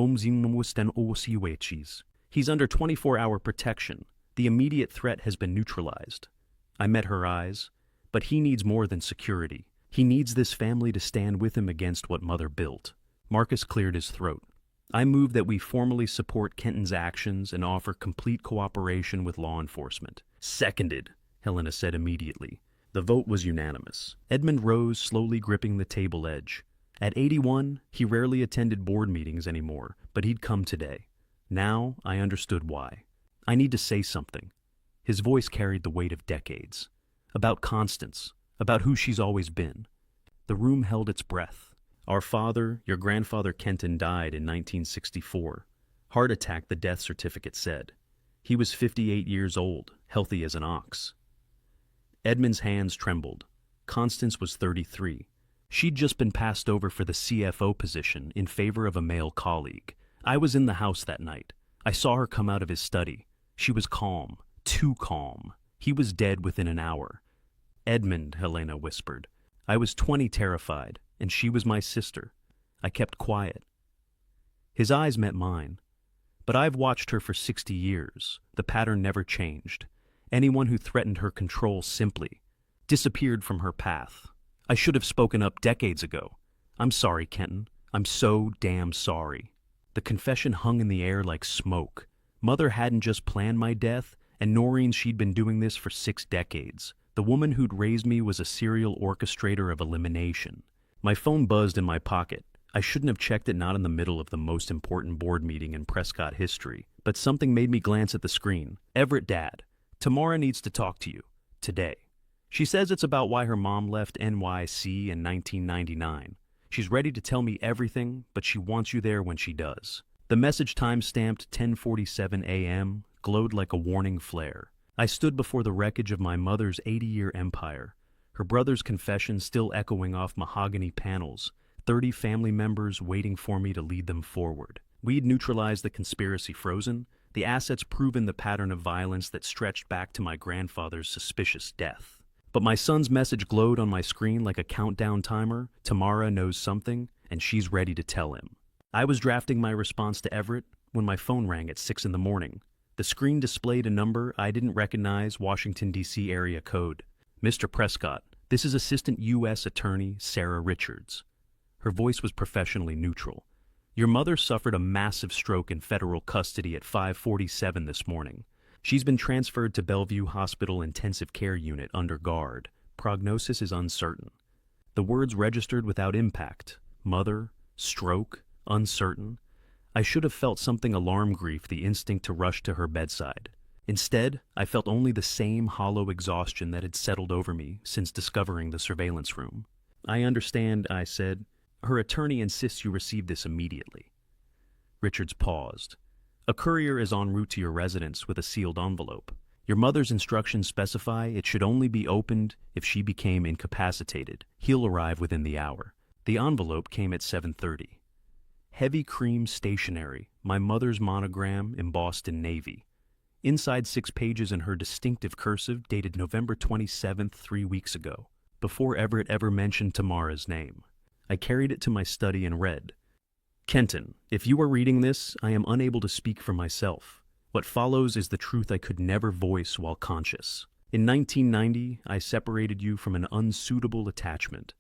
under 24-hour protection. The immediate threat has been neutralized. I met her eyes. But he needs more than security. He needs this family to stand with him against what Mother built. Marcus cleared his throat. I move that we formally support Kenton's actions and offer complete cooperation with law enforcement. Seconded, Helena said immediately. The vote was unanimous. Edmund rose, slowly gripping the table edge. At 81, he rarely attended board meetings anymore, but he'd come today. Now I understood why. I need to say something. His voice carried the weight of decades. About Constance, about who she's always been. The room held its breath. Our father, your grandfather Kenton, died in 1964. Heart attack, the death certificate said. He was 58 years old, healthy as an ox. Edmund's hands trembled. Constance was 33. She'd just been passed over for the CFO position in favor of a male colleague. I was in the house that night. I saw her come out of his study. She was calm, too calm. He was dead within an hour. Edmund, Helena whispered. I was 20, terrified, and she was my sister. I kept quiet. His eyes met mine. But I've watched her for 60 years. The pattern never changed. Anyone who threatened her control simply disappeared from her path. I should have spoken up decades ago. I'm sorry, Kenton. I'm so damn sorry. The confession hung in the air like smoke. Mother hadn't just planned my death, and Noreen, she'd been doing this for 6 decades. The woman who'd raised me was a serial orchestrator of elimination. My phone buzzed in my pocket. I shouldn't have checked it, not in the middle of the most important board meeting in Prescott history. But something made me glance at the screen. Everett, Dad. Tamara needs to talk to you. Today. She says it's about why her mom left NYC in 1999. She's ready to tell me everything, but she wants you there when she does. The message, time-stamped 10:47 a.m., glowed like a warning flare. I stood before the wreckage of my mother's 80-year empire, her brother's confession still echoing off mahogany panels, 30 family members waiting for me to lead them forward. We'd neutralized the conspiracy, frozen, the assets proven the pattern of violence that stretched back to my grandfather's suspicious death. But my son's message glowed on my screen like a countdown timer. Tamara knows something, and she's ready to tell him. I was drafting my response to Everett when my phone rang at 6 in the morning. The screen displayed a number I didn't recognize, Washington, D.C. area code. Mr. Prescott, this is Assistant U.S. Attorney Sarah Richards. Her voice was professionally neutral. Your mother suffered a massive stroke in federal custody at 5:47 this morning. She's been transferred to Bellevue Hospital Intensive Care Unit under guard. Prognosis is uncertain. The words registered without impact. Mother, stroke, uncertain. I should have felt something alarm grief, the instinct to rush to her bedside. Instead, I felt only the same hollow exhaustion that had settled over me since discovering the surveillance room. I understand, I said. Her attorney insists you receive this immediately. Richards paused. A courier is en route to your residence with a sealed envelope. Your mother's instructions specify it should only be opened if she became incapacitated. He'll arrive within the hour. The envelope came at 7:30. Heavy cream stationery, my mother's monogram embossed in navy. Inside 6 pages in her distinctive cursive, dated November 27th, 3 weeks ago, before Everett ever mentioned Tamara's name. I carried it to my study and read, Kenton, if you are reading this, I am unable to speak for myself. What follows is the truth I could never voice while conscious. In 1990, I separated you from an unsuitable attachment.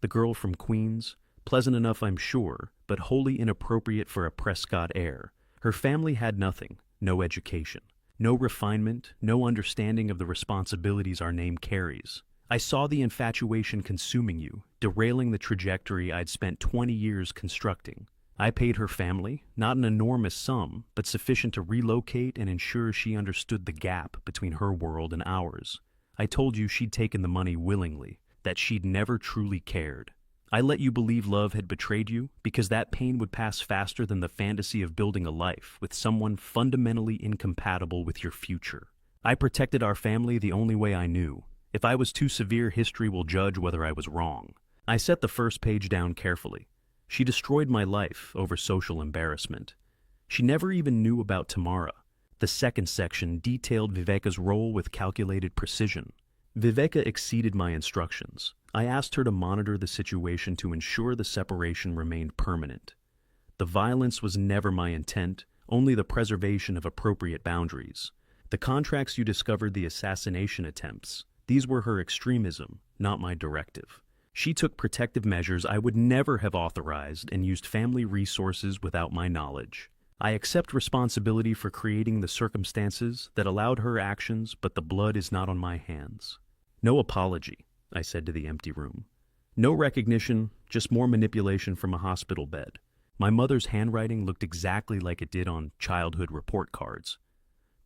The girl from Queens, pleasant enough I'm sure, but wholly inappropriate for a Prescott heir. Her family had nothing, no education, no refinement, no understanding of the responsibilities our name carries. I saw the infatuation consuming you, derailing the trajectory I'd spent 20 years constructing. I paid her family, not an enormous sum, but sufficient to relocate and ensure she understood the gap between her world and ours. I told you she'd taken the money willingly, that she'd never truly cared. I let you believe love had betrayed you because that pain would pass faster than the fantasy of building a life with someone fundamentally incompatible with your future. I protected our family the only way I knew, If I was too severe, history will judge whether I was wrong. I set the first page down carefully. She destroyed my life over social embarrassment. She never even knew about Tamara. The second section detailed Viveka's role with calculated precision. Viveka exceeded my instructions. I asked her to monitor the situation to ensure the separation remained permanent. The violence was never my intent, only the preservation of appropriate boundaries. The contracts you discovered, the assassination attempts, these were her extremism, not my directive. She took protective measures I would never have authorized and used family resources without my knowledge. I accept responsibility for creating the circumstances that allowed her actions, but the blood is not on my hands. No apology, I said to the empty room. No recognition, just more manipulation from a hospital bed. My mother's handwriting looked exactly like it did on childhood report cards.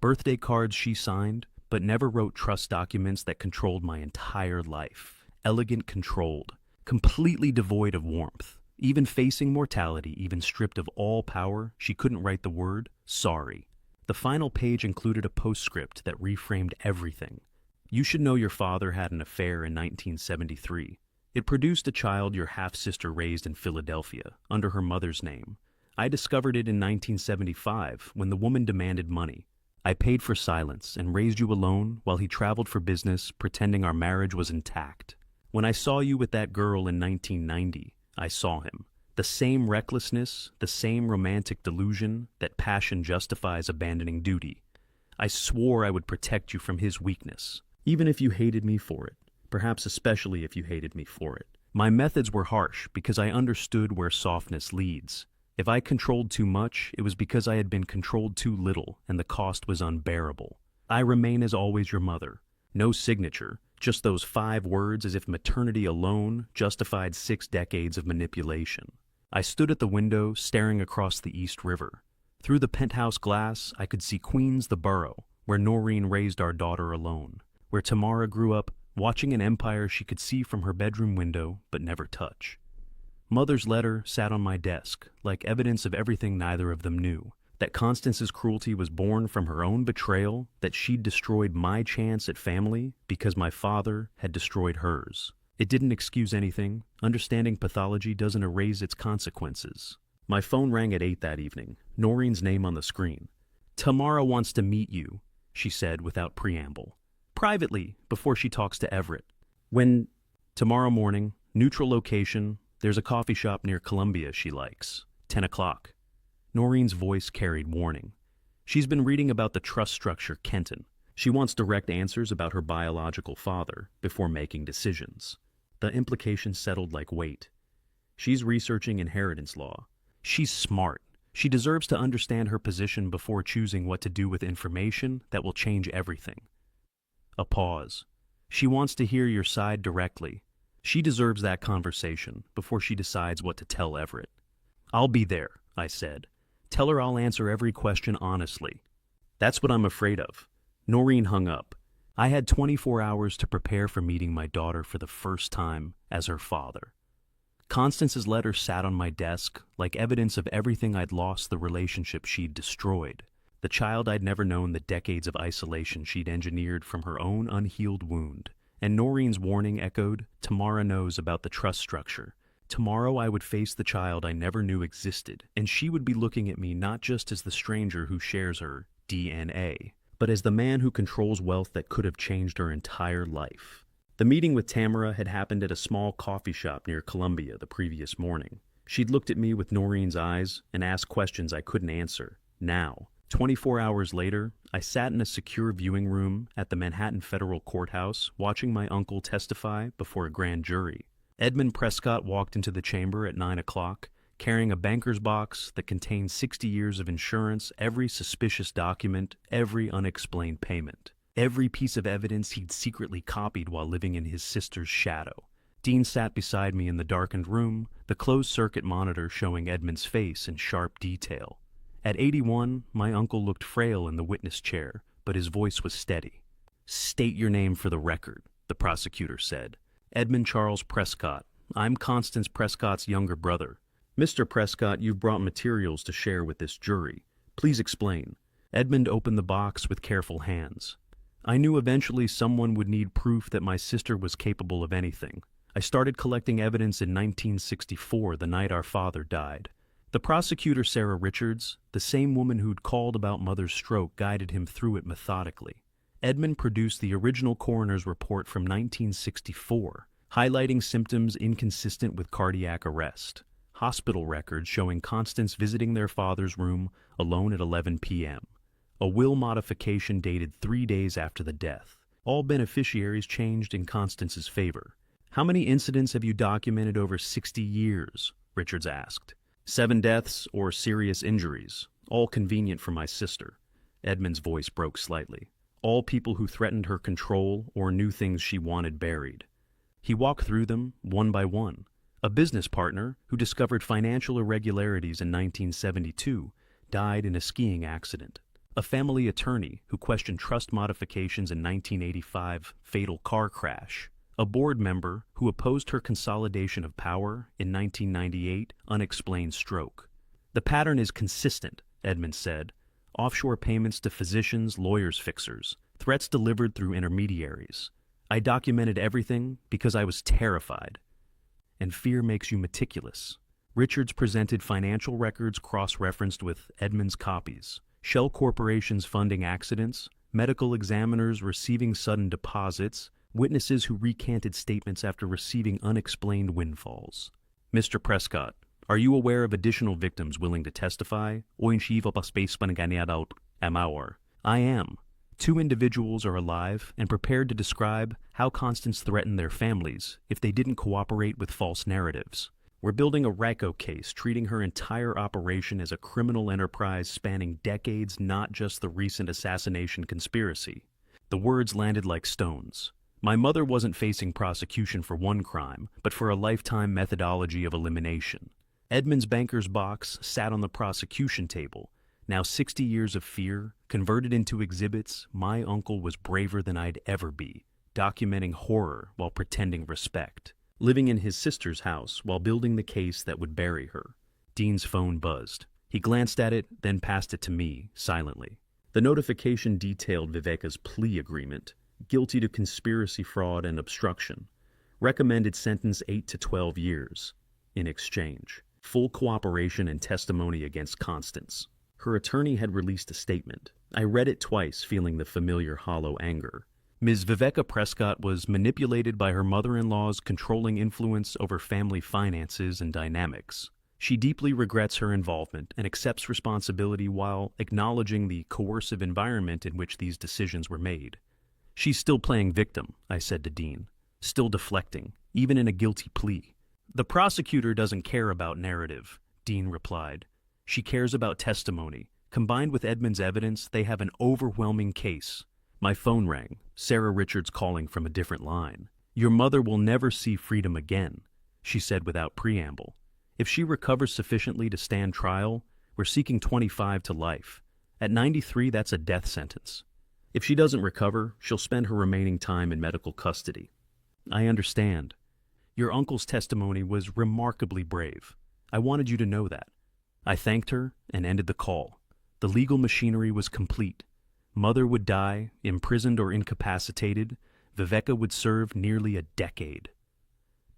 Birthday cards she signed, but never wrote trust documents that controlled my entire life. Elegant, controlled, completely devoid of warmth. Even facing mortality, even stripped of all power, she couldn't write the word sorry. The final page included a postscript that reframed everything. You should know your father had an affair in 1973. It produced a child your half-sister raised in Philadelphia, under her mother's name. I discovered it in 1975, when the woman demanded money. I paid for silence and raised you alone while he traveled for business, pretending our marriage was intact. When I saw you with that girl in 1990, I saw him. The same recklessness, the same romantic delusion that passion justifies abandoning duty. I swore I would protect you from his weakness, even if you hated me for it. Perhaps especially if you hated me for it. My methods were harsh because I understood where softness leads. If I controlled too much, it was because I had been controlled too little, and the cost was unbearable. I remain as always your mother. No signature, just those 5 words, as if maternity alone justified 6 decades of manipulation. I stood at the window, staring across the East River. Through the penthouse glass, I could see Queens, the borough, where Noreen raised our daughter alone, where Tamara grew up, watching an empire she could see from her bedroom window but never touch. Mother's letter sat on my desk, like evidence of everything neither of them knew. That Constance's cruelty was born from her own betrayal, that she'd destroyed my chance at family because my father had destroyed hers. It didn't excuse anything. Understanding pathology doesn't erase its consequences. My phone rang at 8 that evening, Noreen's name on the screen. Tamara wants to meet you, she said without preamble. Privately, before she talks to Everett. When? Tomorrow morning, neutral location, there's a coffee shop near Columbia she likes. 10 o'clock. Noreen's voice carried warning. She's been reading about the trust structure Kenton. She wants direct answers about her biological father before making decisions. The implications settled like weight. She's researching inheritance law. She's smart. She deserves to understand her position before choosing what to do with information that will change everything. A pause. She wants to hear your side directly. She deserves that conversation before she decides what to tell Everett. I'll be there, I said. Tell her I'll answer every question honestly. That's what I'm afraid of. Noreen hung up. I had 24 hours to prepare for meeting my daughter for the first time as her father. Constance's letter sat on my desk like evidence of everything I'd lost, the relationship she'd destroyed. The child I'd never known, the decades of isolation she'd engineered from her own unhealed wound. And Noreen's warning echoed, Tamara knows about the trust structure. Tomorrow I would face the child I never knew existed, and she would be looking at me not just as the stranger who shares her DNA, but as the man who controls wealth that could have changed her entire life. The meeting with Tamara had happened at a small coffee shop near Columbia the previous morning. She'd looked at me with Noreen's eyes and asked questions I couldn't answer. Now, 24 hours later, I sat in a secure viewing room at the Manhattan Federal Courthouse watching my uncle testify before a grand jury. Edmund Prescott walked into the chamber at 9 o'clock, carrying a banker's box that contained 60 years of insurance, every suspicious document, every unexplained payment, every piece of evidence he'd secretly copied while living in his sister's shadow. Dean sat beside me in the darkened room, the closed-circuit monitor showing Edmund's face in sharp detail. At 81, my uncle looked frail in the witness chair, but his voice was steady. State your name for the record, the prosecutor said. Edmund Charles Prescott. I'm Constance Prescott's younger brother. Mr. Prescott, you've brought materials to share with this jury. Please explain. Edmund opened the box with careful hands. I knew eventually someone would need proof that my sister was capable of anything. I started collecting evidence in 1964, the night our father died. The prosecutor, Sarah Richards, the same woman who'd called about Mother's stroke, guided him through it methodically. Edmund produced the original coroner's report from 1964, highlighting symptoms inconsistent with cardiac arrest. Hospital records showing Constance visiting their father's room alone at 11 p.m. A will modification dated 3 days after the death. All beneficiaries changed in Constance's favor. "How many incidents have you documented over 60 years?" Richards asked. 7 deaths or serious injuries, all convenient for my sister. Edmund's voice broke slightly. All people who threatened her control or knew things she wanted buried. He walked through them one by one. A business partner who discovered financial irregularities in 1972 died in a skiing accident. A family attorney who questioned trust modifications in 1985 fatal car crash. A board member who opposed her consolidation of power in 1998 unexplained stroke. "The pattern is consistent," Edmund said. "Offshore payments to physicians, lawyers, fixers, threats delivered through intermediaries. I documented everything because I was terrified. And fear makes you meticulous." Richards presented financial records cross-referenced with Edmund's copies. Shell corporations funding accidents, medical examiners receiving sudden deposits, witnesses who recanted statements after receiving unexplained windfalls. "Mr. Prescott, are you aware of additional victims willing to testify? I am. 2 individuals are alive and prepared to describe how Constance threatened their families if they didn't cooperate with false narratives. We're building a RICO case, treating her entire operation as a criminal enterprise spanning decades, not just the recent assassination conspiracy." The words landed like stones. My mother wasn't facing prosecution for one crime, but for a lifetime methodology of elimination. Edmund's banker's box sat on the prosecution table. Now 60 years of fear, converted into exhibits, my uncle was braver than I'd ever be, documenting horror while pretending respect. Living in his sister's house while building the case that would bury her. Dean's phone buzzed. He glanced at it, then passed it to me, silently. The notification detailed Viveka's plea agreement. Guilty to conspiracy, fraud, and obstruction. Recommended sentence 8 to 12 years. In exchange, full cooperation and testimony against Constance. Her attorney had released a statement. I read it twice, feeling the familiar hollow anger. Ms. Viveka Prescott was manipulated by her mother-in-law's controlling influence over family finances and dynamics. She deeply regrets her involvement and accepts responsibility while acknowledging the coercive environment in which these decisions were made. "She's still playing victim," I said to Dean. "Still deflecting, even in a guilty plea." "The prosecutor doesn't care about narrative," Dean replied. "She cares about testimony. Combined with Edmund's evidence, they have an overwhelming case." My phone rang, Sarah Richards calling from a different line. "Your mother will never see freedom again," she said without preamble. "If she recovers sufficiently to stand trial, we're seeking 25 to life. At 93, that's a death sentence. If she doesn't recover, she'll spend her remaining time in medical custody." "I understand. Your uncle's testimony was remarkably brave. I wanted you to know that." I thanked her and ended the call. The legal machinery was complete. Mother would die, imprisoned or incapacitated. Viveka would serve nearly a decade.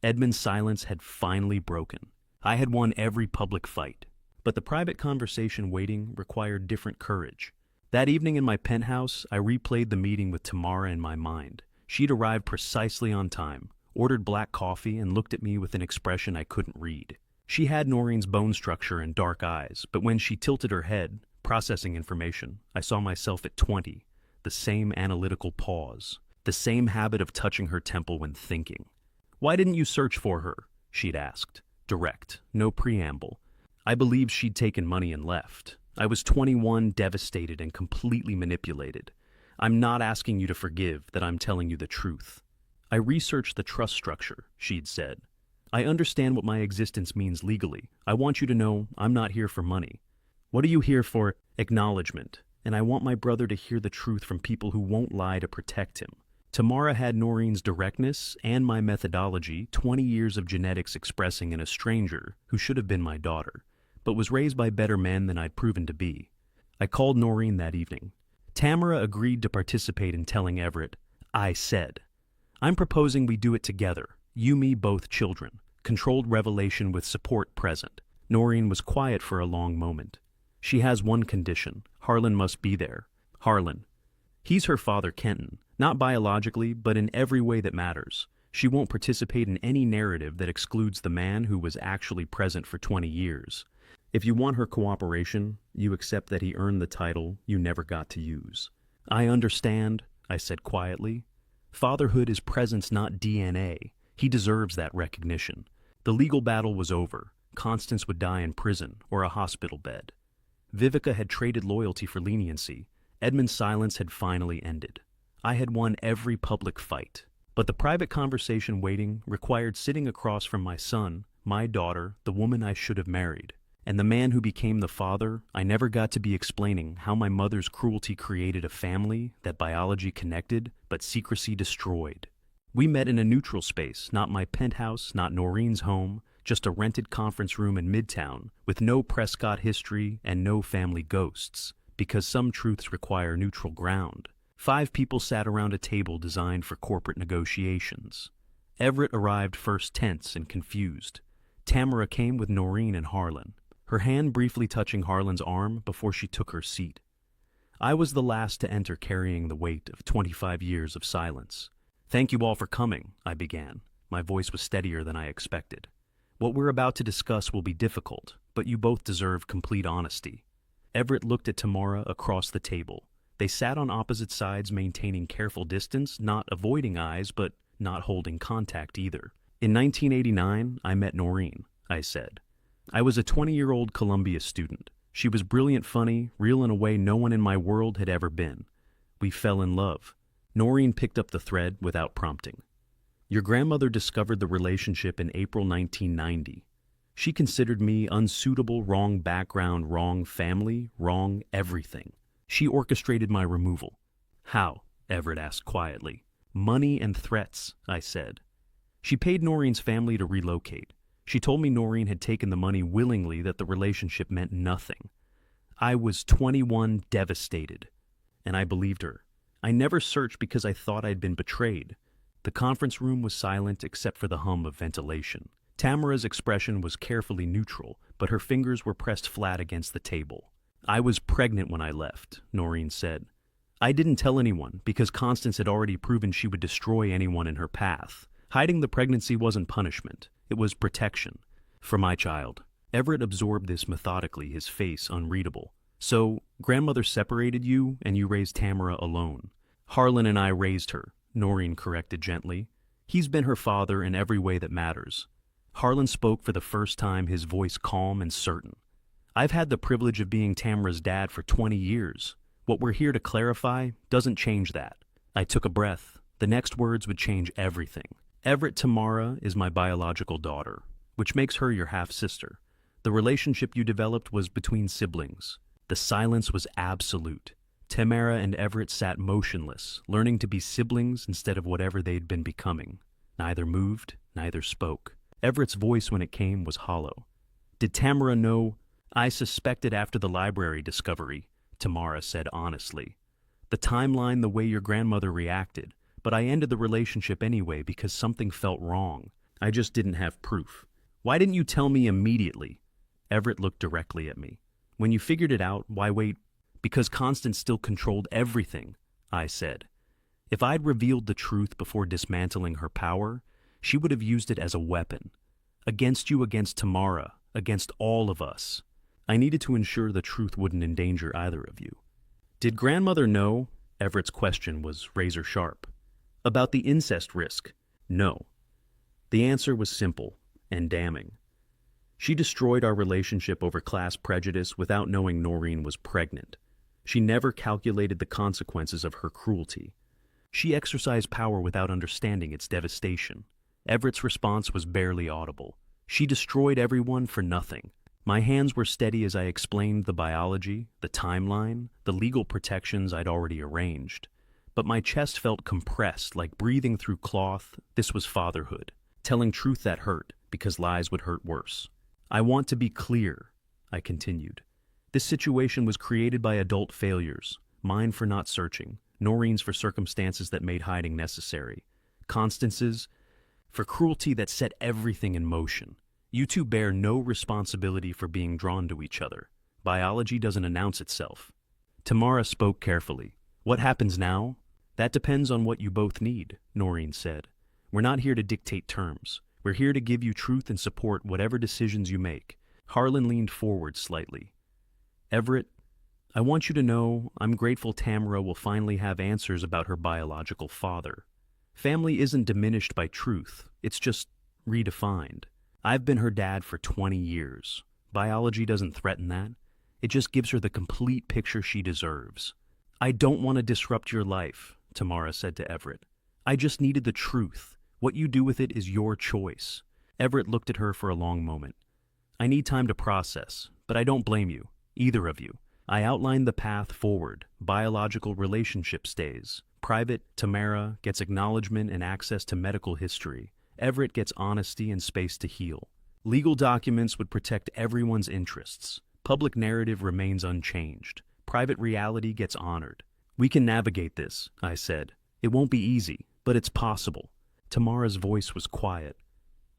Edmund's silence had finally broken. I had won every public fight. But the private conversation waiting required different courage. That evening in my penthouse, I replayed the meeting with Tamara in my mind. She'd arrived precisely on time, ordered black coffee, and looked at me with an expression I couldn't read. She had Noreen's bone structure and dark eyes, but when she tilted her head, processing information, I saw myself at 20, the same analytical pause, the same habit of touching her temple when thinking. "Why didn't you search for her?" she'd asked. Direct, no preamble. I believed she'd taken money and left. I was 21, devastated and completely manipulated. "I'm not asking you to forgive, that I'm telling you the truth." "I researched the trust structure," she'd said. "I understand what my existence means legally. I want you to know I'm not here for money. What are you here for? Acknowledgement. And I want my brother to hear the truth from people who won't lie to protect him." Tamara had Noreen's directness and my methodology, 20 years of genetics expressing in a stranger who should have been my daughter, but was raised by better men than I'd proven to be. I called Noreen that evening. Tamara agreed to participate in telling Everett, "I said. I'm proposing we do it together, you, me, both children." Controlled revelation with support present. Noreen was quiet for a long moment. "She has one condition. Harlan must be there." "Harlan." "He's her father, Kenton. Not biologically, but in every way that matters. She won't participate in any narrative that excludes the man who was actually present for 20 years. If you want her cooperation, you accept that he earned the title you never got to use." "I understand," I said quietly. "Fatherhood is presence, not DNA. He deserves that recognition." The legal battle was over. Constance would die in prison or a hospital bed. Vivica had traded loyalty for leniency. Edmund's silence had finally ended. I had won every public fight. But the private conversation waiting required sitting across from my son, my daughter, the woman I should have married, and the man who became the father. I never got to be explaining how my mother's cruelty created a family that biology connected but secrecy destroyed. We met in a neutral space, not my penthouse, not Noreen's home, just a rented conference room in Midtown with no Prescott history and no family ghosts, because some truths require neutral ground. 5 people sat around a table designed for corporate negotiations. Everett arrived first, tense and confused. Tamara came with Noreen and Harlan, her hand briefly touching Harlan's arm before she took her seat. I was the last to enter, carrying the weight of 25 years of silence. "Thank you all for coming," I began. My voice was steadier than I expected. "What we're about to discuss will be difficult, but you both deserve complete honesty." Everett looked at Tamara across the table. They sat on opposite sides, maintaining careful distance, not avoiding eyes, but not holding contact either. "In 1989, I met Noreen," I said. "I was a 20-year-old Columbia student. She was brilliant, funny, real in a way no one in my world had ever been. We fell in love." Noreen picked up the thread without prompting. "Your grandmother discovered the relationship in April 1990. She considered me unsuitable, wrong background, wrong family, wrong everything. She orchestrated my removal." "How?" Everett asked quietly. "Money and threats," I said. "She paid Noreen's family to relocate. She told me Noreen had taken the money willingly, that the relationship meant nothing. I was 21, devastated, and I believed her. I never searched because I thought I'd been betrayed." The conference room was silent except for the hum of ventilation. Tamara's expression was carefully neutral, but her fingers were pressed flat against the table. "I was pregnant when I left," Noreen said. "I didn't tell anyone because Constance had already proven she would destroy anyone in her path. Hiding the pregnancy wasn't punishment. It was protection. For my child." Everett absorbed this methodically, his face unreadable. "So, grandmother separated you, and you raised Tamara alone." "Harlan and I raised her," Noreen corrected gently. "He's been her father in every way that matters." Harlan spoke for the first time, his voice calm and certain. "I've had the privilege of being Tamara's dad for 20 years. What we're here to clarify doesn't change that." I took a breath. The next words would change everything. "Everett, Tamara is my biological daughter, which makes her your half-sister. The relationship you developed was between siblings." The silence was absolute. Tamara and Everett sat motionless, learning to be siblings instead of whatever they'd been becoming. Neither moved, neither spoke. Everett's voice, when it came, was hollow. "Did Tamara know?" "I suspected after the library discovery," Tamara said honestly. "The timeline, the way your grandmother reacted, but I ended the relationship anyway because something felt wrong. I just didn't have proof." "Why didn't you tell me immediately?" Everett looked directly at me. "When you figured it out, why wait?" "Because Constance still controlled everything," I said. "If I'd revealed the truth before dismantling her power, she would have used it as a weapon. Against you, against Tamara, against all of us. I needed to ensure the truth wouldn't endanger either of you." "Did grandmother know?" Everett's question was razor sharp. "About the incest risk?" "No." The answer was simple and damning. She destroyed our relationship over class prejudice without knowing Noreen was pregnant. She never calculated the consequences of her cruelty. She exercised power without understanding its devastation. Everett's response was barely audible. She destroyed everyone for nothing. My hands were steady as I explained the biology, the timeline, the legal protections I'd already arranged. But my chest felt compressed, like breathing through cloth. This was fatherhood. Telling truth that hurt, because lies would hurt worse. "I want to be clear," I continued. "This situation was created by adult failures. mine for not searching, Noreen's for circumstances that made hiding necessary, Constance's for cruelty that set everything in motion. You two bear no responsibility for being drawn to each other. Biology doesn't announce itself. Tamara spoke carefully. What happens now? That depends on what you both need, Noreen said. We're not here to dictate terms. We're here to give you truth and support whatever decisions you make. Harlan leaned forward slightly. Everett, I want you to know I'm grateful Tamara will finally have answers about her biological father. Family isn't diminished by truth, it's just redefined. I've been her dad for 20 years. Biology doesn't threaten that. It just gives her the complete picture she deserves. I don't want to disrupt your life, Tamara said to Everett. I just needed the truth. What you do with it is your choice. Everett looked at her for a long moment. I need time to process, but I don't blame you, either of you. I outlined the path forward. Biological relationship stays. Private, Tamara gets acknowledgement and access to medical history. Everett gets honesty and space to heal. Legal documents would protect everyone's interests. Public narrative remains unchanged. Private reality gets honored. We can navigate this, I said. It won't be easy, but it's possible. Tamara's voice was quiet.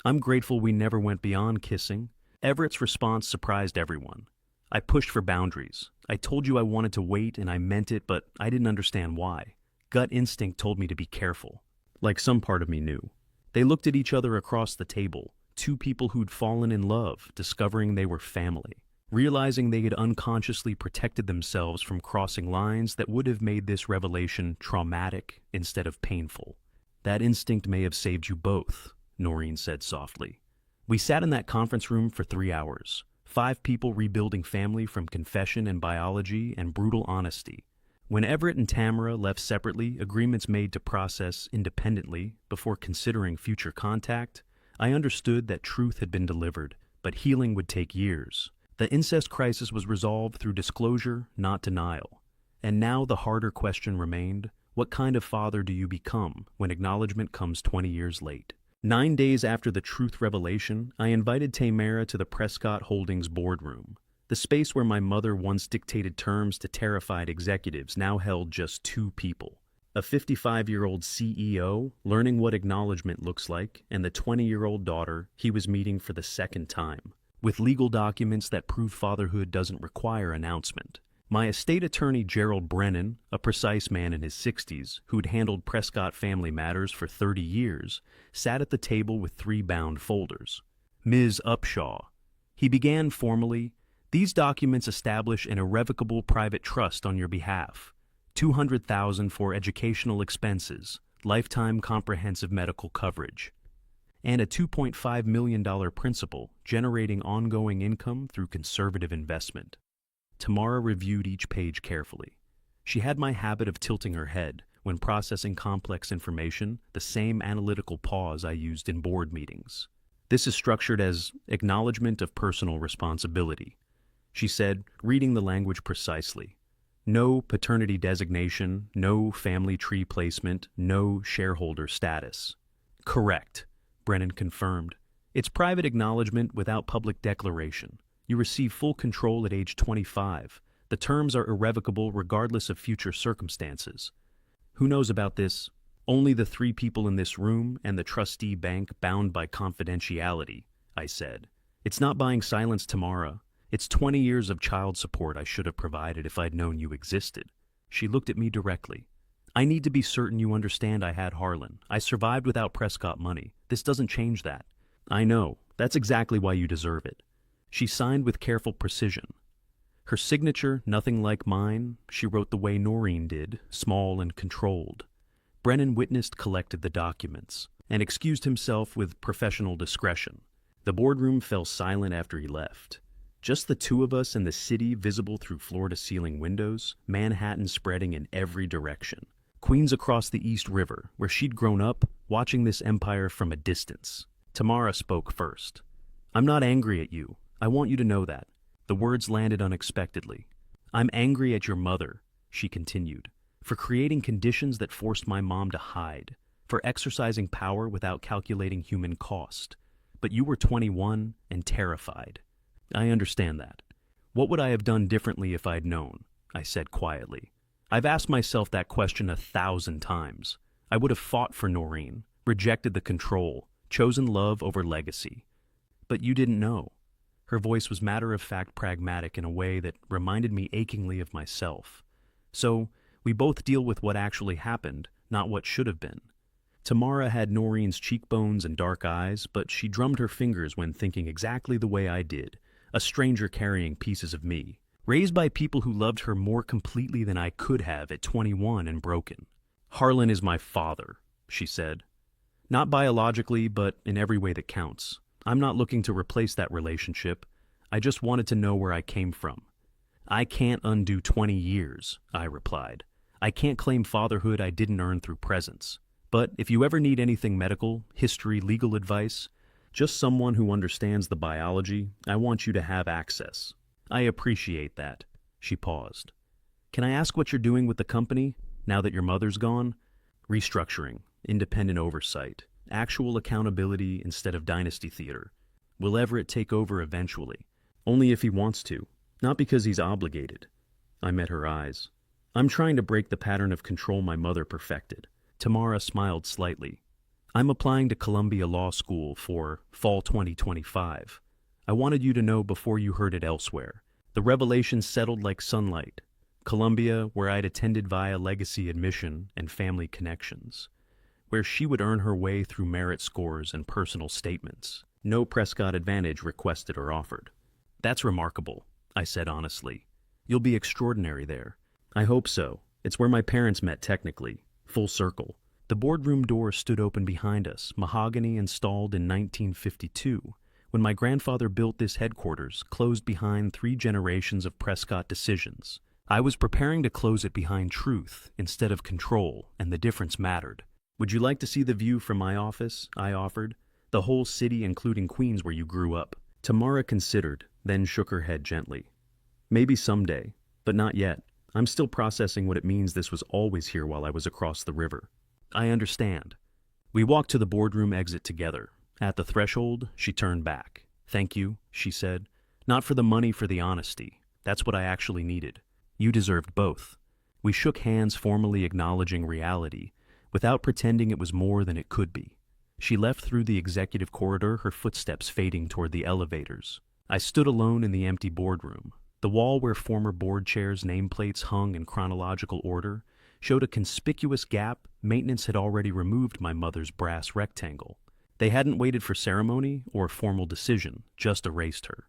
I'm grateful we never went beyond kissing. Everett's response surprised everyone. I pushed for boundaries. I told you I wanted to wait and I meant it, but I didn't understand why. Gut instinct told me to be careful, like some part of me knew. They looked at each other across the table, two people who'd fallen in love, discovering they were family, realizing they had unconsciously protected themselves from crossing lines that would have made this revelation traumatic instead of painful. That instinct may have saved you both, Noreen said softly. We sat in that conference room for 3 hours, 5 people rebuilding family from confession and biology and brutal honesty. When Everett and Tamara left separately, agreements made to process independently before considering future contact, I understood that truth had been delivered, but healing would take years. The incest crisis was resolved through disclosure, not denial. And now the harder question remained, what kind of father do you become when acknowledgement comes 20 years late? 9 days after the truth revelation, I invited Tamara to the Prescott Holdings boardroom. The space where my mother once dictated terms to terrified executives now held just 2 people. A 55-year-old CEO learning what acknowledgement looks like, and the 20-year-old daughter he was meeting for the second time, with legal documents that prove fatherhood doesn't require announcement. My estate attorney Gerald Brennan, a precise man in his 60s who'd handled Prescott family matters for 30 years, sat at the table with 3 bound folders. Ms. Upshaw. He began formally, these documents establish an irrevocable private trust on your behalf. $200,000 for educational expenses, lifetime comprehensive medical coverage, and a $2.5 million principal generating ongoing income through conservative investment. Tamara reviewed each page carefully. She had my habit of tilting her head when processing complex information, the same analytical pause I used in board meetings. This is structured as acknowledgement of personal responsibility, she said, reading the language precisely. No paternity designation, no family tree placement, no shareholder status. Correct, Brennan confirmed. It's private acknowledgement without public declaration. You receive full control at age 25. The terms are irrevocable regardless of future circumstances. Who knows about this? Only the 3 people in this room and the trustee bank bound by confidentiality, I said. It's not buying silence, Tamara. It's 20 years of child support I should have provided if I'd known you existed. She looked at me directly. I need to be certain you understand I had Harlan. I survived without Prescott money. This doesn't change that. I know. That's exactly why you deserve it. She signed with careful precision. Her signature, nothing like mine, she wrote the way Noreen did, small and controlled. Brennan witnessed collected the documents, and excused himself with professional discretion. The boardroom fell silent after he left. Just the 2 of us and the city visible through floor-to-ceiling windows, Manhattan spreading in every direction. Queens across the East River, where she'd grown up, watching this empire from a distance. Tamara spoke first. I'm not angry at you. I want you to know that. The words landed unexpectedly. I'm angry at your mother, she continued, for creating conditions that forced my mom to hide, for exercising power without calculating human cost. But you were 21 and terrified. I understand that. What would I have done differently if I'd known? I said quietly. I've asked myself that question 1,000 times. I would have fought for Noreen, rejected the control, chosen love over legacy. But you didn't know. Her voice was matter-of-fact pragmatic in a way that reminded me achingly of myself. So, we both deal with what actually happened, not what should have been. Tamara had Noreen's cheekbones and dark eyes, but she drummed her fingers when thinking exactly the way I did, a stranger carrying pieces of me, raised by people who loved her more completely than I could have at 21 and broken. Harlan is my father, she said. Not biologically, but in every way that counts. I'm not looking to replace that relationship. I just wanted to know where I came from. I can't undo 20 years, I replied. I can't claim fatherhood I didn't earn through presence. But if you ever need anything medical, history, legal advice, just someone who understands the biology, I want you to have access. I appreciate that. She paused. Can I ask what you're doing with the company, now that your mother's gone? Restructuring, independent oversight, actual accountability instead of dynasty theater. Will Everett take over eventually? Only if he wants to, not because he's obligated. I met her eyes. I'm trying to break the pattern of control my mother perfected. Tamara smiled slightly. I'm applying to Columbia Law School for fall 2025. I wanted you to know before you heard it elsewhere. The revelation settled like sunlight. Columbia, where I'd attended via legacy admission and family connections. Where she would earn her way through merit scores and personal statements. No Prescott advantage requested or offered. That's remarkable, I said honestly. You'll be extraordinary there. I hope so. It's where my parents met technically. Full circle. The boardroom door stood open behind us, mahogany installed in 1952, when my grandfather built this headquarters, closed behind 3 generations of Prescott decisions. I was preparing to close it behind truth instead of control, and the difference mattered. Would you like to see the view from my office? I offered. The whole city, including Queens where you grew up. Tamara considered, then shook her head gently. Maybe someday, but not yet. I'm still processing what it means this was always here while I was across the river. I understand. We walked to the boardroom exit together. At the threshold, she turned back. Thank you, she said. Not for the money, for the honesty. That's what I actually needed. You deserved both. We shook hands, formally acknowledging reality, without pretending it was more than it could be. She left through the executive corridor, her footsteps fading toward the elevators. I stood alone in the empty boardroom. The wall where former board chairs' nameplates hung in chronological order showed a conspicuous gap. Maintenance had already removed my mother's brass rectangle. They hadn't waited for ceremony or formal decision, just erased her.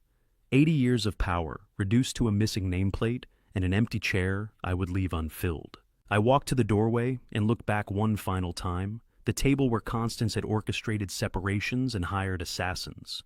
80 years of power, reduced to a missing nameplate and an empty chair I would leave unfilled. I walked to the doorway and looked back one final time, the table where Constance had orchestrated separations and hired assassins.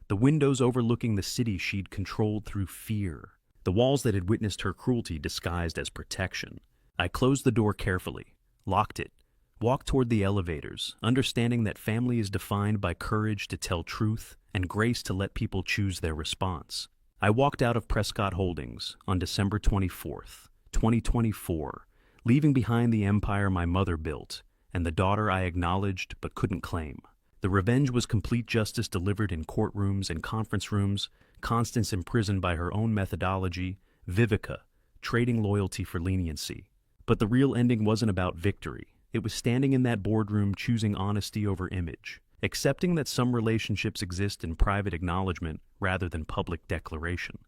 The windows overlooking the city she'd controlled through fear. The walls that had witnessed her cruelty disguised as protection. I closed the door carefully, locked it, walked toward the elevators, understanding that family is defined by courage to tell truth and grace to let people choose their response. I walked out of Prescott Holdings on December 24th, 2024, leaving behind the empire my mother built and the daughter I acknowledged but couldn't claim. The revenge was complete justice delivered in courtrooms and conference rooms, Constance imprisoned by her own methodology, Vivica trading loyalty for leniency. But the real ending wasn't about victory. It was standing in that boardroom choosing honesty over image, accepting that some relationships exist in private acknowledgement rather than public declaration.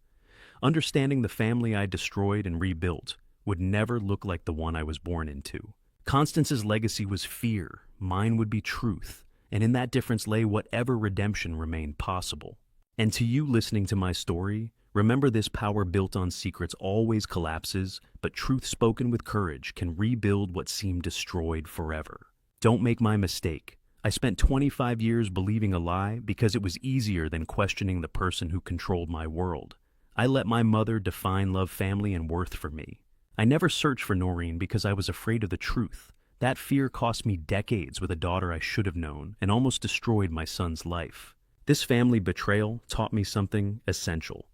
Understanding the family I destroyed and rebuilt would never look like the one I was born into. Constance's legacy was fear, mine would be truth, and in that difference lay whatever redemption remained possible. And to you listening to my story, remember this power built on secrets always collapses, but truth spoken with courage can rebuild what seemed destroyed forever. Don't make my mistake. I spent 25 years believing a lie because it was easier than questioning the person who controlled my world. I let my mother define love, family, and worth for me. I never searched for Noreen because I was afraid of the truth. That fear cost me decades with a daughter I should have known and almost destroyed my son's life. This family betrayal taught me something essential.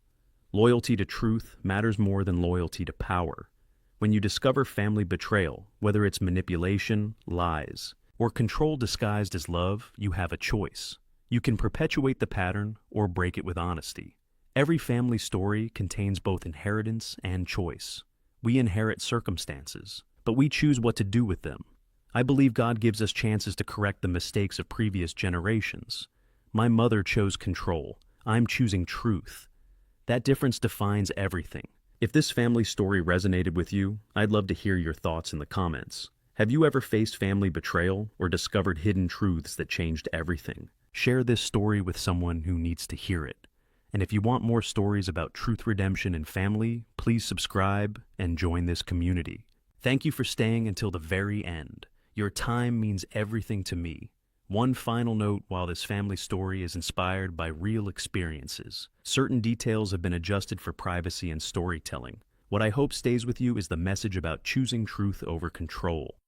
Loyalty to truth matters more than loyalty to power. When you discover family betrayal, whether it's manipulation, lies, or control disguised as love, you have a choice. You can perpetuate the pattern or break it with honesty. Every family story contains both inheritance and choice. We inherit circumstances, but we choose what to do with them. I believe God gives us chances to correct the mistakes of previous generations. My mother chose control. I'm choosing truth. That difference defines everything. If this family story resonated with you, I'd love to hear your thoughts in the comments. Have you ever faced family betrayal or discovered hidden truths that changed everything? Share this story with someone who needs to hear it. And if you want more stories about truth, redemption, and family, please subscribe and join this community. Thank you for staying until the very end. Your time means everything to me. One final note: while this family story is inspired by real experiences, certain details have been adjusted for privacy and storytelling. What I hope stays with you is the message about choosing truth over control.